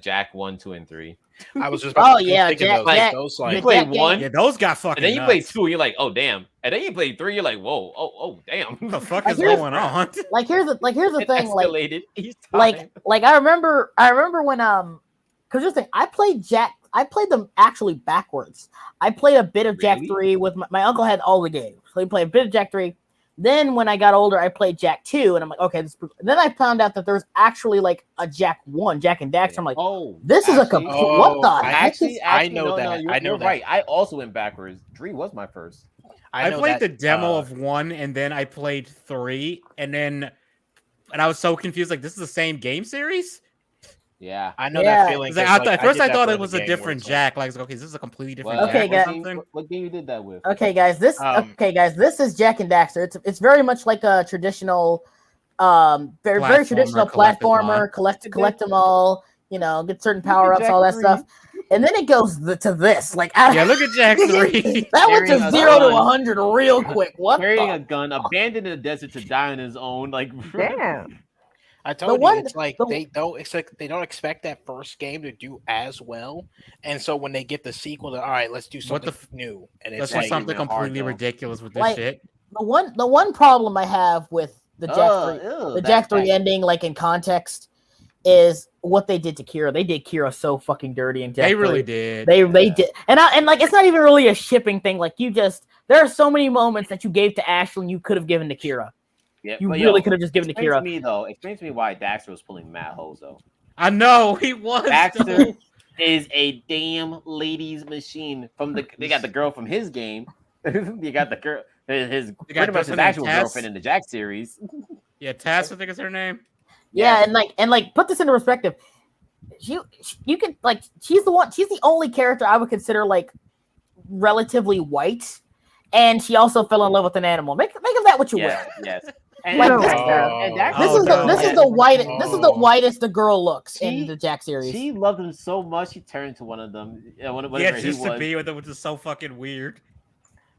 Jack 1, 2, and 3. I was just Oh, about to yeah, think of Jack- those, like Jack- those You like play that game- 1, Yeah, those got fucking. and then you play nuts. 2, and you're like, oh damn, and then you play 3, you're like, whoa, oh damn. What the fuck Like, is here's- going on? Like here's the It thing. Like escalated each time. like I remember when because this thing I played them actually backwards. I played a bit of Jack Really? 3 with my uncle had all the games. So he played a bit of Jack 3. Then when I got older, I played Jack 2, and I'm like, okay, then I found out that there's actually like a Jack 1, Jack and Daxter. I'm like, oh, this is a actually- complete. What the heck? Actually, I know no, that. You're, I know you're that. right. I also went backwards. 3 was my first. I know played that, the demo of 1, and then I played 3, and I was so confused. Like, this is the same game series? Yeah. I know Yeah. that feeling. 'Cause 'cause, at first did I that thought for it the was a game where different it's like- Jack. Like, okay, this is a completely different Well, Okay, Jack guys. or something. What game you did that with? Okay, guys, this this is Jack and Daxter. It's very much like a traditional, very Platformer, traditional collect 'em all. platformer. Collect them all. You know, get certain power ups, Jack all that 3. stuff, and then it goes to this. Like, Yeah, look at Jack 3. that went Carrying to a 0 to gun. 100 real quick. What? Carrying the- a gun, abandoned in the desert to die on his own. Like, Damn. I told one- you, it's like the- they don't expect that first game to do as well, and so when they get the sequel, they're all right. Let's do What something the new, and Let's it's do like something even hard, completely though. ridiculous with this Like, shit. The one problem I have with the Jack 3, the Jack 3 ending, like in context, is what they did to Kira. They did Kira so fucking dirty in Jack They really 3. did. They did, and like it's not even really a shipping thing. Like there are so many moments that you gave to Ashlyn you could have given to Kira. yeah, You but really yo, could have just given to explain Kira. to me though. Explain to me why Daxter was pulling mad hoes though. I know he was. Daxter is a damn ladies machine. They got the girl from his game. You got the girl, his They got pretty much his Justin actual Tess. girlfriend in the Jack series. Yeah, Tass, I think is her name. Yeah, Yes. and like put this into perspective. You could like she's the only character I would consider like relatively white, and she also fell in love with an animal. Make of that what you Yes, will. yes. And, Like, and this- Daxter- This Oh, is no. this is the whitest this is the whitest the girl looks in She- the Jack series. She loved him so much she turned to one of them. Whatever Yeah, he just to was. be with him, which is so fucking weird.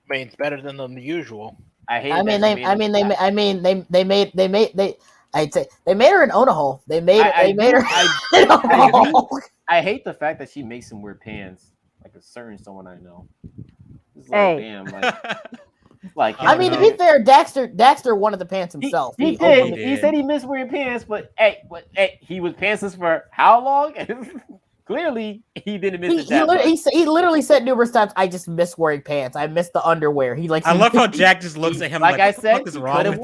I mean, it's better than the usual. I hate. I mean they made I'd say they made her an Onahole. They made her I an Onahole. I hate the fact that she makes him wear pants. like a certain someone I know. It's Hey. like, damn, like I mean, to be fair, Daxter wanted the pants himself. He He did. opened it. He said he missed wearing pants, but hey, he was pantsless for how long? Clearly, he didn't miss it that much. He literally said numerous times, "I just miss wearing pants. I miss the underwear." I love how Jack just looks at him like I what said, the fuck is wrong with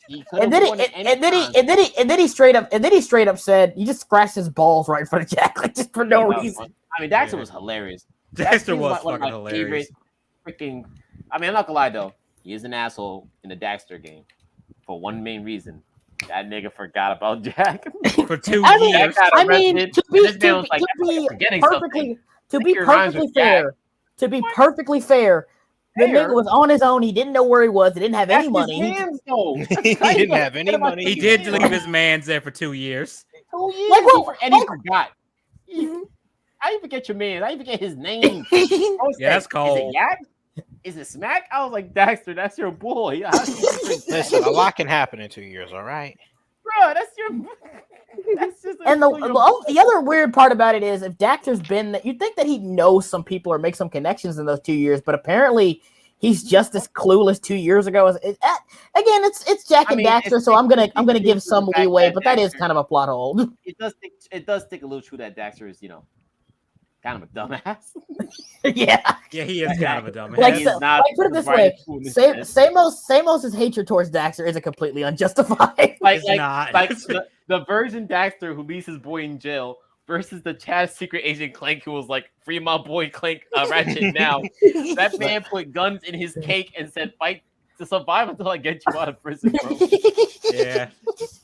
you? And then he straight up said he just scratched his balls right in front of Jack, like just for no reason. I mean, Daxter was hilarious. Daxter was one fucking of my hilarious. Freaking, I mean, I'm not gonna lie though. He is an asshole in the Daxter game for one main reason. That nigga forgot about Jack for 2 I mean, years. I mean, to be perfectly fair, the nigga was on his own. He didn't know where he was. He didn't have any money. He didn't have any money. He did leave his man's there for 2 years. 2 years, and he forgot. I even forget your man. I even forget his name. Yeah, that's cold. Is it Yak? Is it Smack? I was like, Daxter, that's your boy. Listen, a lot can happen in 2 years. All right, bro, that's your. That's just and the other weird part about it is, if Daxter's been that, you'd think that he'd know some people or make some connections in those 2 years, but apparently he's just as clueless 2 years ago. Again, it's Jack and Daxter, so I'm gonna give some leeway, but that is kind of a plot hole. It does stick a little true that Daxter is, kind of a dumbass. Yeah, he is kind of a dumbass. Like put it this way, Samos's hatred towards Daxter isn't completely unjustified. The version Daxter who leaves his boy in jail versus the Chad secret agent Clank who was like, free my boy Clank Ratchet now. That man put guns in his cake and said, fight to survive until I get you out of prison, bro. Yeah.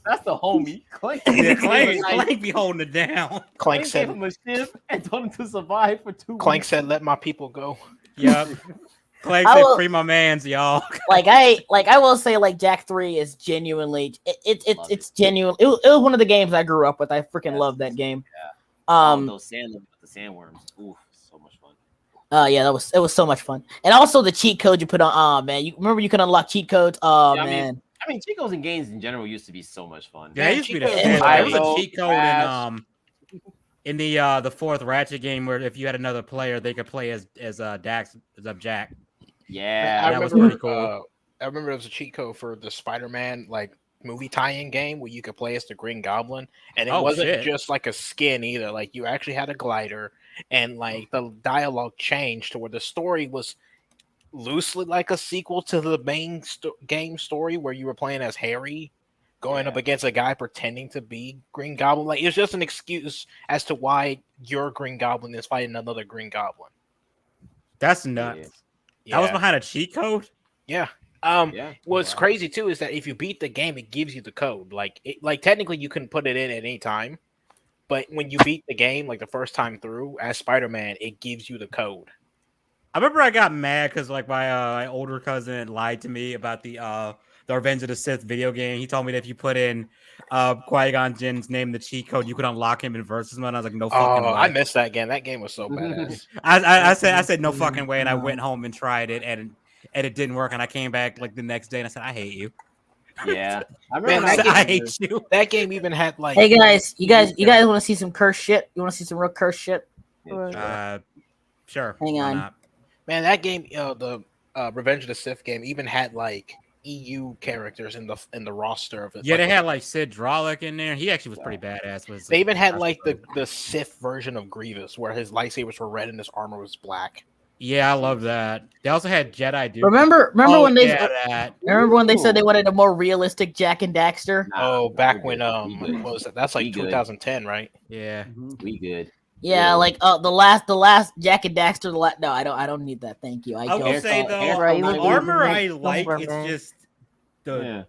That's the homie. Clank. Yeah, Clank be holding it down. Clank said gave him a shiv and told him to survive for 2 Clank weeks. said, "Let my people go." Yep. Clank said, "Free my mans, y'all." I will say, like, Jak 3 is genuinely it's genuine. It was one of the games I grew up with. I freaking love that game. Yeah. Those the sandworms. Ooh, so much fun. Yeah, it was so much fun. And also the cheat code you put on. Oh man, you remember you could unlock cheat codes. Oh yeah, man. I mean, cheat codes in games in general used to be so much fun. Yeah, it used to be the shit. There was a cheat code in the fourth Ratchet game where if you had another player, they could play as Dax as Jack. Yeah, that was pretty cool. I remember there was a cheat code for the Spider-Man movie tie-in game where you could play as the Green Goblin, and it wasn't just like a skin either. Like you actually had a glider, and like the dialogue changed to where the story was loosely like a sequel to the main game story where you were playing as Harry going up against a guy pretending to be Green Goblin. Like it's just an excuse as to why your Green Goblin is fighting another Green Goblin. That's nuts. Yeah. That was behind a cheat code? Yeah. What's crazy too is that if you beat the game, it gives you the code. Like technically you can put it in at any time, but when you beat the game, like the first time through as Spider-Man, it gives you the code. I remember I got mad because my older cousin lied to me about the Revenge of the Sith video game. He told me that if you put in Qui-Gon Jinn's name in the cheat code, you could unlock him in Versus Mode. I was like, no fucking way. I missed that game. That game was so badass. I said no fucking way, and I went home and tried it, and it didn't work. And I came back the next day and I said, I hate you. Yeah, I hate you. That game even had Hey guys, you guys want to see some cursed shit? You want to see some real cursed shit? Sure. Hang on. Man, that game, the Revenge of the Sith game, even had EU characters in the roster of it. Yeah, they had Sid Drolic in there. He actually was pretty badass. They even had the Sith version of Grievous, where his lightsabers were red and his armor was black. Yeah, I love that. They also had Jedi Duke. Remember when they said they wanted a more realistic Jak and Daxter? Back when what was that? That's 2010, right? Yeah, we good. Yeah, the last Jak and Daxter. No, I don't need that. Thank you. I will say though, the armor I like. It's just the.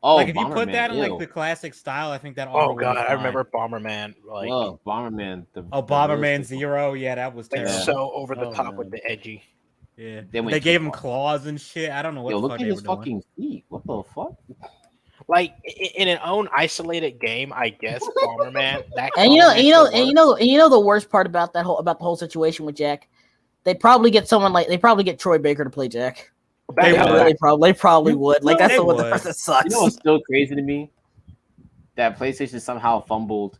Oh, if you put that in the classic style, I think that. Oh god, I remember Bomberman. Bomberman. Bomberman Zero. Yeah, that was terrible. So over the top with the edgy. Yeah, they gave him claws and shit. I don't know what the fuck look at his fucking feet. What the fuck? In an own isolated game, I guess Bomberman. And you know the worst part about the whole situation with Jak, they probably get Troy Baker to play Jak. They probably would. That's the one that sucks. You know what's still crazy to me? That PlayStation somehow fumbled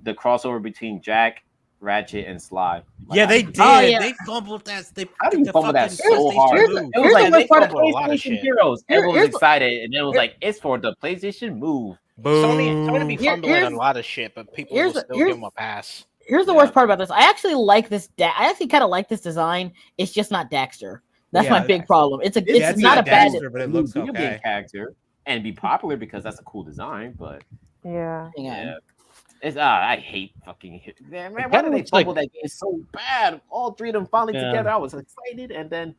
the crossover between Jak Ratchet, and Sly. Yeah, they did. Oh, yeah. They fumbled that. They How do you the fumble that fucking so PlayStation hard? Move. It was Here's like the they worst part of fumbled a lot of PlayStation shit. Heroes. Everyone was Here's the- excited, and it was like, it's for the PlayStation Move. Sony be Here- fumbling here's- on a lot of shit, but people here's- will still here's- give them a pass. Here's the Yeah. worst part about this. I actually like this. I actually kind of like this design. It's just not Daxter. That's Yeah, my big Daxter. problem. It's Yeah, it's not a bad. Daxter, but it looks You can be a okay. character and be popular because that's a cool design, but Yeah. Hang on. yeah. It's I hate fucking man. Why did they looks like- fumble that game so bad? All three of them finally Yeah. together. I was excited, and then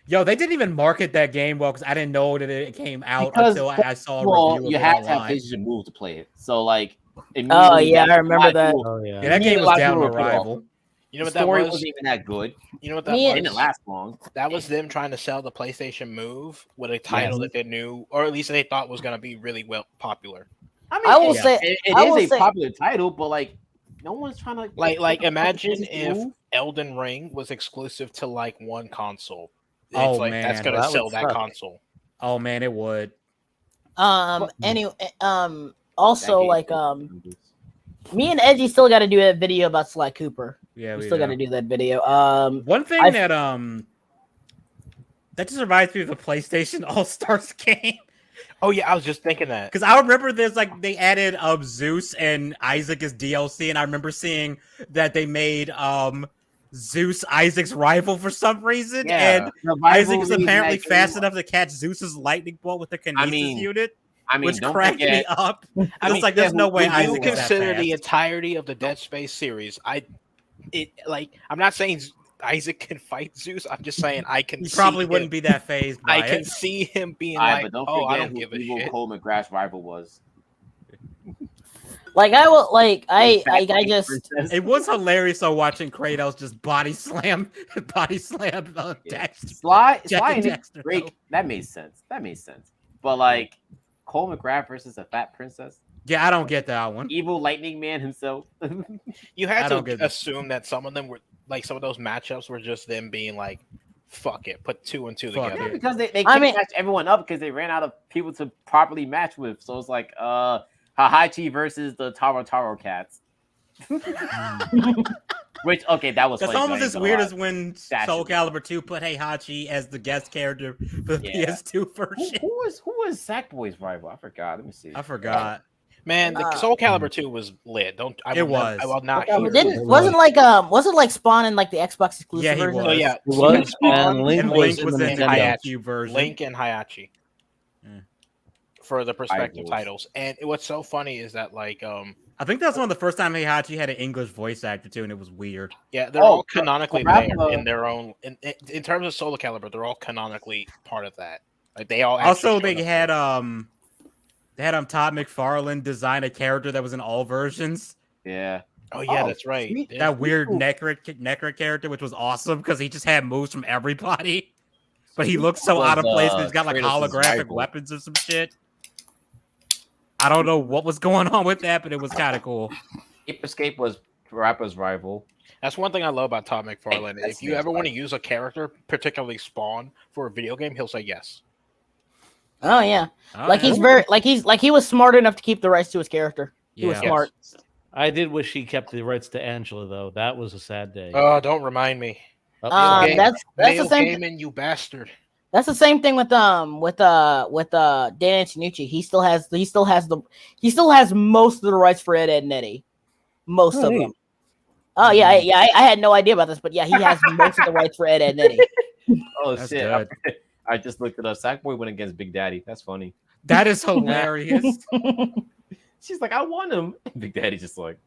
Yo, they didn't even market that game well because I didn't know that it came out Because, until I saw a well, review of you it had to have online. PlayStation Move to play it. So like, Oh immediately yeah, that's I remember why that. people- Oh yeah. Yeah, that Me game and a was lot of down people the were put off. rival. You know The what that story was? wasn't even that good. You know what that Me It and- didn't last long. That was them trying to sell the PlayStation Move with a title that they knew, or at least they thought was going to be really well popular. I mean, I will it- say- it I is will a say- popular title, but like, no one's trying to Like imagine PlayStation if Move. Elden Ring was exclusive to like one console. It's Oh, like man. that's going to That would sell that suck. console. Oh man, it would. Anyway, also That game like was- me and Edgy still got to do a video about Sly Cooper. Yeah, We we still got do. to do that video. One thing I've- that just reminds me of the PlayStation All Stars game. Oh yeah, I was just thinking that. Because I remember there's like they added Zeus and Isaac as DLC, and I remember seeing that they made Zeus Isaac's rival for some reason, and the Isaac is rivalry in apparently that fast game- enough to catch Zeus's lightning bolt with the kinesis mean, unit, I mean, which don't cracked me forget, up. I It's mean, like there's no way when you Isaac is that consider the fast. entirety of the Dead Space series, I'm not saying Isaac can fight Zeus. I'm just saying I can. He see probably him- wouldn't be that phased by I can it. see him being Alright, like, but don't "Oh, I forget don't give who a evil shit." Cole McGrath's rival was. like I will like I just Princess. It was hilarious though watching Kratos just body slam Dexter. Sly Jack and and Nick Dexter, Drake. though. That made sense. But like Cole McGrath versus a fat princess, Yeah, I don't get that one. evil Lightning Man himself. You I had don't get to it. assume that some of them were like some of those matchups were just them being like, "Fuck it, put two and two Fuck together." it. because they I couldn't mean- match everyone up because they ran out of people to properly match with. So it's like Hahachi versus the Taro Taro cats. Which okay, that was That's funny, almost so I as ain't weird gonna as when That Soul should- Calibur 2 put Heihachi as the guest character for the Yeah. PS2 lie. version. Who was Sackboy's rival? I forgot. Let me see. I forgot. Man, the Soul Calibur 2 was lit. Don't I It will not- was. I will not. Soul Calibur hear- didn't wasn't like Spawn in like the Xbox exclusive Yeah, he version. was. Oh yeah, It was, Spawn, and Link And was Link in was the in the Nintendo. GameCube version. Link and Hayachi Yeah. for the prospective Rivals. titles. And what's so funny is that like I think that's one of the first time Heihachi had an English voice actor too, and it was weird. yeah, they're Oh, all canonically there Rappa- in their own in terms of Soul Calibur, they're all canonically part of that. Like they all Also, actually they showed up. had Todd McFarlane design a character that was in all versions. Yeah. Oh yeah, Oh, that's right. sweet. Yeah. That weird Ooh. Necrit character, which was awesome because he just had moves from everybody. But he looks so out of place. He's got like Kratos' holographic rival. weapons or some shit. I don't know what was going on with that, but it was kind of cool. Escape was Rappa's rival. That's one thing I love about Todd McFarlane. That's If you his ever want to right. use a character, particularly Spawn, for a video game, he'll say yes. Oh yeah, Oh, like yeah. he was smart enough to keep the rights to his character. He was Yeah. smart. I did wish he kept the rights to Angela though. That was a sad day. Oh, don't remind me. Uh-oh. That's Neil the same. Gaiman, you bastard. That's the same thing with Dan Antonucci. He still has most of the rights for Ed, Ed and Eddie. Most Oh, of neat. them. Oh yeah, I had no idea about this, but yeah, he has most of the rights for Ed, Ed and Eddie. Oh That's shit! good. I just looked it up. Sackboy went against Big Daddy. That's funny. That is hilarious. She's like, I want him. Big Daddy just like,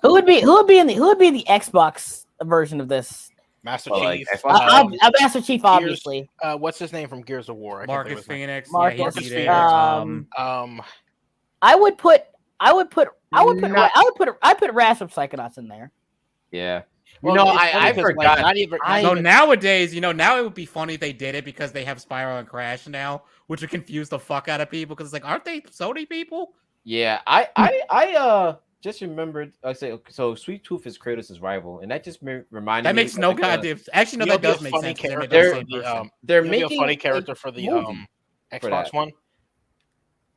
who would be in the Xbox version of this? Master Oh, like, Chief. Xbox- Master Chief, obviously. What's his name from Gears of War? I can't think Marcus of his name. Phoenix. Marcus yeah, he'd be Phoenix. there. I would put Wrath of Psychonauts in there. yeah. Well, you know, it's funny I 'cause, forgot. Like, not even, not So even- nowadays, now it would be funny if they did it because they have Spiral and Crash now, which would confuse the fuck out of people because it's like, aren't they Sony people? Yeah, I just remembered. I say so. Sweet Tooth is Kratos' rival, and that just reminded That me. makes no like, goddamn. Actually, no, You'll that be a does make funny sense. 'cause they made character the They're- same person. They're He'll be making a funny character for the movie for Xbox that. One.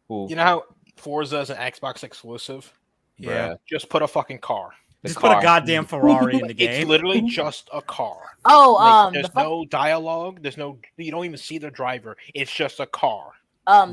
Who? You know how Forza is an Xbox exclusive? Yeah. Just put a fucking car. Just put a car. goddamn Ferrari in the It's game. literally just a car. Oh, Like, there's no dialogue. There's no. You don't even see the driver. It's just a car.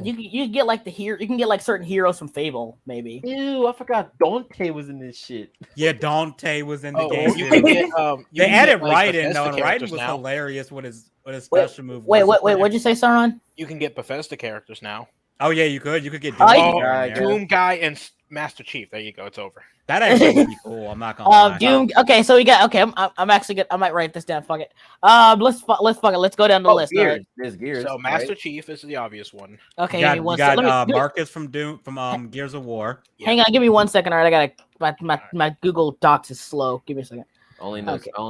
you get like you can get like certain heroes from Fable, maybe. Ew, I forgot Dante was in this shit. Yeah, Dante was in the Oh, game. you can get. You They can added get, like, Raiden though, and Bethesda Raiden characters was now. hilarious with his special move. Wait, was. what'd you say, Sauron? You can get Bethesda characters now. Oh yeah, you could get Doom, Oh, in there. Doom Guy and Master Chief. There you go. It's over. That actually would be cool. I'm not gonna lie. Doom. Okay, so we got. Okay, I'm actually good. I might write this down. Fuck it. Let's fuck it. Let's go down the list. Gears. There's Gears. So Master right? Chief is the obvious one. Okay, You got, give me one you got second. Marcus from Doom from Gears of War. Hang on, give me 1 second. All right, I gotta. My Google Docs is slow. Give me a second. I only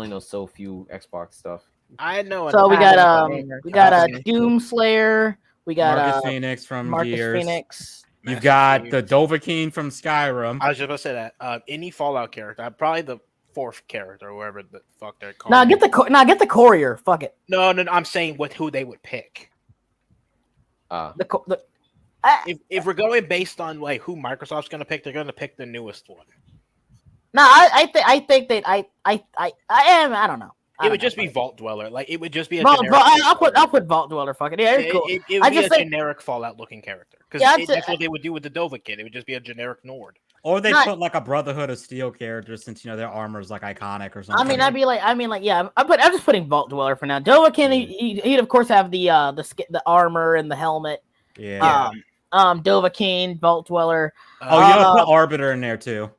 know so few Xbox stuff. I know. So we got Doomslayer. We got Marcus Phoenix from Marcus Gears. Phoenix. You've got the Dovahkiin from Skyrim. I was just about to say that. Any Fallout character, probably the fourth character, or whoever the fuck they're called. Nah, get the courier. Fuck it. No, I'm saying who they would pick. If we're going based on like who Microsoft's gonna pick, they're gonna pick the newest one. No, I think that I don't know. It would just be Vault Dweller. Like it would just be a Vault, generic. I'll put Vault Dweller. Fuck it. Yeah, it's cool. It would be a generic Fallout looking character because that's what they would do with the Dovahkiin. It would just be a generic Nord. Or they put like a Brotherhood of Steel character since their armor is like iconic or something. Yeah. I'm just putting Vault Dweller for now. Dovahkiin, he'd of course have the armor and the helmet. Yeah. Dovahkiin, Vault Dweller. Put Arbiter in there too.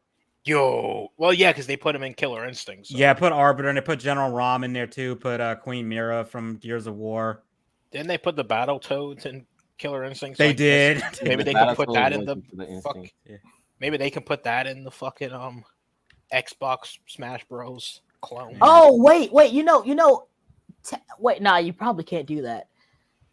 Well, yeah, because they put him in Killer Instinct. So. Yeah, put Arbiter and they put General Rom in there too. Put Queen Mira from Gears of War. Didn't they put the Battletoads in Killer Instinct? They did. Maybe they can put that in the fuck. Yeah. Maybe they can put that in the fucking Xbox Smash Bros. Clone. Oh wait, wait, you probably can't do that.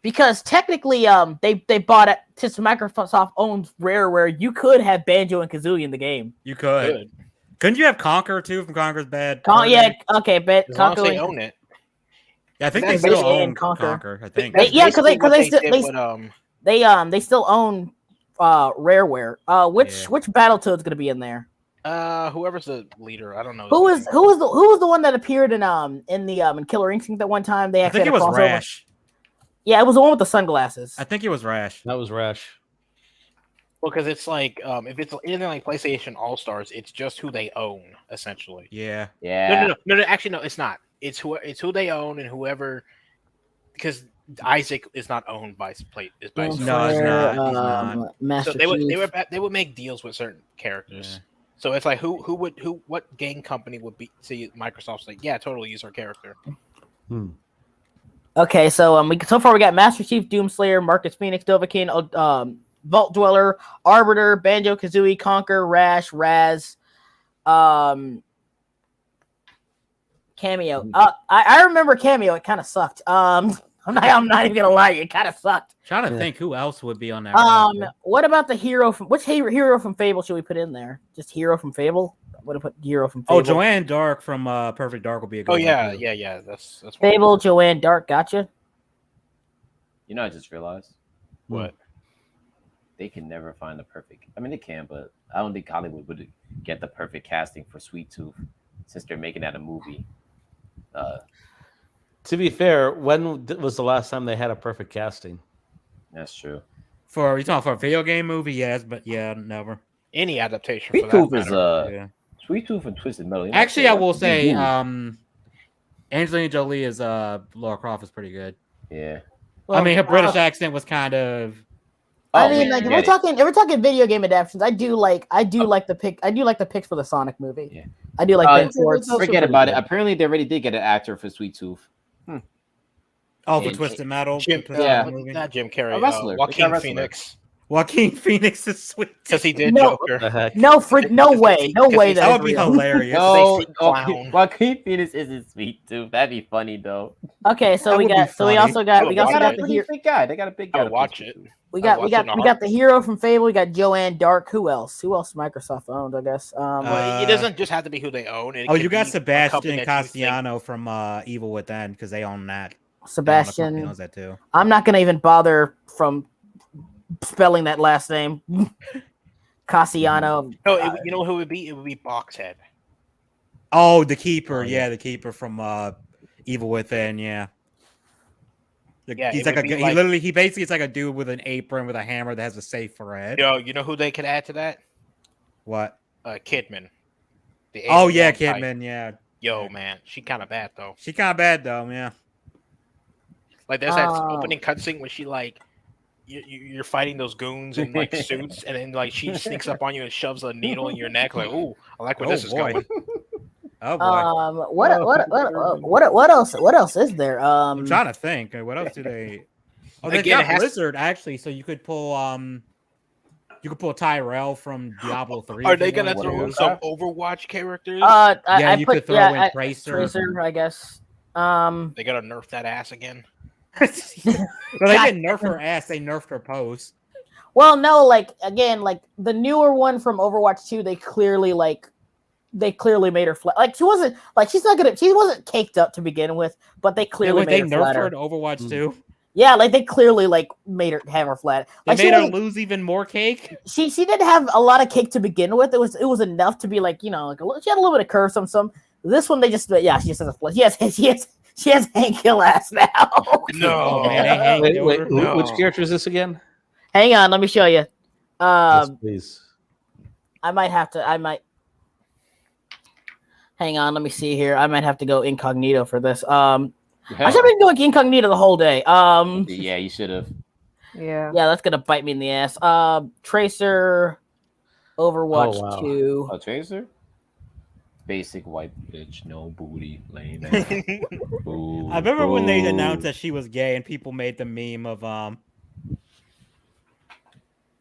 Because technically, they bought it since Microsoft owns Rareware. You could have Banjo and Kazooie in the game. You could. Couldn't you have Conquer too from Conquer's Bad? Yeah, okay, but Conquer they own it. Yeah, I think they still own Conquer. I think. Because they still own Rareware. Which Battletoad's gonna be in there? Whoever's the leader, I don't know. Who was the one that appeared in Killer Instinct that one time? They actually I think it was Rash. Yeah, it was the one with the sunglasses. I think it was Rash. That was Rash. Well, because it's like if it's anything like PlayStation All Stars, it's just who they own essentially. Yeah. Yeah. No. Actually, no, it's not. It's who they own and whoever. Because Isaac is not owned by Sony. He's not. So they would make deals with certain characters. Yeah. So it's like what game company would be see Microsoft's like, yeah, totally use our character. Okay, so so far we got Master Chief, Doomslayer, Marcus Phoenix, Dovahkiin, Vault Dweller, Arbiter, Banjo Kazooie, Conquer, Rash, Raz, Cameo. I remember Cameo. It kind of sucked. I'm not even gonna lie, it kind of sucked. Trying to think who else would be on that. What about the hero from which hero from Fable should we put in there? Just hero from Fable. What to put hero from Fable? Oh, Joanne Dark from Perfect Dark will be a good one. Yeah. That's Fable, Joanne Dark. Gotcha. I just realized what they can never find the perfect. I mean, they can, but I don't think Hollywood would get the perfect casting for Sweet Tooth since they're making that a movie. To be fair, when was the last time they had a perfect casting? That's true. You talking for a video game movie? Yes, but never. Any adaptation. Sweet Tooth is Sweet Tooth and Twisted Metal. Actually, I will say, Angelina Jolie as Lara Croft is pretty good. Yeah. Well, I mean, her British accent was kind of. If we're talking video game adaptations, I do like the picks for the Sonic movie. Yeah. I do like Ben Schwartz. Forget about it. Apparently, they already did get an actor for Sweet Tooth. Oh, for Twisted Metal. Not Jim Carrey. A wrestler. Joaquin Phoenix. Joaquin Phoenix is sweet because he did Joker. No way. That would be hilarious. No, Joaquin Phoenix isn't Sweet Tooth. That'd be funny though. Okay, so we also got the big guy. They got a big guy. Watch it. We got the hero from Fable. We got Joanne Dark. Who else? Microsoft owned, I guess. It doesn't just have to be who they own. You got Sebastian Castellano from Evil Within because they own that. Sebastian knows that too. I'm not gonna even bother from spelling that last name. Cassiano. No, you know who it would be? It would be Boxhead. Oh, the keeper. Oh, yeah. The keeper from Evil Within. Yeah. Yeah, he's it like would be he basically is like a dude with an apron with a hammer that has a safe for head. Yo, you know who they could add to that? What? Kidman. Oh yeah, Kidman. Yeah. Yo, man, she kind of bad though. She kind of bad though. Yeah. Like there's that opening cutscene when she like you're fighting those goons in like suits, and then like she sneaks up on you and shoves a needle in your neck. Like, ooh, I like where this is going. Oh boy. What else? What else is there? I'm trying to think. What else do they? Oh, they got Blizzard actually, so you could pull Tyrell from Diablo 3. Are they gonna throw some Overwatch characters? You could throw in Tracer. I guess. They gotta nerf that ass again. Well, they didn't nerf her ass; they nerfed her pose. Well, no, like again, like the newer one from Overwatch 2, they clearly made her flat. Like she wasn't caked up to begin with, but they clearly made her flatter. They nerfed her in Overwatch 2. Yeah, like they clearly like made her have her flat. Like, they made her lose even more cake. She didn't have a lot of cake to begin with. It was enough to be like, you know, like she had a little bit of curve. Some. This one they just she just has a flat. She has Hank Hill ass now. No, man, wait, which character is this again? Hang on, let me show you. Yes, please. I might. Hang on, let me see here. I might have to go incognito for this. I should have been going incognito the whole day. Yeah, you should have. Yeah, that's gonna bite me in the ass. Tracer, Overwatch 2. Oh, Tracer. Basic white bitch, no booty, lame. Boo, I remember when they announced that she was gay, and people made the meme of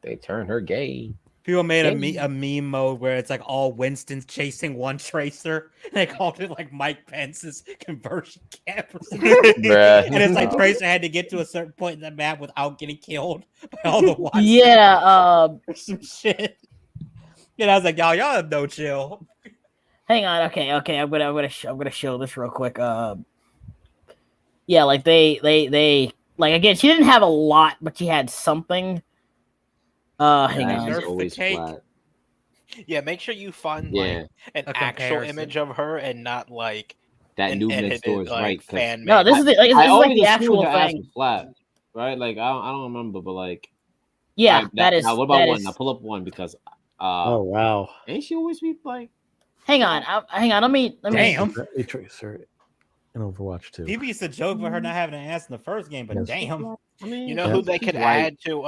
They turned her gay. People made a meme mode where it's like all Winston's chasing one Tracer, and they called it like Mike Pence's conversion camp. And it's like Tracer had to get to a certain point in the map without getting killed by all the Watsons. Yeah, some shit. And I was like, y'all have no chill. Hang on, okay. I'm gonna show this real quick. Yeah, like they like again. She didn't have a lot, but she had something. Hang on. Always flat. Yeah, make sure you find like an actual image of her and not like that Noob Next Door is right. Fan no, this is the, like, this is like the actual thing. Flat, right? Like I don't remember, but like yeah, that is. Now what about one? Now pull up one because oh wow, ain't she always be like? Hang on. Let me. Damn. Tracer in Overwatch 2. People used to joke about her not having an ass in the first game, but damn. I mean, you know who they could add to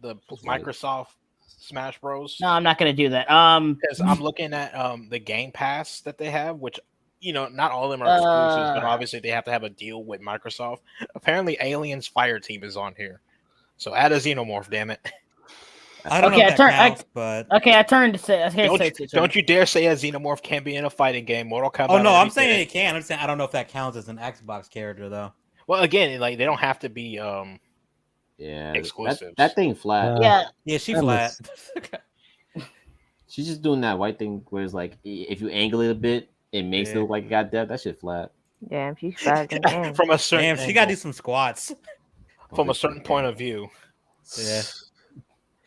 the Microsoft Smash Bros? No, I'm not gonna do that. Because I'm looking at the Game Pass that they have, which you know not all of them are exclusives, but obviously they have to have a deal with Microsoft. Apparently, Aliens Fire Team is on here, so add a Xenomorph, damn it. I don't know if that counts, but I turned to say. Don't you dare say a Xenomorph can't be in a fighting game. Mortal Kombat. Oh no, I'm saying it can. I'm saying I don't know if that counts as an Xbox character though. Well, again, like they don't have to be exclusives. That thing flat. Yeah, she flat. She's just doing that white thing where it's like if you angle it a bit, it makes it look like it got depth. That shit flat. Damn, she's fat. From a certain Damn, she got to do some squats. From a certain point of view. Yeah.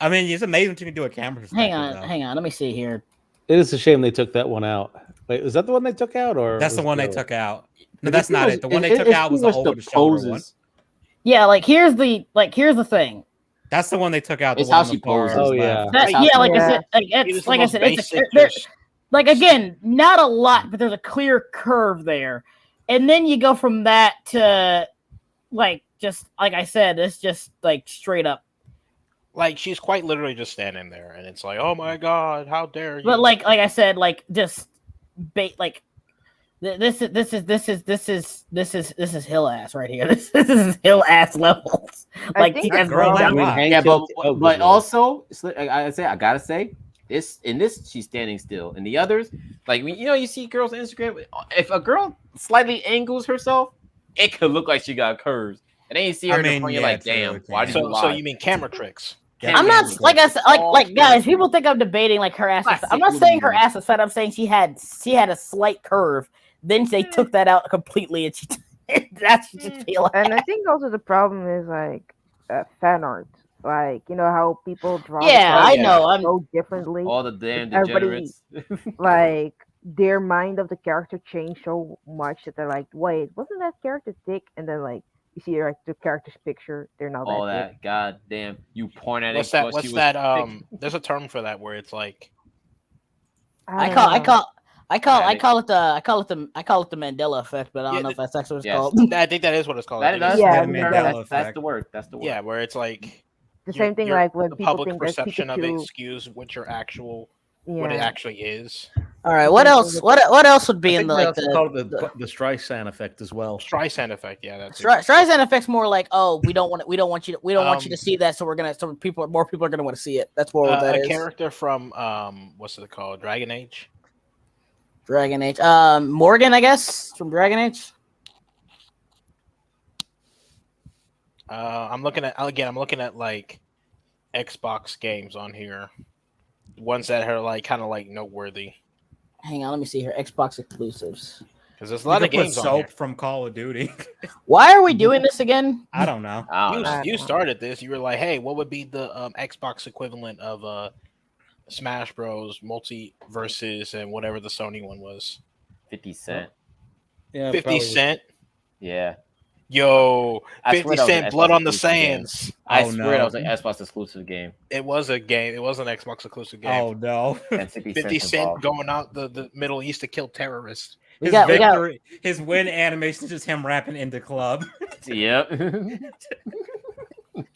I mean, it's amazing what you can do a camera. Hang on. Let me see here. It is a shame they took that one out. Wait, is that the one they took out, or that's the one they took out? No, that's not it. The one they took out was the over the shoulder one. Yeah, like here's the thing. That's the one they took out. It's how she poses. Oh yeah. I said, it's like again, not a lot, but there's a clear curve there, and then you go from that to like just like I said, it's just like straight up. Like she's quite literally just standing there, and it's like, oh my god, how dare you! But like I said, like just like this is hill ass right here. This is hill ass levels. Like but also I gotta say this she's standing still. And the others, like you see girls on Instagram. If a girl slightly angles herself, it could look like she got curves. And then you see her in the front, you're like, damn, why did you lie? So you mean camera tricks? I'm not like I said, like guys. People think I'm debating like her ass. I'm not saying her ass is fat. I'm saying she had a slight curve. Then they took that out completely, and that's just feel. And I think also the problem is like fan art. Like you know how people draw. Yeah, I know. I'm so differently. All the damn degenerates. Like their mind of the character changed so much that they're like, wait, wasn't that character thick? And then like you see like the character's picture, they're not All that thick. that, goddamn, you porn addict. What's that? What's that? There's a term for that where it's like. I call it the Mandela effect, but I don't know if that's actually what it's called. I think that is what it's called. That's the word. That's the word. Yeah, where it's like the same thing like when the people public think perception of it Pikachu... skews what it actually is. All right, what else? What else would be in the like the Streisand effect as well? Streisand effect, yeah, that's Streisand effect's more like, oh, we don't want you to see that, so more people are gonna want to see it. That's more what that is. A character from what's it called? Dragon Age. Dragon Age. Morgan, I guess, from Dragon Age. I'm looking at like Xbox games on here, ones that are like kind of like noteworthy. Hang on, let me see here. Xbox exclusives. Because there's a lot of games on here. from Call of Duty. Why are we doing this again? I don't know. You started this. You were like, hey, what would be the Xbox equivalent of Smash Bros. Multiverses and whatever the Sony one was? 50 Cent. Yeah, 50 Cent. Yeah. Yo, 50 Cent, Blood on the Sands. I swear that was an Xbox exclusive game. It was a game. It was an Xbox exclusive game. Oh no! 50 Cent going out the Middle East to kill terrorists. His win animation is just him rapping in the club. Yep.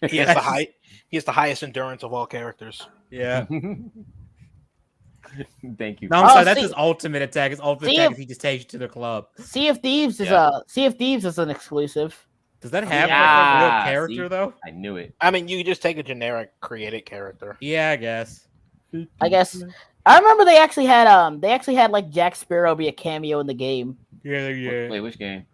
He has the highest endurance of all characters. Yeah. Thank you. No, I'm sorry. That's his ultimate attack. His ultimate attack is he just takes you to the club. Sea of Thieves is an exclusive. Does that have a real character though? I knew it. I mean, you just take a generic created character. Yeah, I guess. I remember they actually had like Jack Sparrow be a cameo in the game. Yeah. Wait, which game?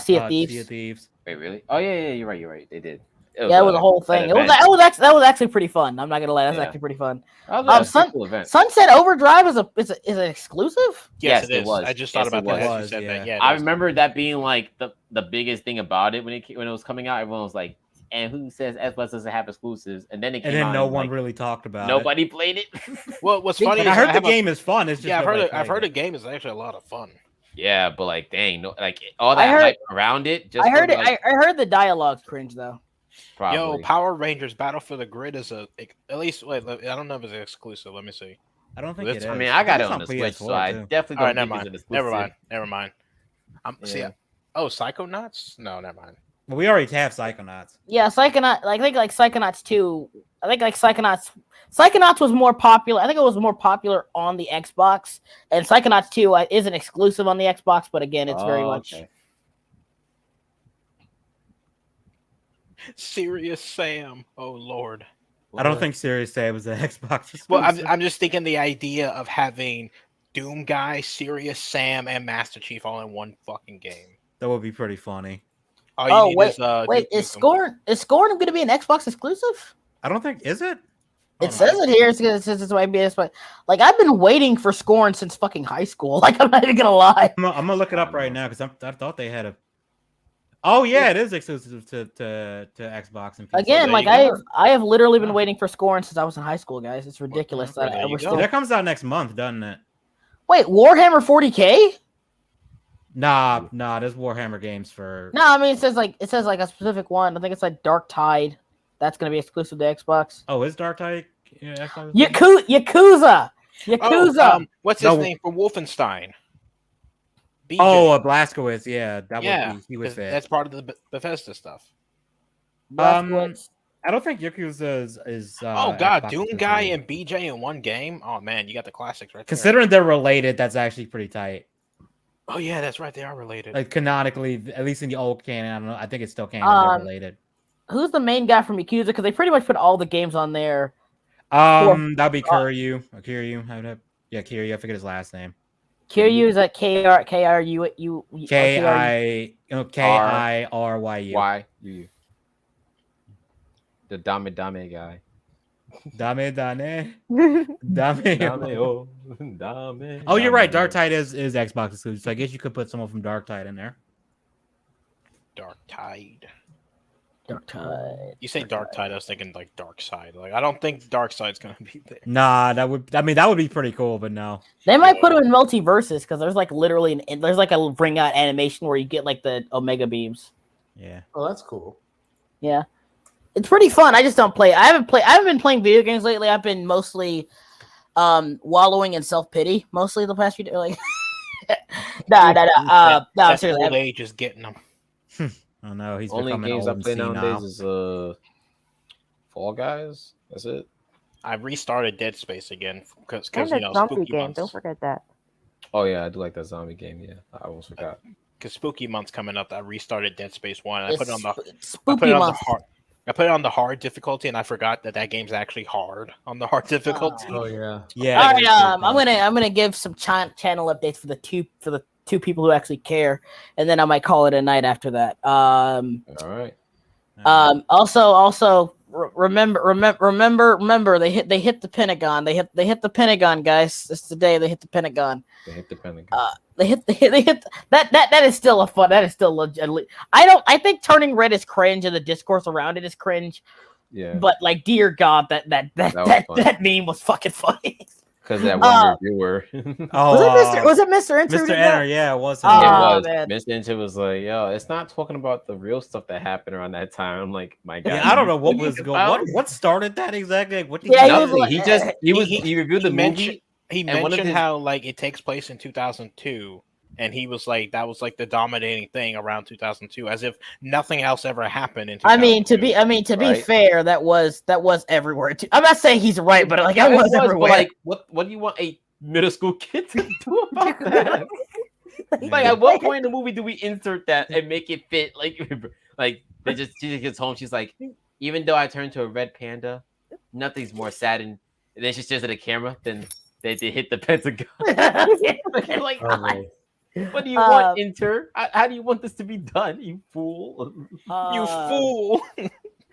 Sea of Thieves. Sea of Thieves. Wait, really? Oh yeah, you're right. They did. It was a whole thing. That was actually pretty fun. I'm not gonna lie, that's actually pretty fun. Sunset Overdrive is an exclusive. Yes, it was. I just thought about that. Yeah, I remember that being like the biggest thing about it when it was coming out. Everyone was like, "And who says Xbox doesn't have exclusives?" And then it came out, and no one really talked about it. Nobody played it. Well, what's funny? I heard the game is fun. It's just I've heard the game is actually a lot of fun. Yeah, but like, dang, like all that hype around it. I heard the dialogue's cringe though. Probably. Yo, Power Rangers Battle for the Grid is at least wait. I don't know if it's exclusive. Let me see. I don't think it is. I mean, I got it on the Switch, so I definitely don't think it's exclusive. Never mind. Psychonauts? No, never mind. Well, we already have Psychonauts. Yeah, Psychonauts. I think like Psychonauts 2. I think like Psychonauts was more popular. I think it was more popular on the Xbox, and Psychonauts 2 isn't exclusive on the Xbox, but again, it's very much. Serious Sam. Oh Lord. I don't think Serious Sam was an Xbox exclusive. Well, I'm just thinking the idea of having Doom Guy, Serious Sam, and Master Chief all in one fucking game. That would be pretty funny. Is Scorn going to be an Xbox exclusive? I don't think is it. It says it here. It says it's might be this, but like I've been waiting for Scorn since fucking high school. Like I'm not even gonna lie. I'm gonna look it up right now because I thought they had a. Oh yeah, it is exclusive to Xbox and PC. Again, like I have literally been waiting for Scorn since I was in high school, guys. It's ridiculous. That comes out next month, doesn't it? Wait, Warhammer 40K? Nah, there's Warhammer games for. No, I mean it says like a specific one. I think it's like Dark Tide. That's gonna be exclusive to Xbox. Oh, is Dark Tide? Yeah, Yakuza. What's his name for Wolfenstein? BJ. Oh, Blazkowicz. Yeah, he was there. That's part of the Bethesda stuff. I don't think Yakuza is. Oh God, Doom Guy and BJ in one game. Oh man, you got the classics right there. Considering they're related, that's actually pretty tight. Oh yeah, that's right. They are related. Like canonically, at least in the old canon, I don't know. I think it's still canon. They're related. Who's the main guy from Yakuza? Because they pretty much put all the games on there. That'd be Kiryu. Kiryu. Yeah, Kiryu. I forget his last name. Kiryu is like Kiryu. Kiryu. The Dame guy. Dame. Oh, you're right. Dark Tide is Xbox exclusive. So I guess you could put someone from Dark Tide in there. Dark Tide. Dark Tide. You say Dark Tide, I was thinking like Dark Side. Like I don't think Dark Side's gonna be there. Nah, that would be pretty cool, but no. They might put him in multiverses because there's like literally there's like a bring out animation where you get like the Omega beams. Yeah. Oh, that's cool. Yeah, it's pretty fun. I just don't play. I haven't been playing video games lately. I've been mostly wallowing in self pity mostly the past few days. Like, no, seriously. Old age is getting them. Oh no, he's only becoming games old I and play senile. nowadays is Fall Guys. That's it. I restarted Dead Space again because And the zombie game. Don't forget that. Oh yeah, I do like that zombie game. Yeah, I almost forgot. Because Spooky Month's coming up. I restarted Dead Space 1. I put it on the hard difficulty, and I forgot that game's actually hard on the hard difficulty. Oh yeah. Yeah. All right, I'm gonna give some channel updates for the two people who actually care, and then I might call it a night after that. All right. Also, remember they hit the Pentagon. They hit the Pentagon, guys. It's the day they hit the Pentagon. They hit the Pentagon. They hit that is still a fun. That is still legit. I think turning red is cringe, and the discourse around it is cringe. Yeah. But like, dear God, that meme was fucking funny. Because that one reviewer. Was it Mr. Enter? Mr. Enter, yeah, it was. Man. Mr. Enter was like, yo, it's not talking about the real stuff that happened around that time. I'm like, my God. I don't know what was going on. What started that exactly? Like, what did he reviewed the movie. He mentioned how like it takes place in 2002, and he was like, that was like the dominating thing around 2002, as if nothing else ever happened in 2002. I mean to be fair, that was everywhere too. I'm not saying he's right, but like it was everywhere. Like, what do you want a middle school kid to do about that? Like, at what point in the movie do we insert that and make it fit? Like she just gets home. She's like, even though I turned to a red panda, nothing's more sad. And then she stares at the camera. Then they hit the Pentagon. Like, what do you want, Inter? How do you want this to be done? You fool! You fool!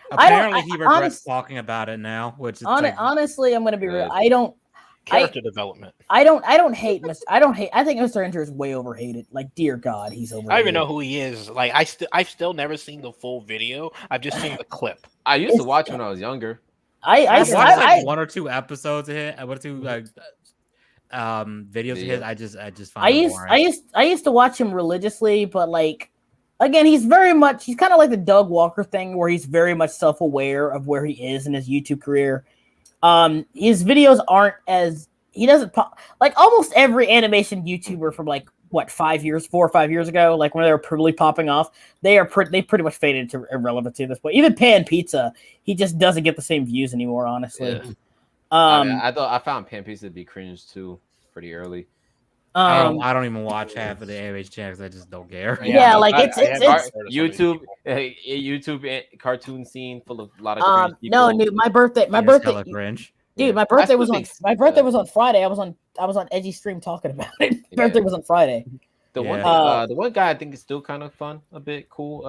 Apparently, he regrets talking about it now. Which is honestly, I'm gonna be real. I don't. Character development. I don't hate Mr. I think Mr. Enter is way overhated. Like, dear God, he's overhated. I don't even know who he is. Like, I've still never seen the full video. I've just seen the clip. I used to watch when I was younger. I watched like one or two episodes of it. One or two videos of his. I just find it boring. I used to watch him religiously, but like, again, he's kind of like the Doug Walker thing, where he's very much self-aware of where he is in his YouTube career. His videos aren't he doesn't pop like almost every animation YouTuber from like 4 or 5 years ago, like when they were really popping off, they pretty much faded into irrelevancy at this point. Even Pan Pizza, he just doesn't get the same views anymore, honestly. Yeah. I found Pan Pizza to be cringe too pretty early. I don't even watch half of the animation channels. I just don't care. Yeah, like it's YouTube cartoon scene full of a lot of cringe people. No, dude, my birthday cringe. Dude, my birthday was on Friday. I was on Edgy Stream talking about it. Birthday was on Friday. The one guy I think is still kind of fun, a bit cool.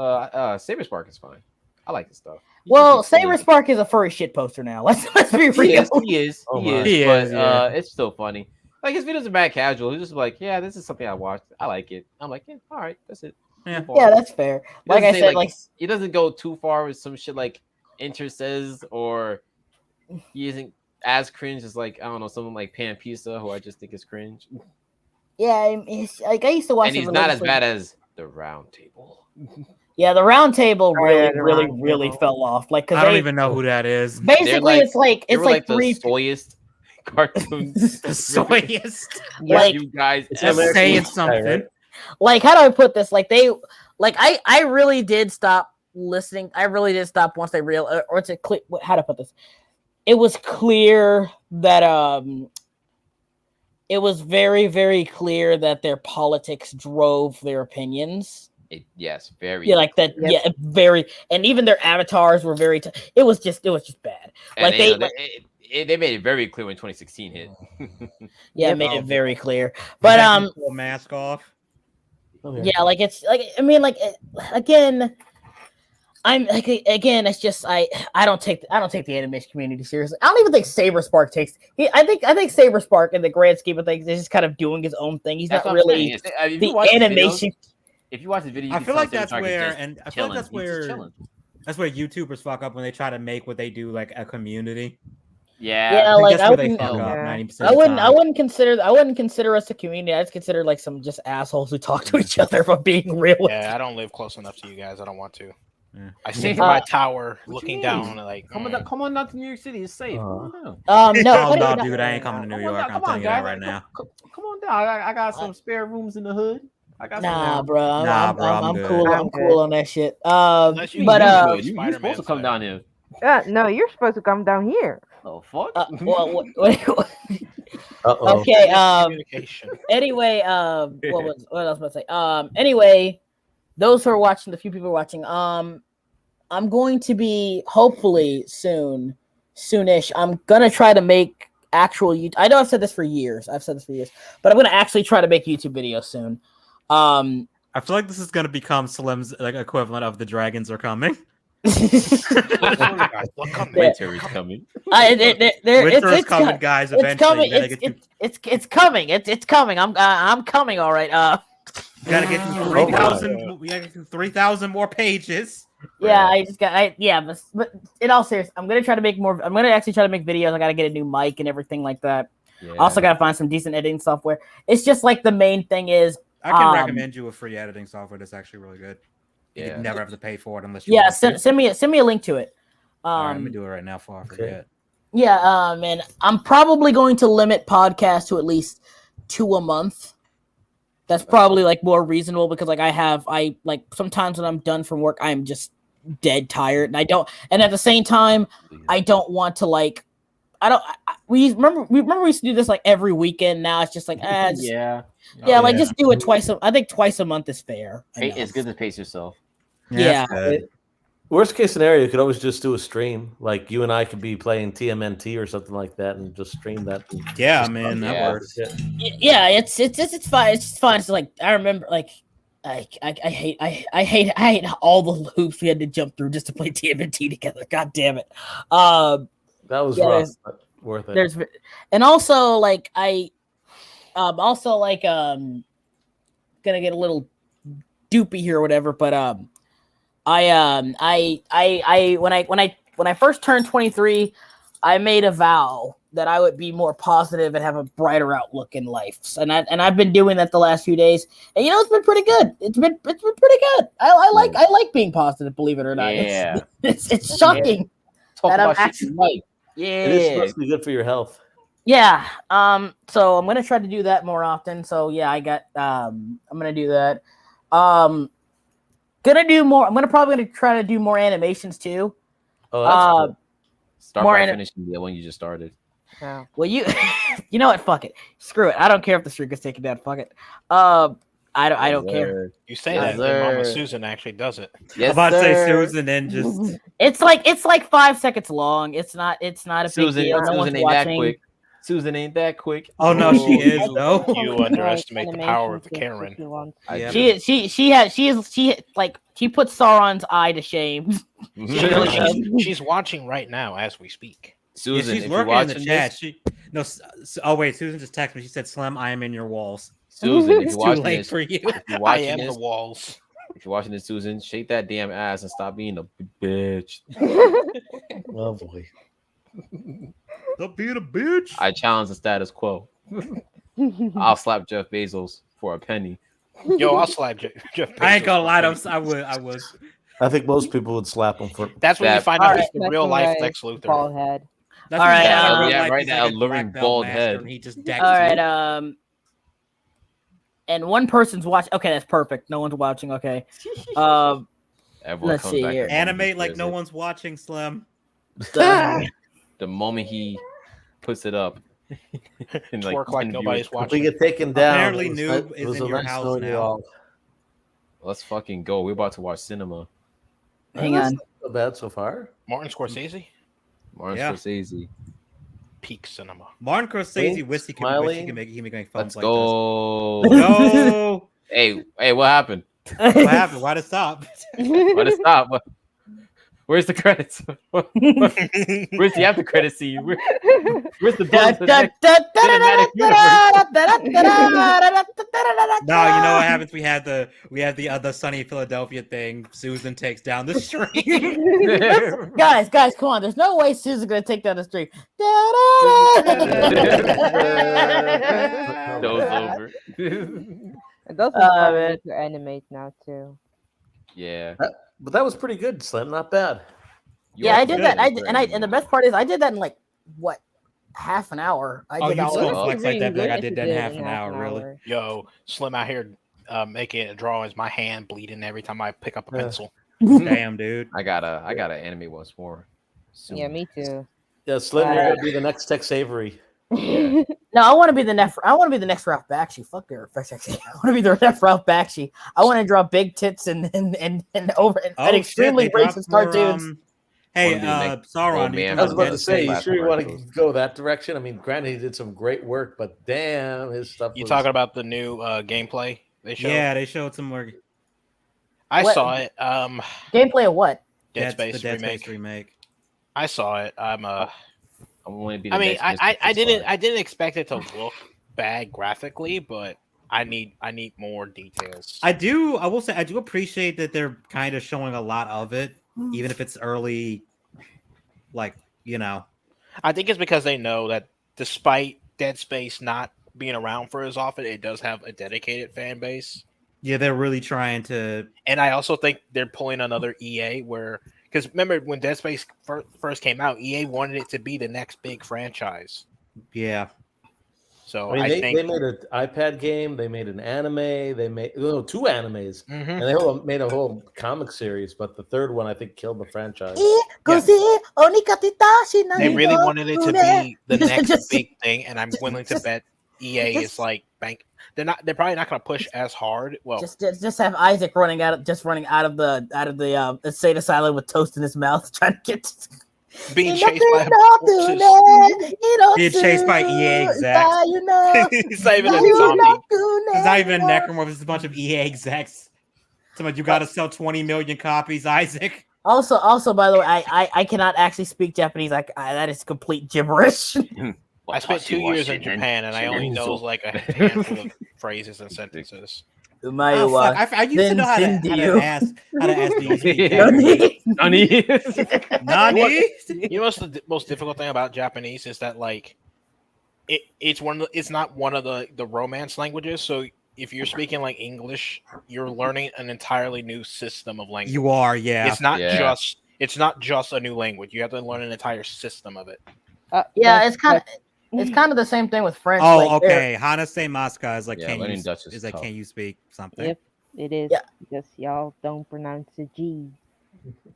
Saber Spark is fine. I like his stuff. Well, Saber Spark is a furry shit poster now. Let's be real. He is. It's still funny. Like, his videos are bad casual. He's just like, yeah, this is something I watched. I like it. I'm like, yeah, all right, that's it. Yeah, that's fair. Like I said, like he doesn't go too far with some shit like Inter says, or he isn't as cringe as, like, I don't know, someone like Pan Pizza, who I just think is cringe. Yeah, like I used to watch. And he's not as bad as the Round Table. Yeah, the Round Table really fell off. Like, I don't even know who that is. Basically, it's like the three soyest cartoons. The soyest. Like, you guys, just saying something. Right? Like, how do I put this? Like, I really did stop listening. I really did stop once they realized, or it's how to put this. It was clear that it was very, very clear that their politics drove their opinions. Yes, very. Yeah, like that. Yep. Yeah, very. And even their avatars were very. It was just bad. Like they made it very clear when 2016 hit. Yeah, made it very clear. But mask off. Yeah, like it's like, I mean, like, again, I'm like, again, it's just I don't take the animation community seriously. I don't even think Saber Spark takes. I think Saber Spark, in the grand scheme of things, is just kind of doing his own thing. He's not really the animation. If you watch the video, I feel like that's where That's where YouTubers fuck up when they try to make what they do like a community. Yeah, like that's where they fuck up 90% I wouldn't consider us a community. I just consider like some just assholes who talk to each other about being real. Yeah, I don't live close enough to you guys. I don't want to. I sit from my tower looking down, like come on down to New York City. It's safe. Come on down. No, dude, I ain't coming to New York. I'm telling you that right now. Come on down. I got some spare rooms in the hood. I got nah, bro. I'm cool. I'm good. cool on that shit. You're supposed to come down here. No, you're supposed to come down here. Oh fuck. Okay. Anyway, what else was I say? Anyway, those who are watching, the few people watching, I'm going to be hopefully soonish. I'm gonna try to make actual YouTube. I know I've said this for years. But I'm gonna actually try to make YouTube videos soon. I feel like this is gonna become Slim's like equivalent of the dragons are coming. Winter is coming. Winter is coming, guys. Eventually, it's coming. It's coming. I'm coming. All right. You gotta get through 3,000. We gotta get through 3,000 more pages. Yeah, but in all seriousness, I'm gonna try to make more. I'm gonna actually try to make videos. I gotta get a new mic and everything like that. Yeah. Also, gotta find some decent editing software. It's just like the main thing is. I can recommend you a free editing software that's actually really good. You never have to pay for it unless you. Yeah, send me a link to it. All right, let me do it right now before I forget. Yeah, and I'm probably going to limit podcasts to at least 2 a month. That's probably like more reasonable because like I like sometimes when I'm done from work, I'm just dead tired, and at the same time, I don't want to like. We remember we used to do this like every weekend. Now it's just like just do it twice. I think twice a month is fair. It's good to pace yourself. Yeah. Worst case scenario, you could always just do a stream. Like you and I could be playing TMNT or something like that, and just stream that. Yeah, man, that works. Yeah, it's fine. It's fine. It's like I remember, like I hate all the loops we had to jump through just to play TMNT together. God damn it. That was rough, but worth it. And also like gonna get a little doopy here or whatever, but when I first turned 23, I made a vow that I would be more positive and have a brighter outlook in life. And I've been doing that the last few days. And it's been pretty good. It's been pretty good. I like being positive, believe it or not. Yeah. It's shocking that I'm actually right. Yeah. It is supposed to be good for your health. Yeah. So I'm gonna try to do that more often. So yeah, I'm gonna do that. Gonna do more. I'm probably gonna try to do more animations too. Oh, that's cool. Start by finishing the one you just started. Yeah. Well, you know what? Fuck it. Screw it. I don't care if the streak is taken down. Fuck it. I don't care. You say that, Mama Susan actually does it. Yes, I'm about to say Susan and just. It's like 5 seconds long. It's not a big deal. No one's ain't watching. that quick. Susan ain't that quick. Oh no, she is though. You underestimate the power of Karen. She puts Sauron's eye to shame. She's watching right now as we speak. Susan, she's working in the chat. Susan just texted me. She said, "Slim, I am in your walls." Susan, it's too late for you. I am the walls. If you're watching this, Susan, shake that damn ass and stop being a bitch. Oh boy. Stop being a bitch. I challenge the status quo. I'll slap Jeff Bezos for a penny. Yo, I'll slap Jeff Bezos. I ain't gonna lie, I would. I think most people would slap him for. That's when you find out it's the real life Lex Luthor. Bald head. That's all right, that alluring bald head. He just all right, and one person's watching. Okay, that's perfect. No one's watching. Okay. Let's see here. Animate like no one's watching, Slim. The moment he puts it up, and like nobody's watching. We get taken down. Apparently, Noob is in your house now. Let's fucking go. We're about to watch cinema. Hang on. Not so bad so far. Martin Scorsese. Scorsese. Peak cinema. Martin Scorsese wish he can make films like go. this. No. Hey, what happened? What happened? Why'd it stop? Why'd it stop? Where's the credits? Where's the after credit scene? Where's the No, you know what happens? We have the other Sunny Philadelphia thing. Susan takes down the stream. guys, come on. There's no way Susan's gonna take down the stream. Over. Those are to animate now too. Yeah, but that was pretty good, Slim. Not bad. Yeah, I did that. And the best part is I did that in like what, half an hour. I did you still flex like that? Like I did that in half an hour, really? Yo, Slim out here making drawings. My hand bleeding every time I pick up a pencil. Damn, dude. I gotta anime once more. Soon. Yeah, me too. Yeah, Slim, you're gonna be the next Tex Avery. No, I want to be the next. I want to be the next Ralph Bakshi. Fuck their I want to be the next Ralph Bakshi. I want to draw big tits and extremely racist cartoons. Hey, Sauron. I was about to say, you sure you want to go that direction? I mean, granted, he did some great work, but damn, his stuff. You talking about the new gameplay they showed? Yeah, they showed some more. I saw it. Gameplay of what? Dead Space remake. I saw it. I didn't expect it to look bad graphically, but I need more details. I will say I do appreciate that they're kind of showing a lot of it, even if it's early. Like, you know, I think it's because they know that despite Dead Space not being around for as often, it does have a dedicated fan base. Yeah, they're really trying to. And I also think they're pulling another EA because remember when Dead Space first came out, EA wanted it to be the next big franchise. Yeah. So I think they made an iPad game. They made an anime. They made 2 animes, and they made a whole comic series. But the third one, I think, killed the franchise. They really wanted it to be the next big thing, and I'm willing to bet EA is like bank. They're probably not going to push as hard. Well, just have Isaac running out of the insane asylum with toast in his mouth, trying to get. Being chased by EA execs. He's not even a zombie. He's not even a necromorph. It's a bunch of EA execs. Somebody, you got to sell 20 million copies, Isaac. Also, by the way, I cannot actually speak Japanese. That is complete gibberish. I spent 2 years in Japan, and I only know like a handful of phrases and sentences. I used to know how to ask these people. Nani? You know the most difficult thing about Japanese is that like it's not one of the romance languages. So if you're speaking like English, you're learning an entirely new system of language. You are, yeah. It's not just a new language. You have to learn an entire system of it. It's kind of the same thing with French. Oh, like, okay. Hanase Maska is like, can you speak something? Yep, it is. Yeah. Because y'all don't pronounce the G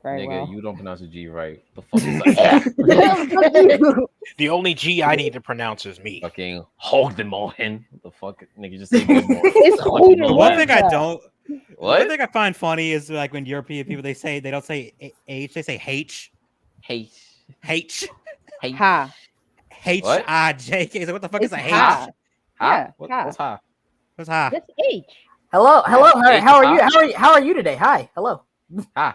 very well. You don't pronounce the G right. The fuck is that? The only G I need to pronounce is me. Fucking Hogdemohen. The fuck, nigga, just say good more. One thing I find funny is like when European people they don't say H, they say H. Ha. H-I-J-K. So what the fuck is a H? Ha. What's ha? What's ha? That's H. Hello. How are you? How are you today? Hi. Hello. Ha.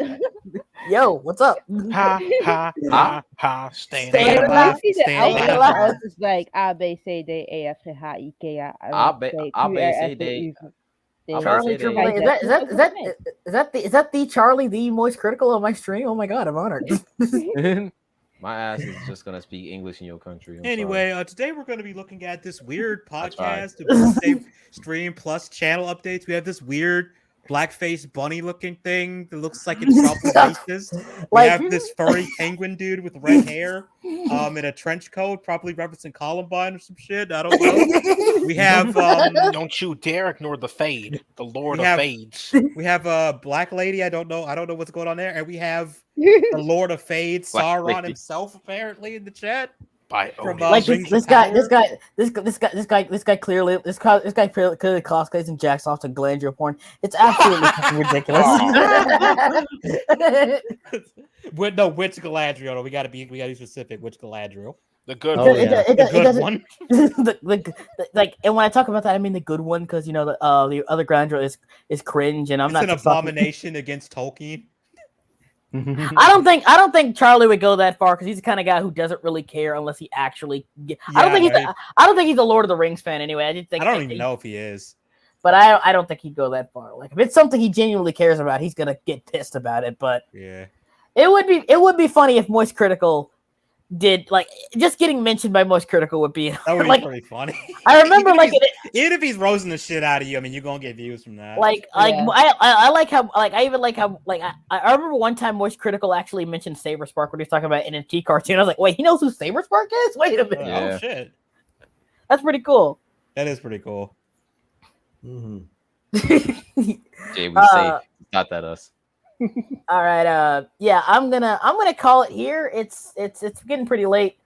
Yo, what's up? Ha. Stay alive. It's like A B C D E F G H I K L. Charlie Triple A. Is that the Charlie the Moist Critical of my stream? Oh my god, I'm honored. My ass is just gonna speak English in your country. Anyway, today we're gonna be looking at this weird podcast to save stream plus channel updates. We have this weird blackface bunny looking thing that looks like it's probably racist. We have this furry penguin dude with red hair, in a trench coat, probably referencing Columbine or some shit. I don't know. We have don't you dare ignore the Fade, the Lord of Fades. We have a black lady. I don't know what's going on there, and we have the Lord of Fades, Sauron himself, apparently in the chat. By this guy clearly cosplays and jacks off to Galadriel porn. It's absolutely ridiculous. Which Galadriel? No, we gotta be specific. Which Galadriel? The good one. The good one. And when I talk about that, I mean the good one because the other Galadriel is cringe, and I'm not an abomination against Tolkien. I don't think Charlie would go that far because he's the kind of guy who doesn't really care unless he actually. I don't think he's a Lord of the Rings fan anyway. I don't even know if he is. But I don't think he'd go that far. Like if it's something he genuinely cares about, he's gonna get pissed about it. But yeah, it would be funny if Moist Critical did like just getting mentioned by Moist Critical would be that would be like pretty funny. I remember even if he's roasting the shit out of you, I mean you're gonna get views from that. I like how I remember one time Moist Critical actually mentioned Saberspark when he was talking about NFT cartoon. I was like, wait, he knows who Saberspark is? Wait a minute. Oh shit. That's pretty cool. That is pretty cool. Mm-hmm. Jay, we safe. Not that us. All right. Yeah, I'm gonna call it here. It's getting pretty late.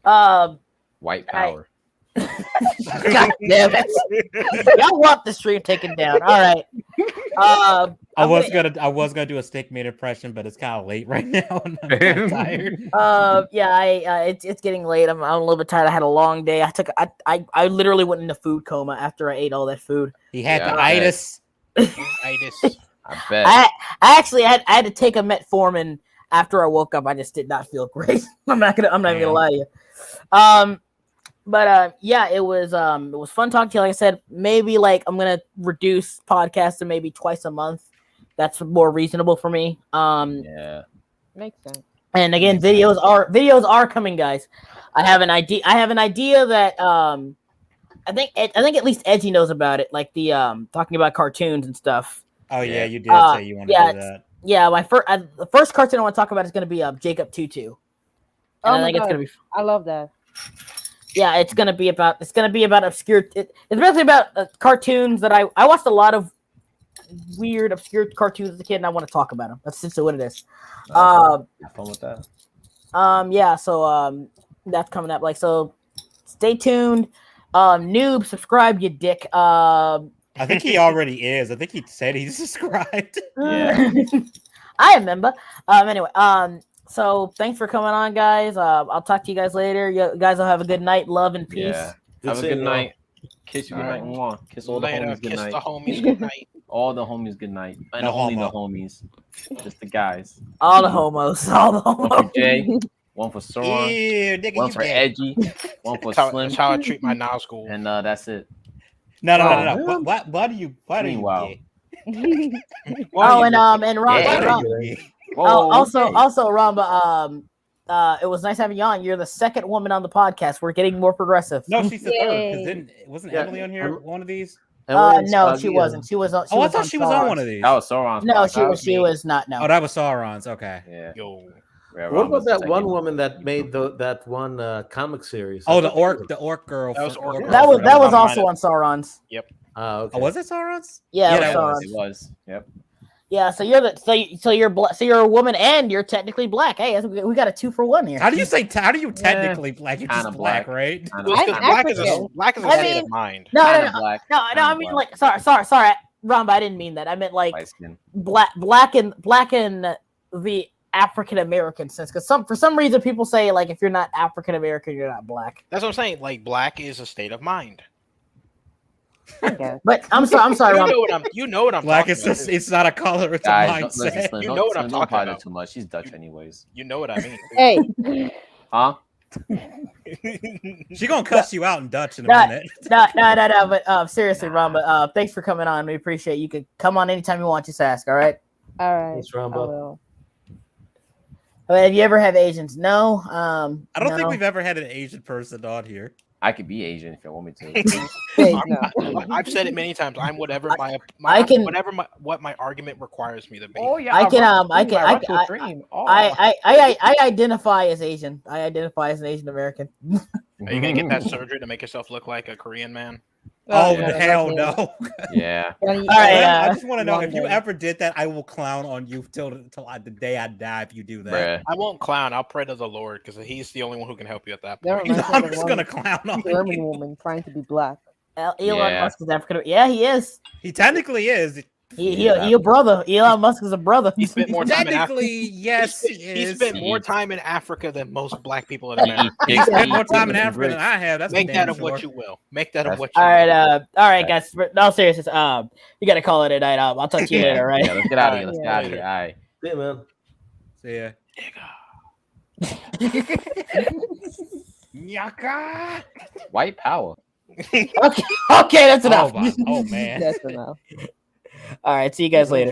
White power. God damn it! Y'all want the stream taken down. All right. I was gonna do a Stickman impression, but it's kind of late right now. And I'm tired. Yeah, it's getting late. I'm a little bit tired. I had a long day. I literally went into food coma after I ate all that food. He had the itis. Itis. I bet. I actually had to take a metformin after I woke up. I just did not feel great. I'm not even gonna lie to you. But yeah, it was fun talking to you. Like I said, maybe like I'm gonna reduce podcasts to maybe twice a month. That's more reasonable for me. Yeah, makes sense. And again, videos are coming, guys. I have an idea that I think at least Edgy knows about it. Like the talking about cartoons and stuff. Oh yeah, you did say you want to do that. Yeah, the first cartoon I want to talk about is going to be Jacob Tutu. And I think it's going to be. I love that. Yeah, it's going to be about obscure. It's basically about cartoons that I watched a lot of weird obscure cartoons as a kid, and I want to talk about them. That's just what it is. have fun with that. Yeah. So that's coming up. Like so, stay tuned. Noob, subscribe, you dick. I think he already is. I think he said he's subscribed. Yeah. I remember. Anyway, so thanks for coming on, guys. I'll talk to you guys later. You guys will have a good night. Love and peace. Yeah. Have a good night. Kiss you good night. Mwah. Kiss all the homies good night. Kiss the homies good night. All the homies good night. And No only homo. the homies. Just the guys. All the homos. All the One homos. for Jay. One for Soren. Ew, nigga, One you for gay. Edgy. One for Slim. That's how I treat my now school. And that's it. No. Oh, Why do you? Meanwhile. Gay? Oh, and Ramba. Yeah. Also, okay. Ramba. It was nice having you on. You're the second woman on the podcast. We're getting more progressive. No, she's the third. Yay. Because wasn't Emily on here? One of these? No, she wasn't. She was. Oh, I thought she was on one of these. That was Sauron's No, podcast. she was not. No. Oh, that was Sauron's. Okay. Yeah. Yo. Yeah, What Ron about was the that second. one woman that made that one comic series? Oh, the orc girl. That was Orc Girl. That was girl. also on Sauron's. Okay. Oh, was it Sauron's? Yeah, Yeah, it that was It Sauron's. was. Yep. Yeah, so you're a woman and you're technically black. Hey, we got a 2-for-1 here. How do you technically black? You're Kinda just black, black. right? Kinda Well, it's 'cause I'm black is a African. I state mean- of mind. No, Kinda black. no. Kinda I mean, black. like, sorry, Ramba, I didn't mean that. I meant like Light skin. black in the African American sense. Because for some reason people say like if you're not African American, you're not black. That's what I'm saying. Like black is a state of mind. I guess. But I'm sorry, Ramba. You know what I'm Black talking is about. just, it's not a color, it's Guys, a don't- listen, mindset. Slim, You don't- know what Slim, I'm don't talking apply that about. too much. She's Dutch anyways. You know what I mean. Hey, Huh? She gonna cuss you out in Dutch in a No, minute. No. But seriously, Ramba, thanks for coming on. We appreciate it. You can come on anytime you want. Just ask. All right. all right. Thanks, I Ramba. will. Have you ever had Asians? No. I don't think no. we've ever had an Asian person on here. I could be Asian if you want me to. Hey, no. I've said it many times. I'm whatever I my can- whatever what my argument requires me to be. Oh yeah. I can I I identify as Asian. I identify as an Asian American. Are you gonna get that surgery to make yourself look like a Korean man? Oh, yeah, hell that's no. Yeah. All right. I just want to know if you London. ever did that, I will clown on you till the day I die if you do that. Bruh. I won't clown. I'll pray to the Lord because He's the only one who can help you at that That point. reminds me I'm of just one gonna clown on German you. woman trying to be black. Elon Yeah. Musk is African. Yeah, he is. He technically is. He a brother. Elon Musk is a brother. He spent more time in Africa. Technically, yes, he He is. spent more time in Africa than most black people in America. He spent more time in Africa than I have. That's Make for that damn of what sure. you will. Make that of what you All will. right, guys. No seriousness. You gotta call it a night. I'll talk to you later. Right. Yeah, let's get out of here. Let's Yeah. get out of here. All right. Yeah, man. See ya. Nyaka. White power. Okay, that's enough. Oh man. That's enough. All right, see you guys later.